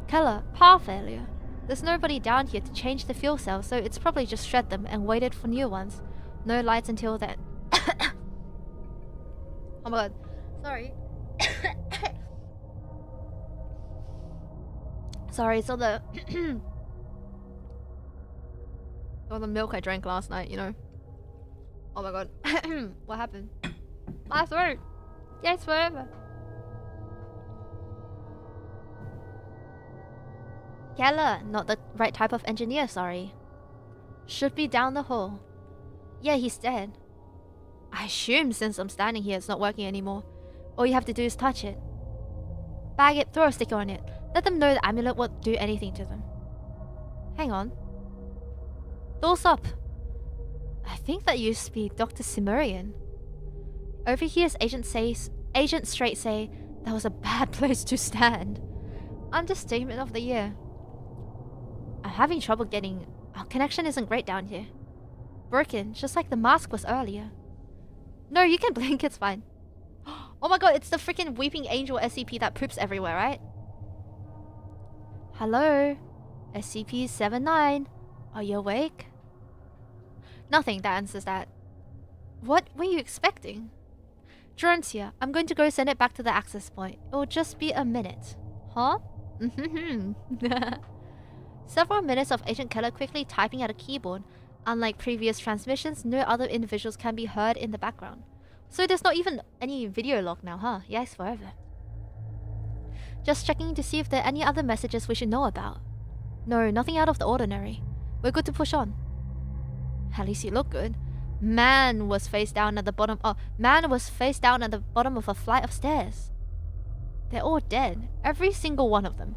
Speaker 1: Keller, power failure. There's nobody down here to change the fuel cells, so it's probably just shred them and waited for new ones. No lights until then. Oh my god. Sorry. Sorry, it's all the all the milk I drank last night, you know. Oh my god. What happened? My throat. Yes, forever. Keller, not the right type of engineer, sorry. Should be down the hall. Yeah, he's dead. I assume since I'm standing here it's not working anymore. All you have to do is touch it. Bag it, throw a sticker on it. Let them know the amulet won't do anything to them. Hang on. Door's up. I think that used to be Dr. Cimmerian. Overhears Agent Straight say that was a bad place to stand. Understatement of the year. I'm having trouble getting... Our connection isn't great down here. Broken, just like the mask was earlier. No, you can blink, it's fine. Oh my god, it's the freaking Weeping Angel SCP that poops everywhere, right? Hello? SCP-79. Are you awake? Nothing that answers that. What were you expecting? Drone's here. I'm going to go send it back to the access point. It will just be a minute. Huh? Several minutes of Agent Keller quickly typing at a keyboard. Unlike previous transmissions, no other individuals can be heard in the background. So there's not even any video log now, huh? Yes, forever. Just checking to see if there are any other messages we should know about. No, nothing out of the ordinary. We're good to push on. At least you look good. Man was face down at the bottom. Man was face down at the bottom of a flight of stairs. They're all dead. Every single one of them.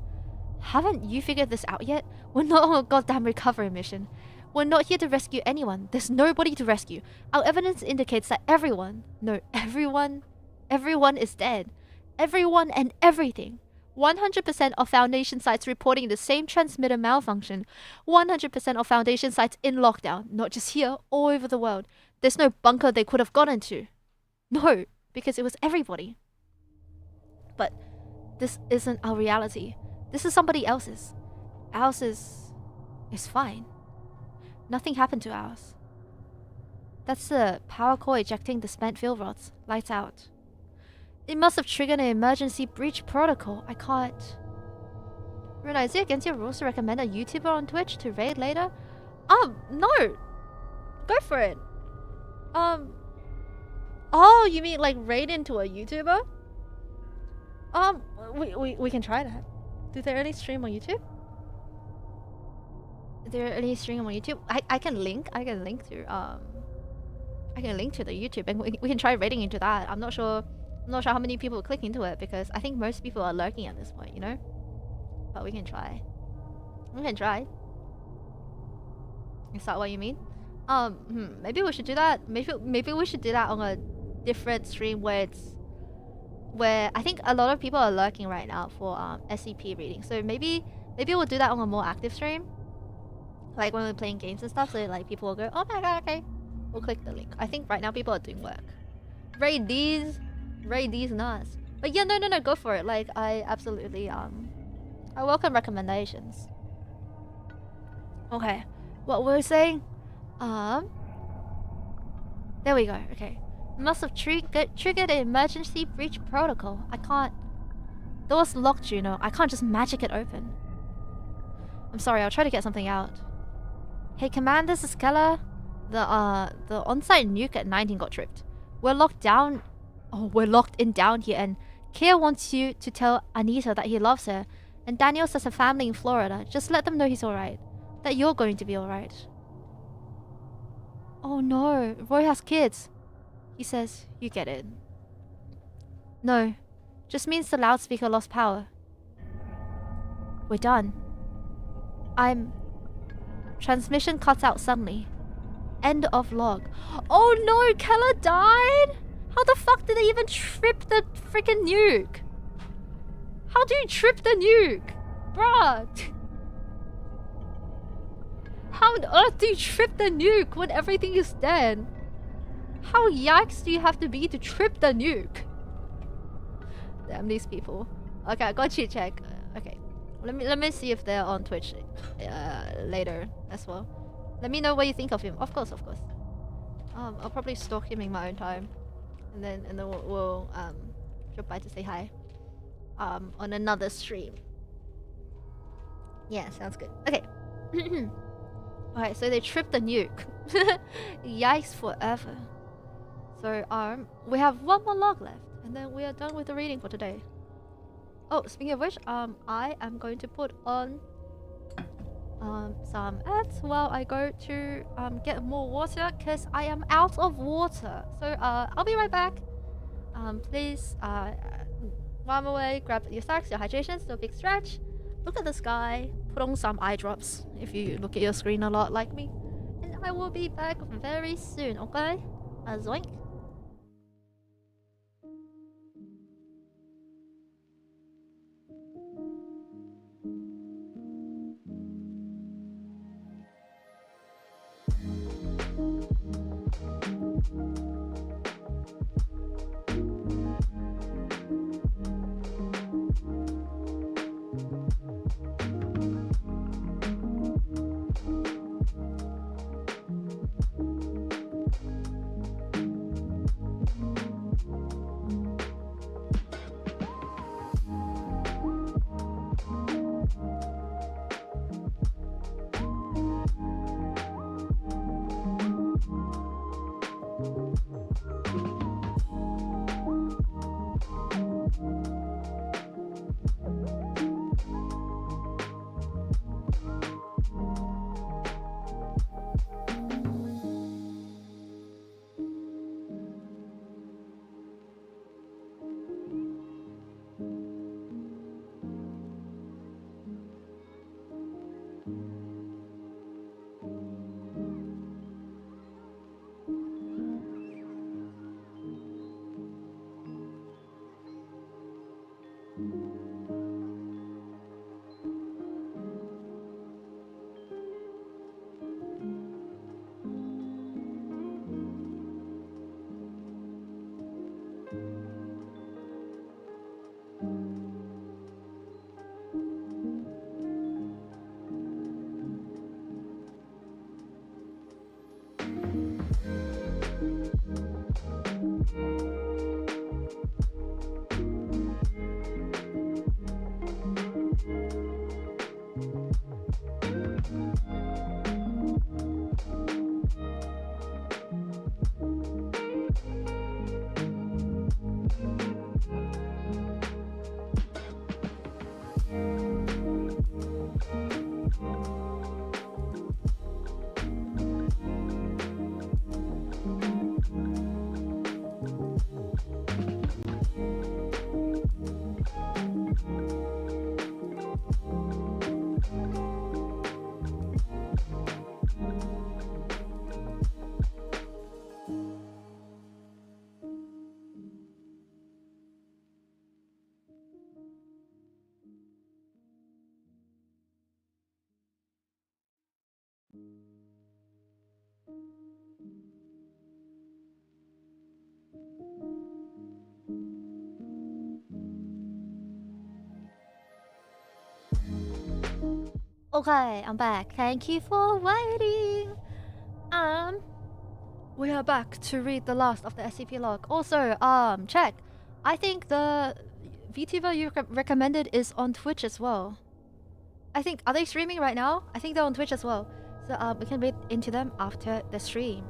Speaker 1: Haven't you figured this out yet? We're not on a goddamn recovery mission. We're not here to rescue anyone. There's nobody to rescue. Our evidence indicates that everyone is dead. Everyone and everything. 100% of Foundation sites reporting the same transmitter malfunction. 100% of Foundation sites in lockdown. Not just here, all over the world. There's no bunker they could have gotten to. No, because it was everybody. But this isn't our reality. This is somebody else's. Ours is fine. Nothing happened to ours. That's the power core ejecting the spent fuel rods. Lights out. It must have triggered an emergency breach protocol. I can't... Ruuna, is it against your rules to recommend a YouTuber on Twitch to raid later? No! Go for it. Oh, you mean like raid into a YouTuber? We can try that. Do they only stream on YouTube? Is there any stream on YouTube? I can link to I can link to the YouTube and we can try rating into that. I'm not sure how many people click into it because I think most people are lurking at this point, you know? But we can try. We can try. Is that what you mean? Maybe we should do that. Maybe we should do that on a different stream where I think a lot of people are lurking right now for SCP reading. So maybe we'll do that on a more active stream. Like when we're playing games and stuff, so like people will go, oh my god, okay. We'll click the link. I think right now people are doing work. Raid these nuts. But yeah, no, go for it. Like I absolutely I welcome recommendations. Okay. What were we saying? There we go. Okay. Must have triggered an emergency breach protocol. I can't. Door's locked, you know. I can't just magic it open. I'm sorry. I'll try to get something out. Hey, Command. This is Keller. The on-site nuke at 19 got tripped. We're locked down. Oh, we're locked in down here, and Kia wants you to tell Anita that he loves her, and Daniel has a family in Florida. Just let them know he's alright. That you're going to be alright. Oh no, Roy has kids. He says, you get it. No, just means the loudspeaker lost power. We're done. Transmission cuts out suddenly. End of log. Oh no, Keller died? How the fuck did they even trip the freaking nuke? How do you trip the nuke? Bruh. How on earth do you trip the nuke when everything is dead? How yikes do you have to be to trip the nuke? Damn these people. Okay, I got you check. Okay. Let me see if they're on Twitch later as well. Let me know what you think of him. Of course. I'll probably stalk him in my own time. And then we'll drop by to say hi. On another stream. Yeah, sounds good. Okay. Alright, so they tripped the nuke. Yikes forever. So we have one more log left, and then we are done with the reading for today. Oh, speaking of which, I am going to put on some ads while I go to get more water, because I am out of water. So I'll be right back. Please while I'm away, grab your snacks, your hydrations, do a big stretch, look at the sky, put on some eye drops if you look at your screen a lot like me, and I will be back very soon, okay? Zoink. Okay, I'm back. Thank you for waiting. We are back to read the last of the SCP log. Also, check. I think the VTuber you recommended is on Twitch as well. I think, are they streaming right now? I think they're on Twitch as well. So, we can read into them after the stream.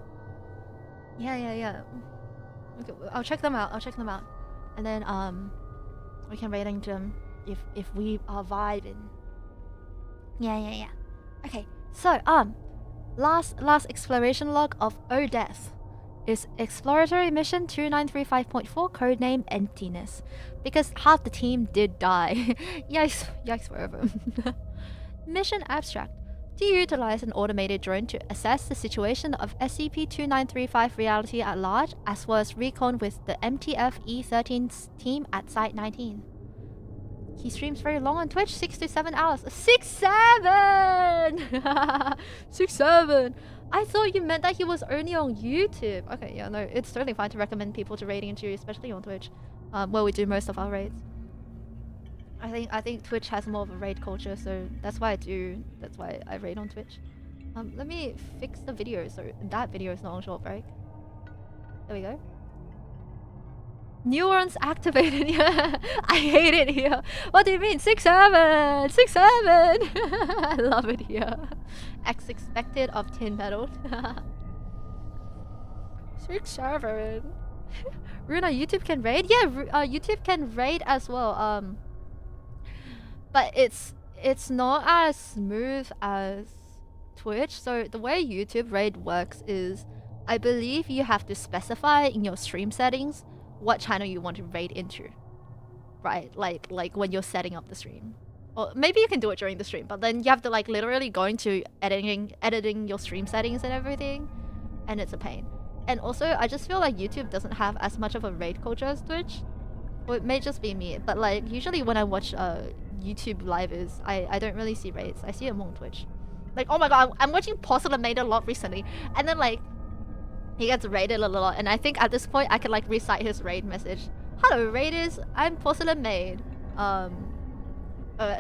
Speaker 1: Yeah. Okay, I'll check them out. And then, we can raid into them if we are vibing. Yeah. Okay, so, last exploration log of O-Death is Exploratory Mission 2935.4, codename Emptiness. Because half the team did die. Yikes forever. Mission abstract. To utilize an automated drone to assess the situation of SCP-2935 reality at large, as well as recon with the MTF-E13's team at Site 19. He streams very long on Twitch, 6 to 7 hours. 6, 7! 6, 7! I thought you meant that he was only on YouTube. Okay, yeah, no, it's totally fine to recommend people to raiding into, especially on Twitch, where we do most of our raids. I think Twitch has more of a raid culture, so that's why I raid on Twitch. Let me fix the video so that video is not on short break. There we go. Neurons activated. Yeah, I hate it here. What do you mean? 6, 7! 6, 7! I love it here. X expected of tin metal. 6, 7. Ruuna, YouTube can raid? Yeah, YouTube can raid as well. But it's not as smooth as Twitch. So the way YouTube raid works is, I believe you have to specify in your stream settings what channel you want to raid into, right? Like when you're setting up the stream, or maybe you can do it during the stream, but then you have to like literally go into editing your stream settings and everything, and it's a pain. And also, I just feel like YouTube doesn't have as much of a raid culture as Twitch. Or it may just be me, but like usually when I watch YouTube livers, I don't really see raids. I see them on Twitch. Like, oh my god, I'm watching Porcelain Maid a lot recently, and then like he gets raided a lot, and I think at this point I can like recite his raid message. Hello raiders, I'm Porcelain Maid. A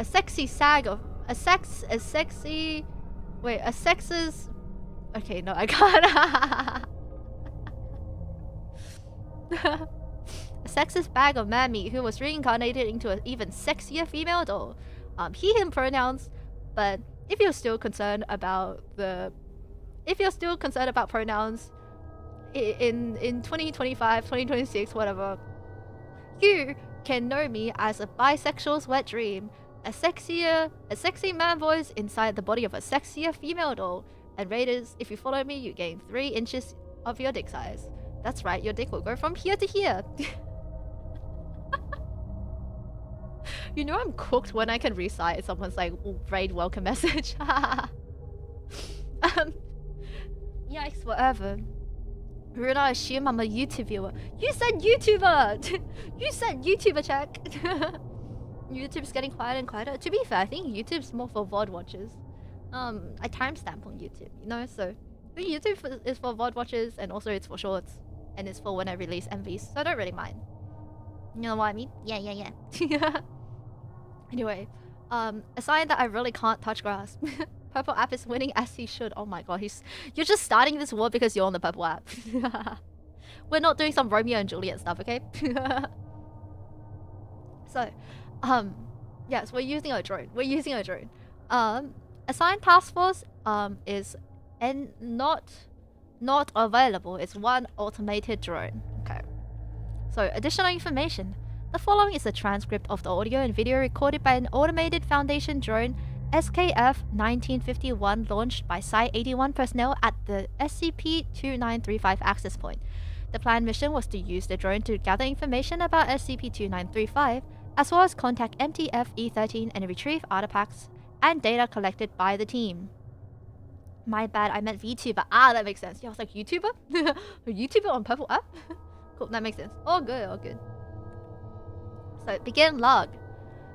Speaker 1: sexy sag of a sexy wait, a sex's okay, no, I can't. A sexist bag of man meat who was reincarnated into an even sexier female doll. He, him pronouns, but if you're still concerned about pronouns in 2025, 2026, whatever, you can know me as a bisexual's wet dream, a sexy man voice inside the body of a sexier female doll. And raiders, if you follow me, you gain 3 inches of your dick size. That's right, your dick will go from here to here. You know I'm cooked when I can recite someone's like raid welcome message. Yikes, whatever. Ruuna, I assume I'm a YouTube viewer. You said YouTuber! You said YouTuber, check. YouTube's getting quieter and quieter. To be fair, I think YouTube's more for VOD watchers. I timestamp on YouTube, you know, so I think YouTube is for VOD watchers, and also it's for shorts, and it's for when I release MVs, so I don't really mind. You know what I mean? Yeah. Anyway, a sign that I really can't touch grass. Purple app is winning as he should. Oh my god, you're just starting this war because you're on the purple app. We're not doing some Romeo and Juliet stuff, okay? So, yes, we're using a drone. Assigned task force is not available. It's one automated drone. Okay. So, additional information. The following is a transcript of the audio and video recorded by an automated Foundation drone SKF-1951 launched by Site-81 personnel at the SCP-2935 access point. The planned mission was to use the drone to gather information about SCP-2935, as well as contact MTF-E13 and retrieve artifacts and data collected by the team. My bad, I meant VTuber. Ah, that makes sense. Yeah, I was like, YouTuber? A YouTuber on Purple app? Cool, that makes sense. All good. So, begin log.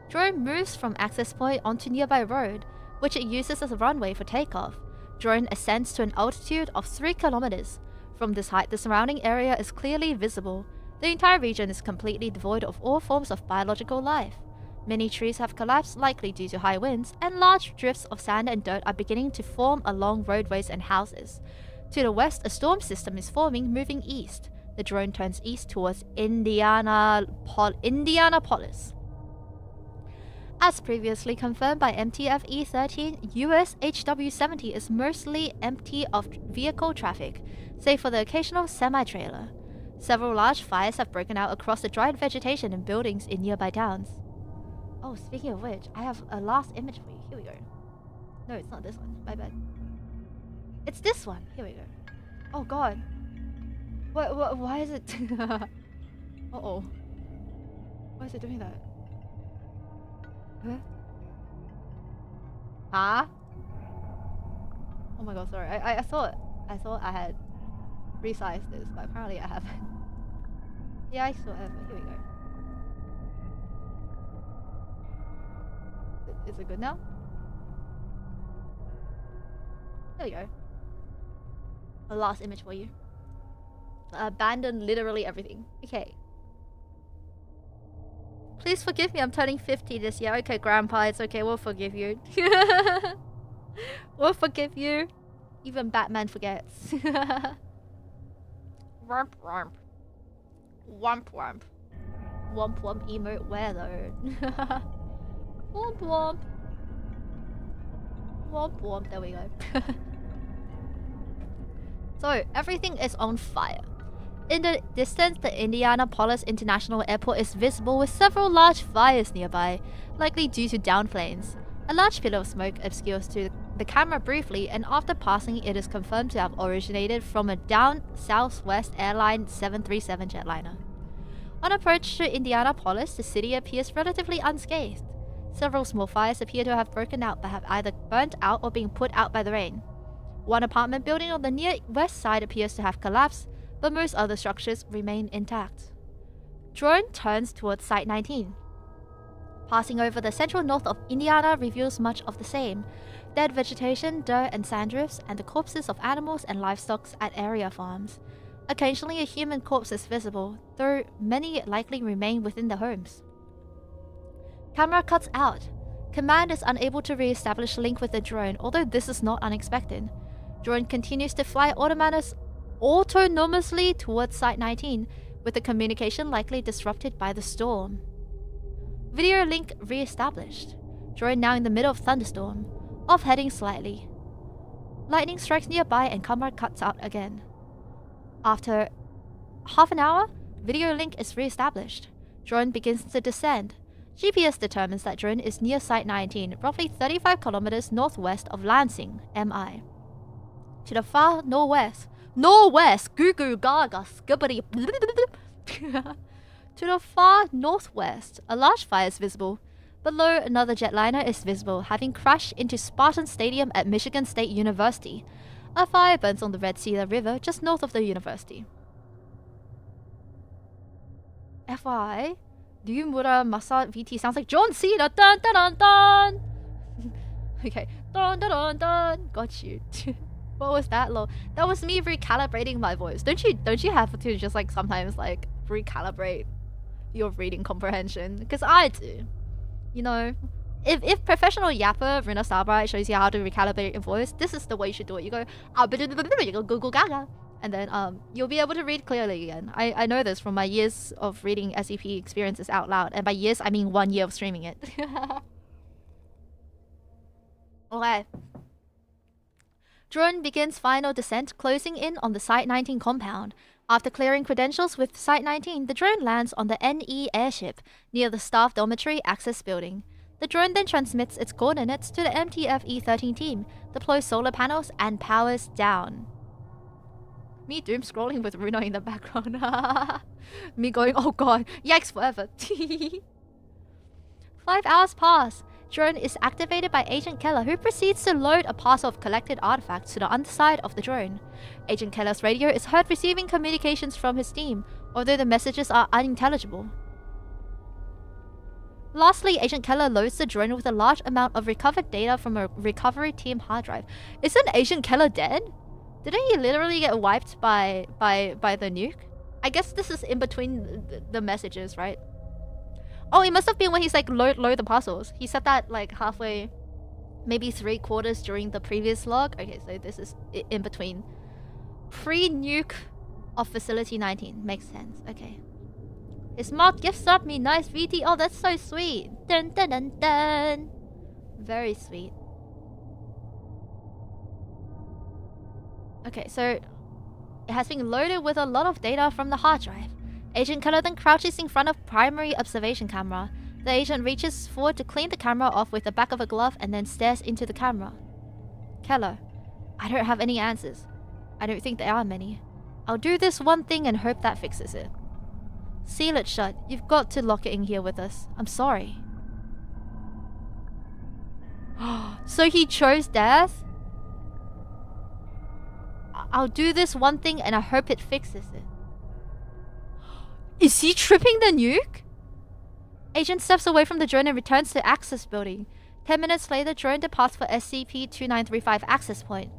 Speaker 1: Drone moves from access point onto nearby road, which it uses as a runway for takeoff. Drone ascends to an altitude of 3 kilometers. From this height, the surrounding area is clearly visible. The entire region is completely devoid of all forms of biological life. Many trees have collapsed, likely due to high winds, and large drifts of sand and dirt are beginning to form along roadways and houses. To the west, a storm system is forming, moving east. The drone turns east towards Indianapolis. As previously confirmed by MTF-E13, US HW-70 is mostly empty of vehicle traffic, save for the occasional semi-trailer. Several large fires have broken out across the dried vegetation and buildings in nearby towns. Oh, speaking of which, I have a last image for you. Here we go. No, it's not this one. My bad. It's this one. Here we go. Oh god. What, why is it... Uh-oh. Why is it doing that? Huh? Huh? Oh my god, sorry. I thought I had resized this, but apparently I haven't. Yeah, I sort of. Here we go. Is it good now? There we go. A last image for you. Abandon literally everything. Okay. Please forgive me, I'm turning 50 this year. Okay, Grandpa, it's okay, we'll forgive you. We'll forgive you. Even Batman forgets. Womp womp. Womp womp. Womp womp emote where though? Womp womp. Womp womp, there we go. So, everything is on fire. In the distance, the Indianapolis International Airport is visible with several large fires nearby, likely due to downed planes. A large pillar of smoke obscures to the camera briefly, and after passing, it is confirmed to have originated from a down Southwest Airlines 737 jetliner. On approach to Indianapolis, the city appears relatively unscathed. Several small fires appear to have broken out but have either burnt out or been put out by the rain. One apartment building on the near west side appears to have collapsed, but most other structures remain intact. Drone turns towards Site 19. Passing over the central north of Indiana reveals much of the same: dead vegetation, dirt and sand drifts, and the corpses of animals and livestock at area farms. Occasionally a human corpse is visible, though many likely remain within their homes. Camera cuts out. Command is unable to re-establish link with the drone, although this is not unexpected. Drone continues to fly autonomously towards Site 19, with the communication likely disrupted by the storm. Video link re-established. Drone now in the middle of thunderstorm, off-heading slightly. Lightning strikes nearby and camera cuts out again. After half an hour, video link is re-established. Drone begins to descend. GPS determines that drone is near Site 19, roughly 35 kilometers northwest of Lansing, MI. To the far northwest, goo goo gaga, skibbity. To the far northwest, a large fire is visible. Below, another jetliner is visible, having crashed into Spartan Stadium at Michigan State University. A fire burns on the Red Cedar River just north of the university. FYI, Ryumura Masa VT sounds like John Cena. Dun dun dun dun. Okay, dun dun dun dun. Got you. What was that, lol? That was me recalibrating my voice. Don't you have to just like sometimes like recalibrate your reading comprehension? Because I do. You know, if professional yapper Ruuna Starbright shows you how to recalibrate your voice, this is the way you should do it. You go, you go Google Gaga, and then you'll be able to read clearly again. I know this from my years of reading SCP experiences out loud, and by years I mean 1 year of streaming it. Okay. Drone begins final descent, closing in on the Site 19 compound. After clearing credentials with Site 19, the drone lands on the NE airship near the staff dormitory access building. The drone then transmits its coordinates to the MTF-E13 team, deploys solar panels, and powers down. Me doom scrolling with Ruuna in the background. Me going, oh god, yikes forever. 5 hours pass. Drone is activated by Agent Keller, who proceeds to load a parcel of collected artifacts to the underside of the drone. Agent Keller's radio is heard receiving communications from his team, although the messages are unintelligible. Lastly, Agent Keller loads the drone with a large amount of recovered data from a recovery team hard drive. Isn't Agent Keller dead? Didn't he literally get wiped by the nuke? I guess this is in between the messages, right? Oh, it must have been when he's like load the parcels. He said that like halfway, maybe 3/4 during the previous log. Okay, so this is in between. Pre-nuke of Facility 19. Makes sense. Okay. His mark gifts up me nice VT. Oh, that's so sweet. Dun dun dun dun. Very sweet. Okay, so it has been loaded with a lot of data from the hard drive. Agent Keller then crouches in front of primary observation camera. The agent reaches forward to clean the camera off with the back of a glove and then stares into the camera. Keller, I don't have any answers. I don't think there are many. I'll do this one thing and hope that fixes it. Seal it shut. You've got to lock it in here with us. I'm sorry. So he chose death? I'll do this one thing and I hope it fixes it. Is he tripping the nuke? Agent steps away from the drone and returns to access building. 10 minutes later, drone departs for SCP-2935 access point.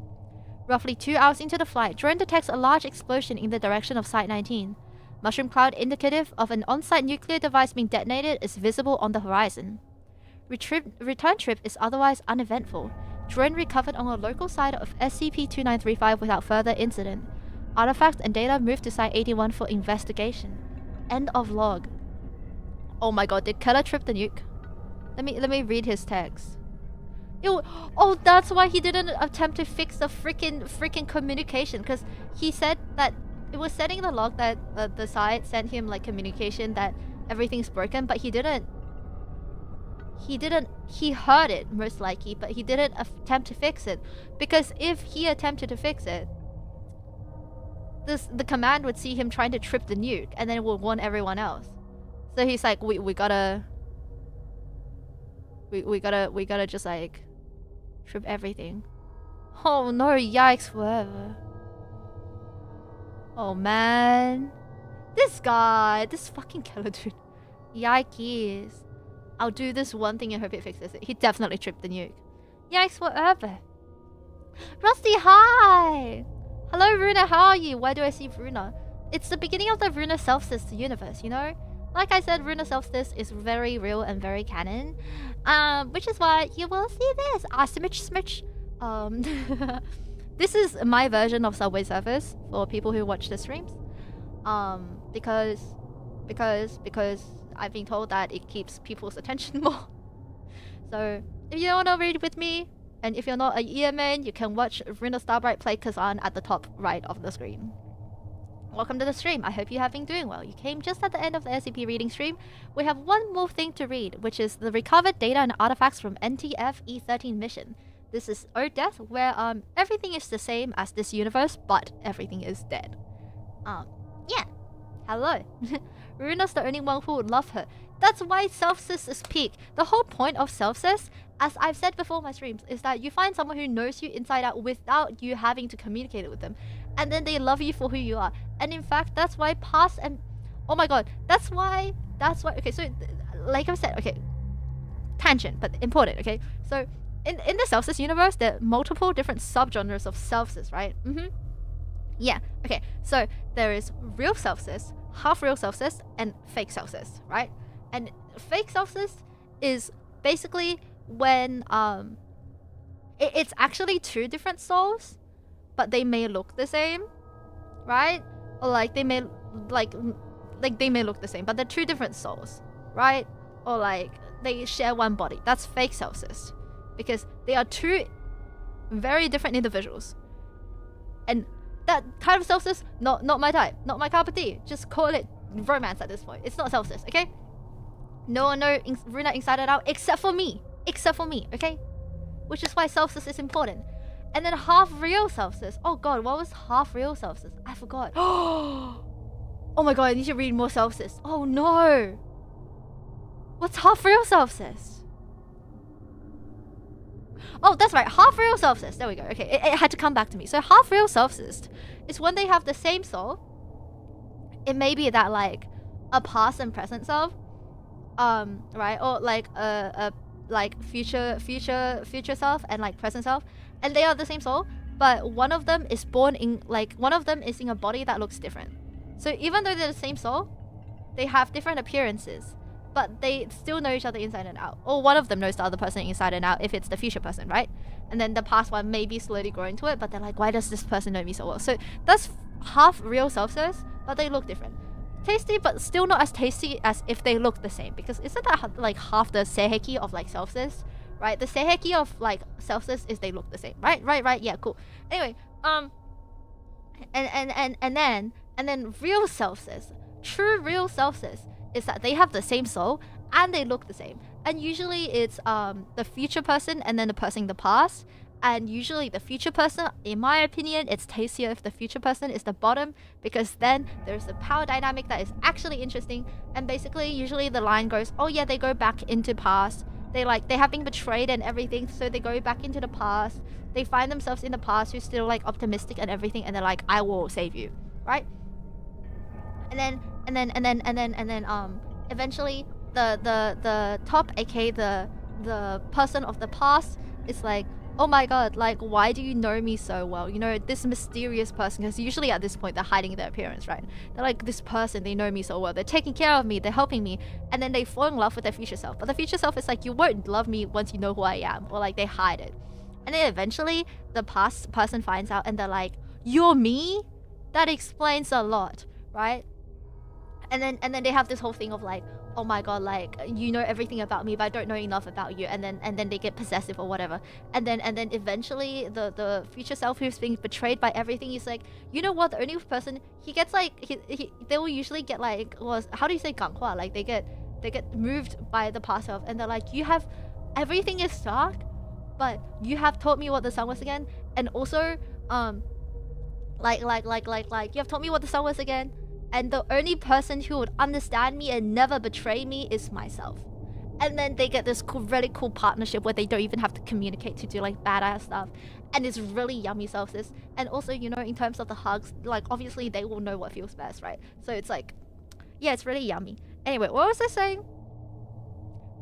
Speaker 1: Roughly 2 hours into the flight, drone detects a large explosion in the direction of Site 19. Mushroom cloud indicative of an on-site nuclear device being detonated is visible on the horizon. Return trip is otherwise uneventful. Drone recovered on a local site of SCP-2935 without further incident. Artifacts and data moved to Site 81 for investigation. End of log. Oh my god, did Keller trip the nuke? Let me read his text. Ew. Oh, that's why he didn't attempt to fix the freaking communication, because he said that it was setting the log that the site sent him like communication that everything's broken, but he didn't. He heard it most likely, but he didn't attempt to fix it, because if he attempted to fix it, the command would see him trying to trip the nuke, and then it will warn everyone else. So he's like, we gotta just like trip everything. Oh no, yikes forever. Oh man. This guy, this fucking killer dude. Yikes. I'll do this one thing and hope it fixes it. He definitely tripped the nuke. Yikes forever. Rusty, hi! Hello Ruuna, how are you? Why do I see Ruuna? It's the beginning of the Ruuna Self-Sys universe, you know? Like I said, Ruuna Self-Sys is very real and very canon. Which is why you will see this. Smidge. This is my version of Subway Surfers for people who watch the streams. Because I've been told that it keeps people's attention more. So if you don't want to read with me, and if you're not a year man, you can watch Ruuna Starbright play Kazan at the top right of the screen. Welcome to the stream. I hope you have been doing well. You came just at the end of the SCP reading stream. We have one more thing to read, which is the recovered data and artifacts from NTF E13 mission. This is Ode Death, where everything is the same as this universe, but everything is dead. Yeah. Hello. Ruuna's the only one who would love her. That's why Self-Sys is peak. The whole point of Self-Sys, as I've said before in my streams, is that you find someone who knows you inside out without you having to communicate it with them. And then they love you for who you are. And in fact, that's why past and... Oh my god. That's why... Okay, so... Like I've said, okay. Tangent, but important, okay? So, in the Self-Sys universe, there are multiple different subgenres of Self-Sys, right? Yeah, okay. So, there is real Self-Sys, half-real Self-Sys, and fake Self-Sys, right? And fake Self-Sys is basically when... It's actually two different souls, but they may look the same, right? Or like they may like they may look the same, but they're two different souls, right? Or like they share one body. That's fake Self-Sys, because they are two very different individuals. And that type of Self-Sys, not my type, not my cup of tea. Just call it romance at this point. It's not Self-Sys, okay? No one knows Ruuna inside and out except for me, okay? Which is why Self-Sys is important. And then half-real Self-Sys. Oh god, what was half-real Self-Sys? I forgot. Oh my god, I need to read more Self-Sys. Oh no! What's half-real Self-Sys? Oh, that's right, half-real Self-Sys. There we go. Okay, it had to come back to me. So half-real Self-Sys is when they have the same soul. It may be that like a past and present self, right? Or like a like future self and like present self. And they are the same soul, but one of them is born in one of them is in a body that looks different. So even though they're the same soul, they have different appearances. but they still know each other inside and out. Or one of them knows the other person inside and out if it's the future person, right? And then the past one maybe slowly grow into it, but they're like, why does this person know me so well? So that's half real self-sis, but they look different. Tasty, but still not as tasty as if they look the same. Because isn't that like half the seiheki of like self-sis? Right? The seiheki of like self-sis is they look the same. Right? Yeah, cool. Anyway, and then real self-sis. True real self-sis is that they have the same soul and they look the same. And usually it's the future person and then the person in the past. And usually the future person, in my opinion, it's tastier if the future person is the bottom, because then there's the power dynamic that is actually interesting. And basically usually the line goes, oh yeah, they go back into past. They have been betrayed and everything, so they go back into the past. They find themselves in the past who's still like optimistic and everything, and they're like, I will save you, right? And then eventually the top, aka the person of the past, is like, oh my god, like, why do you know me so well? You know, this mysterious person, because usually at this point they're hiding their appearance, right? They're like, this person, they know me so well, they're taking care of me, they're helping me, and then they fall in love with their future self. But the future self is like, you won't love me once you know who I am, or like they hide it. And then eventually the past person finds out and they're like, you're me? That explains a lot, right? And then they have this whole thing of like, oh my god, like, you know everything about me, but I don't know enough about you. And then they get possessive or whatever. And then eventually the future self who's being betrayed by everything is like, you know what? The only person he gets like they will usually get like, how do you say ganghua? Like they get moved by the past self, and they're like, you have everything is dark, but you have taught me what the sun was again, and also like you have taught me what the sun was again. And the only person who would understand me and never betray me is myself. And then they get this cool, really cool partnership where they don't even have to communicate to do like badass stuff. And it's really yummy self-sis. And also, you know, in terms of the hugs, like obviously they will know what feels best, right? So it's like, yeah, it's really yummy. Anyway, what was I saying?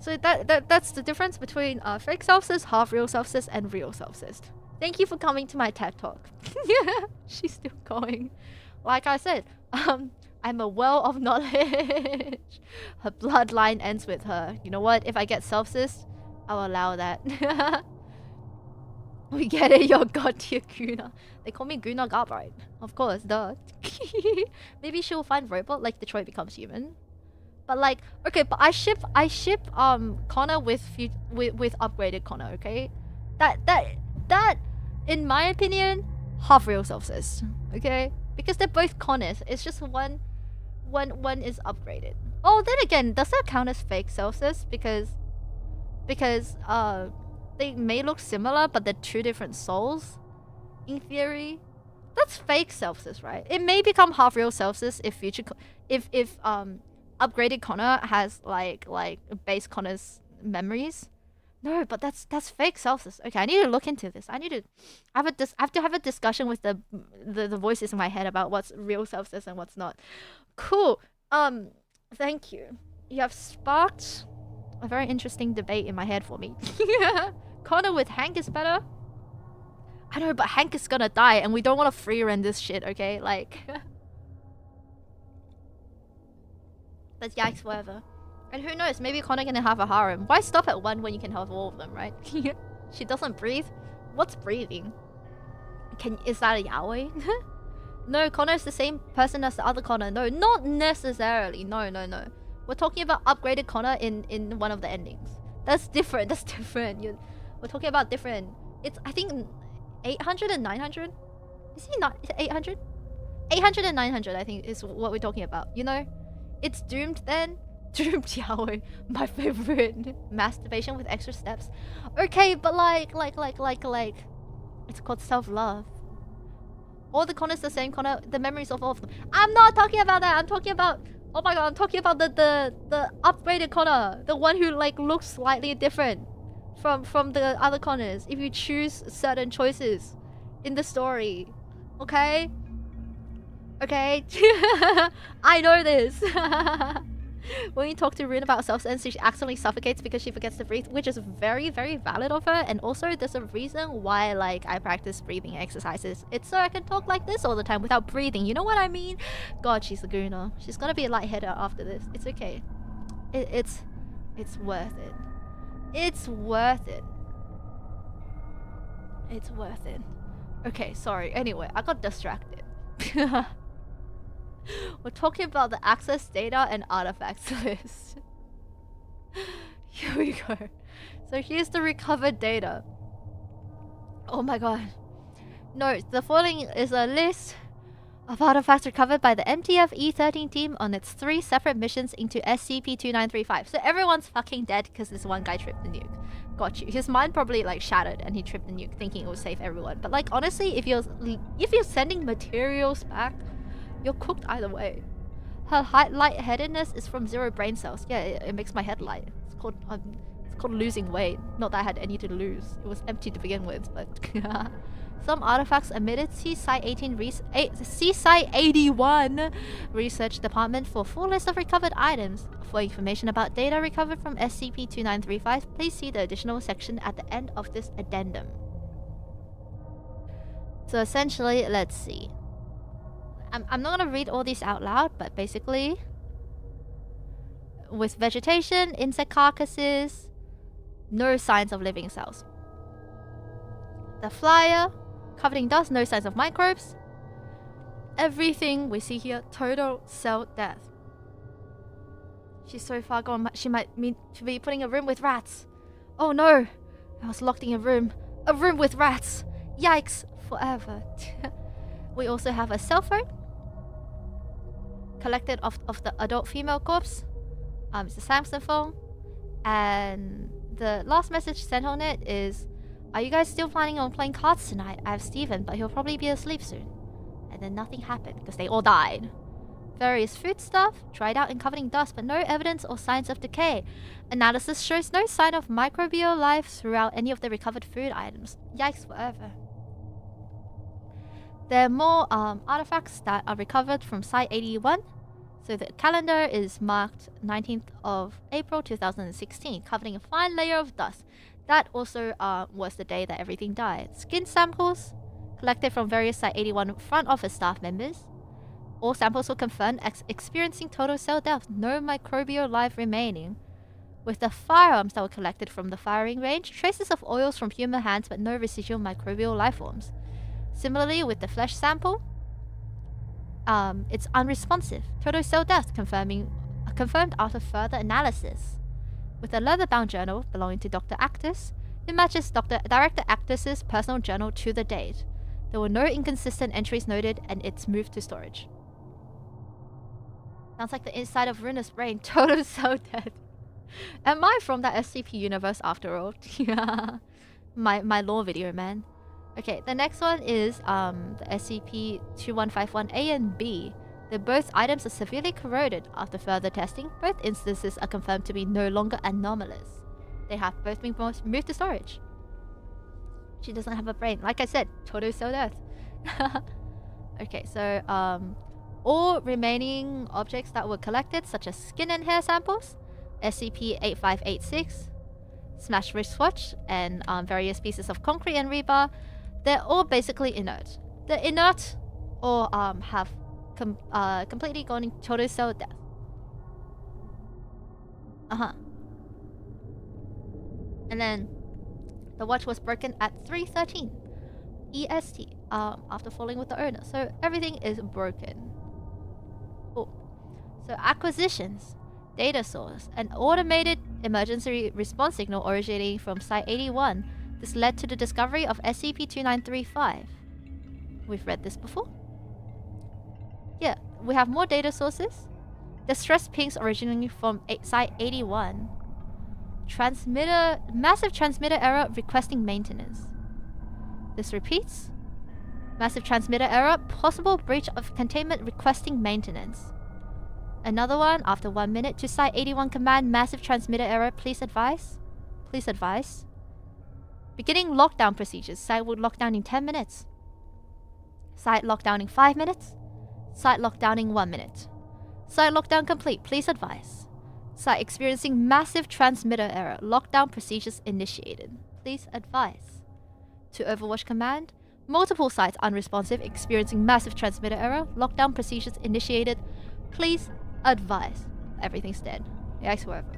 Speaker 1: So that's the difference between fake self-sis, half real self-sis, and real self-sis. Thank you for coming to my TED Talk. Yeah, she's still going. Like I said, I'm a well of knowledge. Her bloodline ends with her. You know what? If I get self-cis, I'll allow that. We get it, you're god tier Guna. They call me Guna Starbright. Of course, duh. Maybe she'll find robot like Detroit becomes human. But like, okay, but I ship Connor with upgraded Connor, okay? That in my opinion, half real self-cis. Okay? Because they're both Connors. It's just one is upgraded. Oh, then again, does that count as fake self-cis? Because they may look similar, but they're two different souls. In theory, that's fake self-cis, right? It may become half real self-cis if upgraded Connor has like base Connor's memories. No, but that's fake self-cis. Okay, I need to look into this. I have to have a discussion with the voices in my head about what's real self-cis and what's not. Cool. Thank you. You have sparked a very interesting debate in my head for me. Connor with Hank is better. I know, but Hank is gonna die, and we don't want to free run this shit. Okay, like. But yikes, whatever. And who knows, maybe Connor can have a harem. Why stop at one when you can have all of them, right? She doesn't breathe? What's breathing? Is that a yaoi? No, Connor's the same person as the other Connor. No, not necessarily. No. We're talking about upgraded Connor in one of the endings. That's different. We're talking about different. It's, I think, 800 and 900? Is he not? Is it 800? 800 and 900, I think, is what we're talking about. You know? It's doomed then. Doomed yaoi, my favorite. Masturbation with extra steps. Okay, but like, it's called self-love. All the Connors the same Connor, the memories of all of them. I'm not talking about that. I'm talking about, oh my god, I'm talking about the upgraded Connor, the one who like looks slightly different from the other Connors. If you choose certain choices in the story, okay. I know this. When you talk to Ruuna about self-sense, she accidentally suffocates because she forgets to breathe, which is very, very valid of her. And also, there's a reason why, like, I practice breathing exercises. It's so I can talk like this all the time without breathing. You know what I mean? God, she's a Guna. She's gonna be a lightheaded after this. It's okay. It's worth it. It's worth it. It's worth it. Okay, sorry. Anyway, I got distracted. We're talking about the access data and artifacts list. Here we go. So here's the recovered data. Oh my god. Note, the following is a list of artifacts recovered by the MTF E13 team on its 3 separate missions into SCP-2935. So everyone's fucking dead because this one guy tripped the nuke. Got you. His mind probably like shattered and he tripped the nuke thinking it would save everyone. But like honestly, if you're sending materials back, you're cooked either way. Her lightheadedness is from 0 brain cells. Yeah, it makes my head light. It's called losing weight. Not that I had any to lose. It was empty to begin with, but some artifacts omitted. See Site 81 Research Department for full list of recovered items. For information about data recovered from SCP-2935, please see the additional section at the end of this addendum. So essentially, let's see. I'm not gonna read all these out loud, but basically, with vegetation, insect carcasses, no signs of living cells. The flyer, covered in dust, no signs of microbes. Everything we see here, total cell death. She's so far gone, she might mean to be putting a room with rats. Oh no! I was locked in a room with rats! Yikes! Forever. We also have a cell phone. Collected of the adult female corpse. It's a Samsung phone. And the last message sent on it is, are you guys still planning on playing cards tonight? I have Steven, but he'll probably be asleep soon. And then nothing happened because they all died. Various food stuff, dried out and covered in dust, but no evidence or signs of decay. Analysis shows no sign of microbial life throughout any of the recovered food items. Yikes forever. There are more artifacts that are recovered from Site 81. So the calendar is marked 19th of April 2016, covering a fine layer of dust. That also was the day that everything died. Skin samples collected from various Site 81 front office staff members. All samples were confirmed experiencing total cell death, no microbial life remaining. With the firearms that were collected from the firing range, traces of oils from human hands but no residual microbial life forms. Similarly, with the flesh sample, it's unresponsive. Total cell death confirmed after further analysis. With a leather-bound journal belonging to Dr. Actus, it matches Director Actus's personal journal to the date. There were no inconsistent entries noted, and it's moved to storage. Sounds like the inside of Ruuna's brain. Total cell death. Am I from that SCP universe after all? Yeah. My lore video, man. Okay, the next one is the SCP-2151A and B. Both items are severely corroded. After further testing, both instances are confirmed to be no longer anomalous. They have both been moved to storage. She doesn't have a brain. Like I said, total cell death. Okay, so all remaining objects that were collected, such as skin and hair samples, SCP-8586, smashed wristwatch, and various pieces of concrete and rebar, they're all basically inert. They're inert or have completely gone into total cell death. And then the watch was broken at 3:13 EST after falling with the owner. So everything is broken. Oh. So acquisitions, data source, an automated emergency response signal originating from Site 81. This led to the discovery of SCP-2935. We've read this before. Yeah, we have more data sources. Distress pings originating from Site 81. Massive transmitter error requesting maintenance. This repeats. Massive transmitter error, possible breach of containment requesting maintenance. Another one after 1 minute to Site 81 command, massive transmitter error, please advise. Please advise. Beginning lockdown procedures. Site would lock down in 10 minutes. Site lockdown in 5 minutes. Site lockdown in 1 minute. Site lockdown complete. Please advise. Site experiencing massive transmitter error. Lockdown procedures initiated. Please advise. To Overwatch command. Multiple sites unresponsive, experiencing massive transmitter error. Lockdown procedures initiated. Please advise. Everything's dead. Yikes, whatever.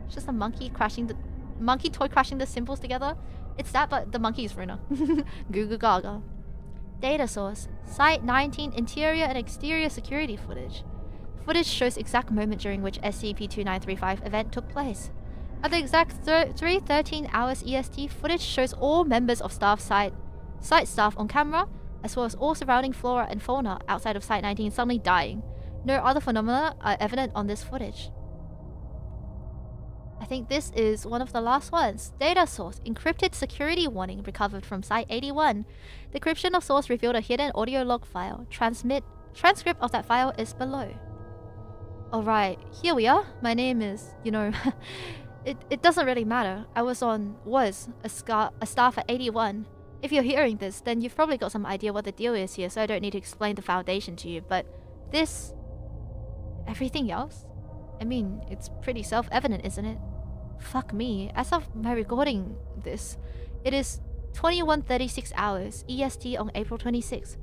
Speaker 1: It's just a monkey crashing the... Monkey toy crashing the symbols together. It's that, but the monkey is Ruuna. Goo goo gaga. Data source. Site 19 interior and exterior security footage. Footage shows exact moment during which SCP-2935 event took place. At the exact 3:13 hours EST, footage shows all members of site staff on camera, as well as all surrounding flora and fauna outside of Site 19 suddenly dying. No other phenomena are evident on this footage. I think this is one of the last ones. Data source. Encrypted security warning recovered from Site 81. Decryption of source revealed a hidden audio log file. Transcript of that file is below. Alright, here we are. My name is, you know... it doesn't really matter. I was a staff at 81. If you're hearing this, then you've probably got some idea what the deal is here, so I don't need to explain the foundation to you. But this... everything else? I mean, it's pretty self-evident, isn't it? Fuck me. As of my recording this, it is 21:36 hours EST on April 26th.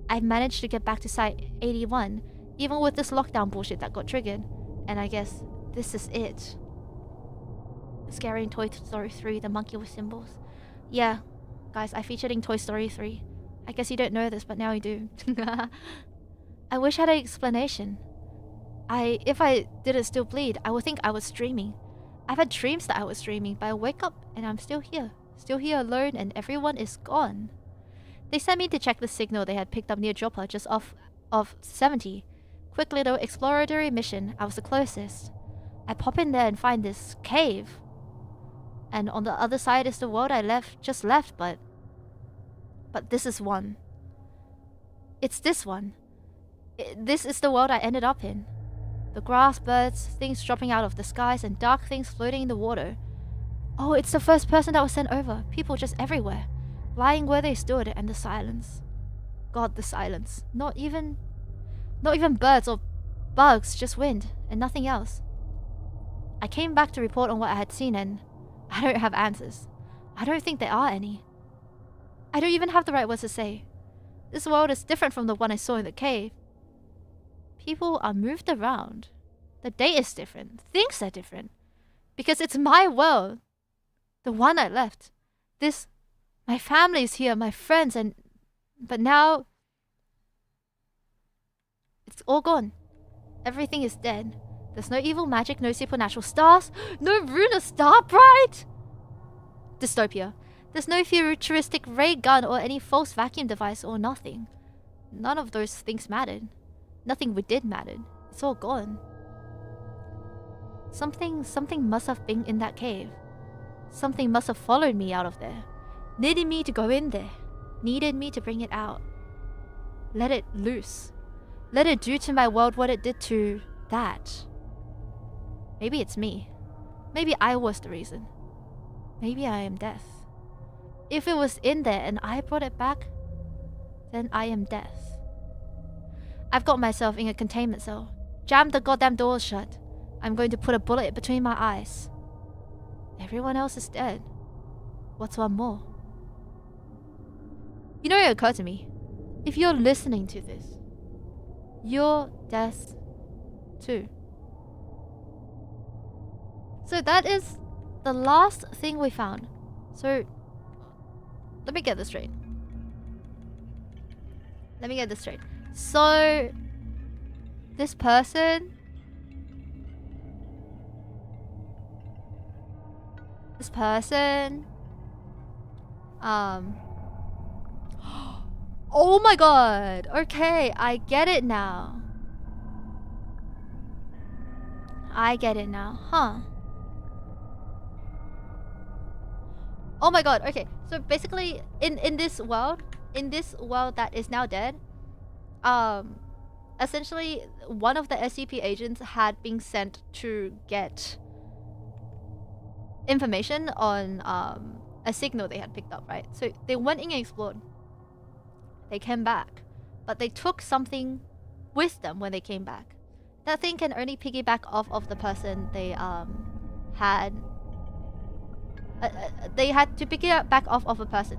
Speaker 1: I've managed to get back to Site 81, even with this lockdown bullshit that got triggered. And I guess this is it. Scary in Toy Story 3, the monkey with symbols. Yeah, guys, I featured in Toy Story 3. I guess you don't know this, but now you do. I wish I had an explanation. If I didn't still bleed, I would think I was dreaming. I've had dreams that I was dreaming, but I wake up and I'm still here. Still here alone and everyone is gone. They sent me to check the signal they had picked up near Joppa, just off of 70. Quick little exploratory mission, I was the closest. I pop in there and find this cave. And on the other side is the world I just left, but this is one. It's this one. This is the world I ended up in. The grass, birds, things dropping out of the skies, and dark things floating in the water. Oh, it's the first person that was sent over. People just everywhere. Lying where they stood, and the silence. God, the silence. Not even birds or bugs, just wind, and nothing else. I came back to report on what I had seen, and I don't have answers. I don't think there are any. I don't even have the right words to say. This world is different from the one I saw in the cave. People are moved around. The date is different. Things are different. Because it's my world. The one I left. My family is here, my friends, but now... it's all gone. Everything is dead. There's no evil magic, no supernatural stars, no Ruuna Starbright! Dystopia. There's no futuristic ray gun or any false vacuum device or nothing. None of those things mattered. Nothing we did mattered. It's all gone. Something must have been in that cave. Something must have followed me out of there. Needed me to go in there. Needed me to bring it out. Let it loose. Let it do to my world what it did to that. Maybe it's me. Maybe I was the reason. Maybe I am death. If it was in there and I brought it back, then I am death. I've got myself in a containment cell. Jammed the goddamn doors shut. I'm going to put a bullet between my eyes. Everyone else is dead. What's one more? You know, it occurred to me. If you're listening to this, you're death too. So that is the last thing we found. So, let me get this straight. So, this person... oh my god! Okay, I get it now. Huh. Oh my god, okay. So basically, in this world that is now dead, essentially, one of the SCP agents had been sent to get information on a signal they had picked up, right? So they went in and explored. They came back, but they took something with them when they came back. That thing can only piggyback off of the person they had. They had to pick it back off of a person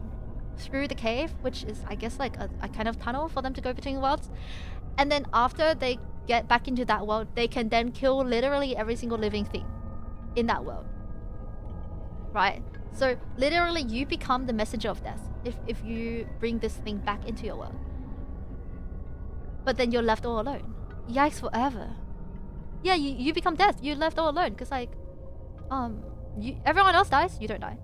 Speaker 1: through the cave, which is, I guess, like a kind of tunnel for them to go between worlds. And then after they get back into that world, they can then kill literally every single living thing in that world. Right? So literally you become the messenger of death if you bring this thing back into your world. But then you're left all alone. Yikes forever. Yeah, you become death. You're left all alone. Because like, everyone else dies, you don't die.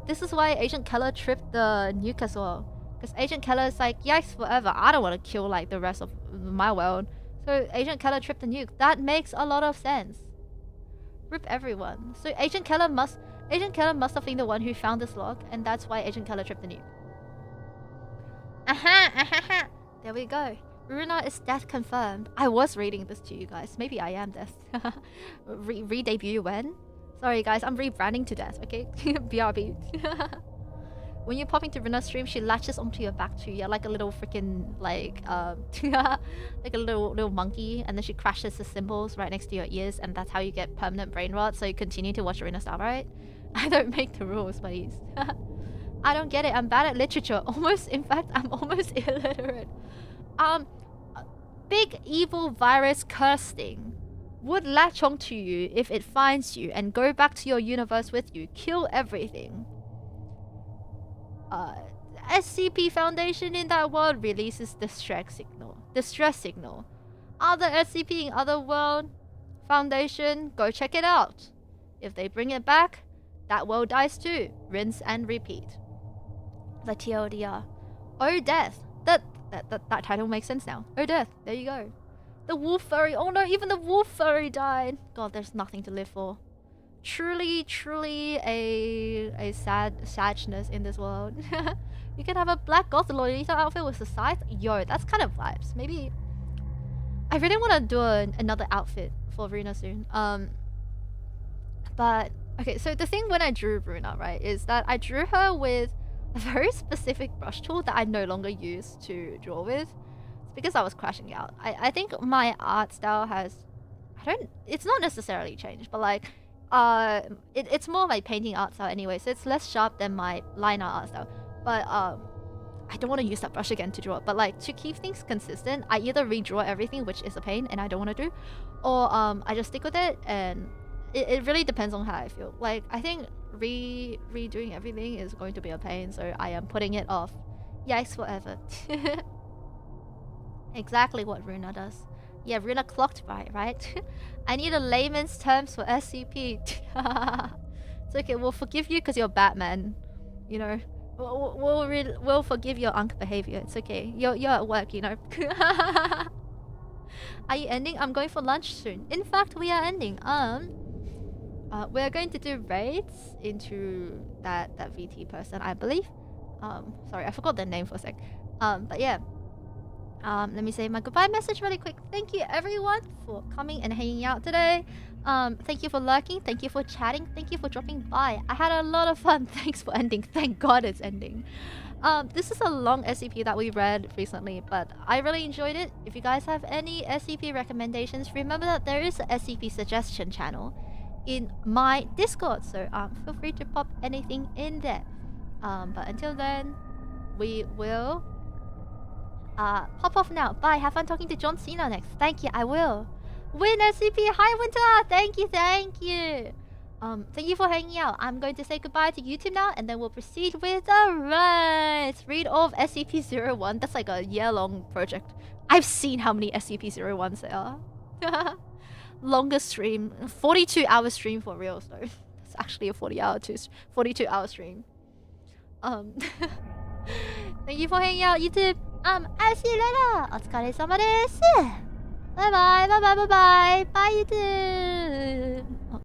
Speaker 1: This is why Agent Keller tripped the nuke as well. Because Agent Keller is like, yikes forever. I don't want to kill like the rest of my world. So Agent Keller tripped the nuke. That makes a lot of sense. Rip everyone. So Agent Keller must have been the one who found this log, and that's why Agent Keller tripped the nuke. Aha! There we go. Ruuna is death confirmed. I was reading this to you guys. Maybe I am death. Re-debut when? Sorry guys, I'm rebranding to death, okay? BRB. When you pop into Ruuna's stream, she latches onto your back too. Yeah, like a little freaking like like a little monkey, and then she crashes the symbols right next to your ears, and that's how you get permanent brain rot. So you continue to watch Ruuna Starbright. I don't make the rules, please. I don't get it. I'm bad at literature. In fact, I'm almost illiterate. Big evil virus curse thing would latch onto you if it finds you and go back to your universe with you. Kill everything. SCP Foundation in that world releases distress signal. Other SCP in other world Foundation, go check it out. If they bring it back, that world dies too. Rinse and repeat. The TLDR. Oh death. That title makes sense now. Oh death. There you go. The wolf furry. Oh no, even the wolf furry died. God, there's nothing to live for. Truly a sadness in this world. You can have a black goth Lolita outfit with a scythe. Yo, that's kind of vibes. Maybe I really want to do another outfit for Ruuna soon. But okay, so the thing when I drew Ruuna, right, is that I drew her with a very specific brush tool that I no longer use to draw with. It's because I was crashing out. I think my art style has, it's not necessarily changed, but like, it's more my painting art style anyway, so it's less sharp than my line art style. But I don't want to use that brush again to draw it. But like, to keep things consistent, I either redraw everything, which is a pain and I don't want to do, or I just stick with it, and it really depends on how I feel. Like, I think redoing everything is going to be a pain, so I am putting it off. Yikes forever. Exactly what Ruuna does. Yeah, Ruuna clocked right? I need a layman's terms for SCP. It's okay, we'll forgive you because you're Batman. You know, we'll forgive your unk behavior. It's okay. You're at work, you know. Are you ending? I'm going for lunch soon. In fact, we are ending. We're going to do raids into that VT person, I believe. Sorry, I forgot their name for a sec. But yeah. Let me say my goodbye message really quick. Thank you everyone for coming and hanging out today. Thank you for lurking. Thank you for chatting. Thank you for dropping by. I had a lot of fun. Thanks for ending. Thank God it's ending. This is a long SCP that we read recently, but I really enjoyed it. If you guys have any SCP recommendations, remember that there is a SCP suggestion channel in my Discord, so feel free to pop anything in there. But until then, we will pop off now. Bye. Have fun talking to John Cena next. Thank you. I will. Win SCP. Hi Winter. Thank you. Thank you. Thank you for hanging out. I'm going to say goodbye to YouTube now, and then we'll proceed with the rest. Read all of SCP-01. That's like a year-long project. I've seen how many SCP-01s there are. Longest stream. 42-hour stream for real, so it's actually a 42-hour stream. Thank you for hanging out, YouTube. I'll see you later. お疲れ様です。Bye bye, bye bye, bye bye. Bye, YouTube.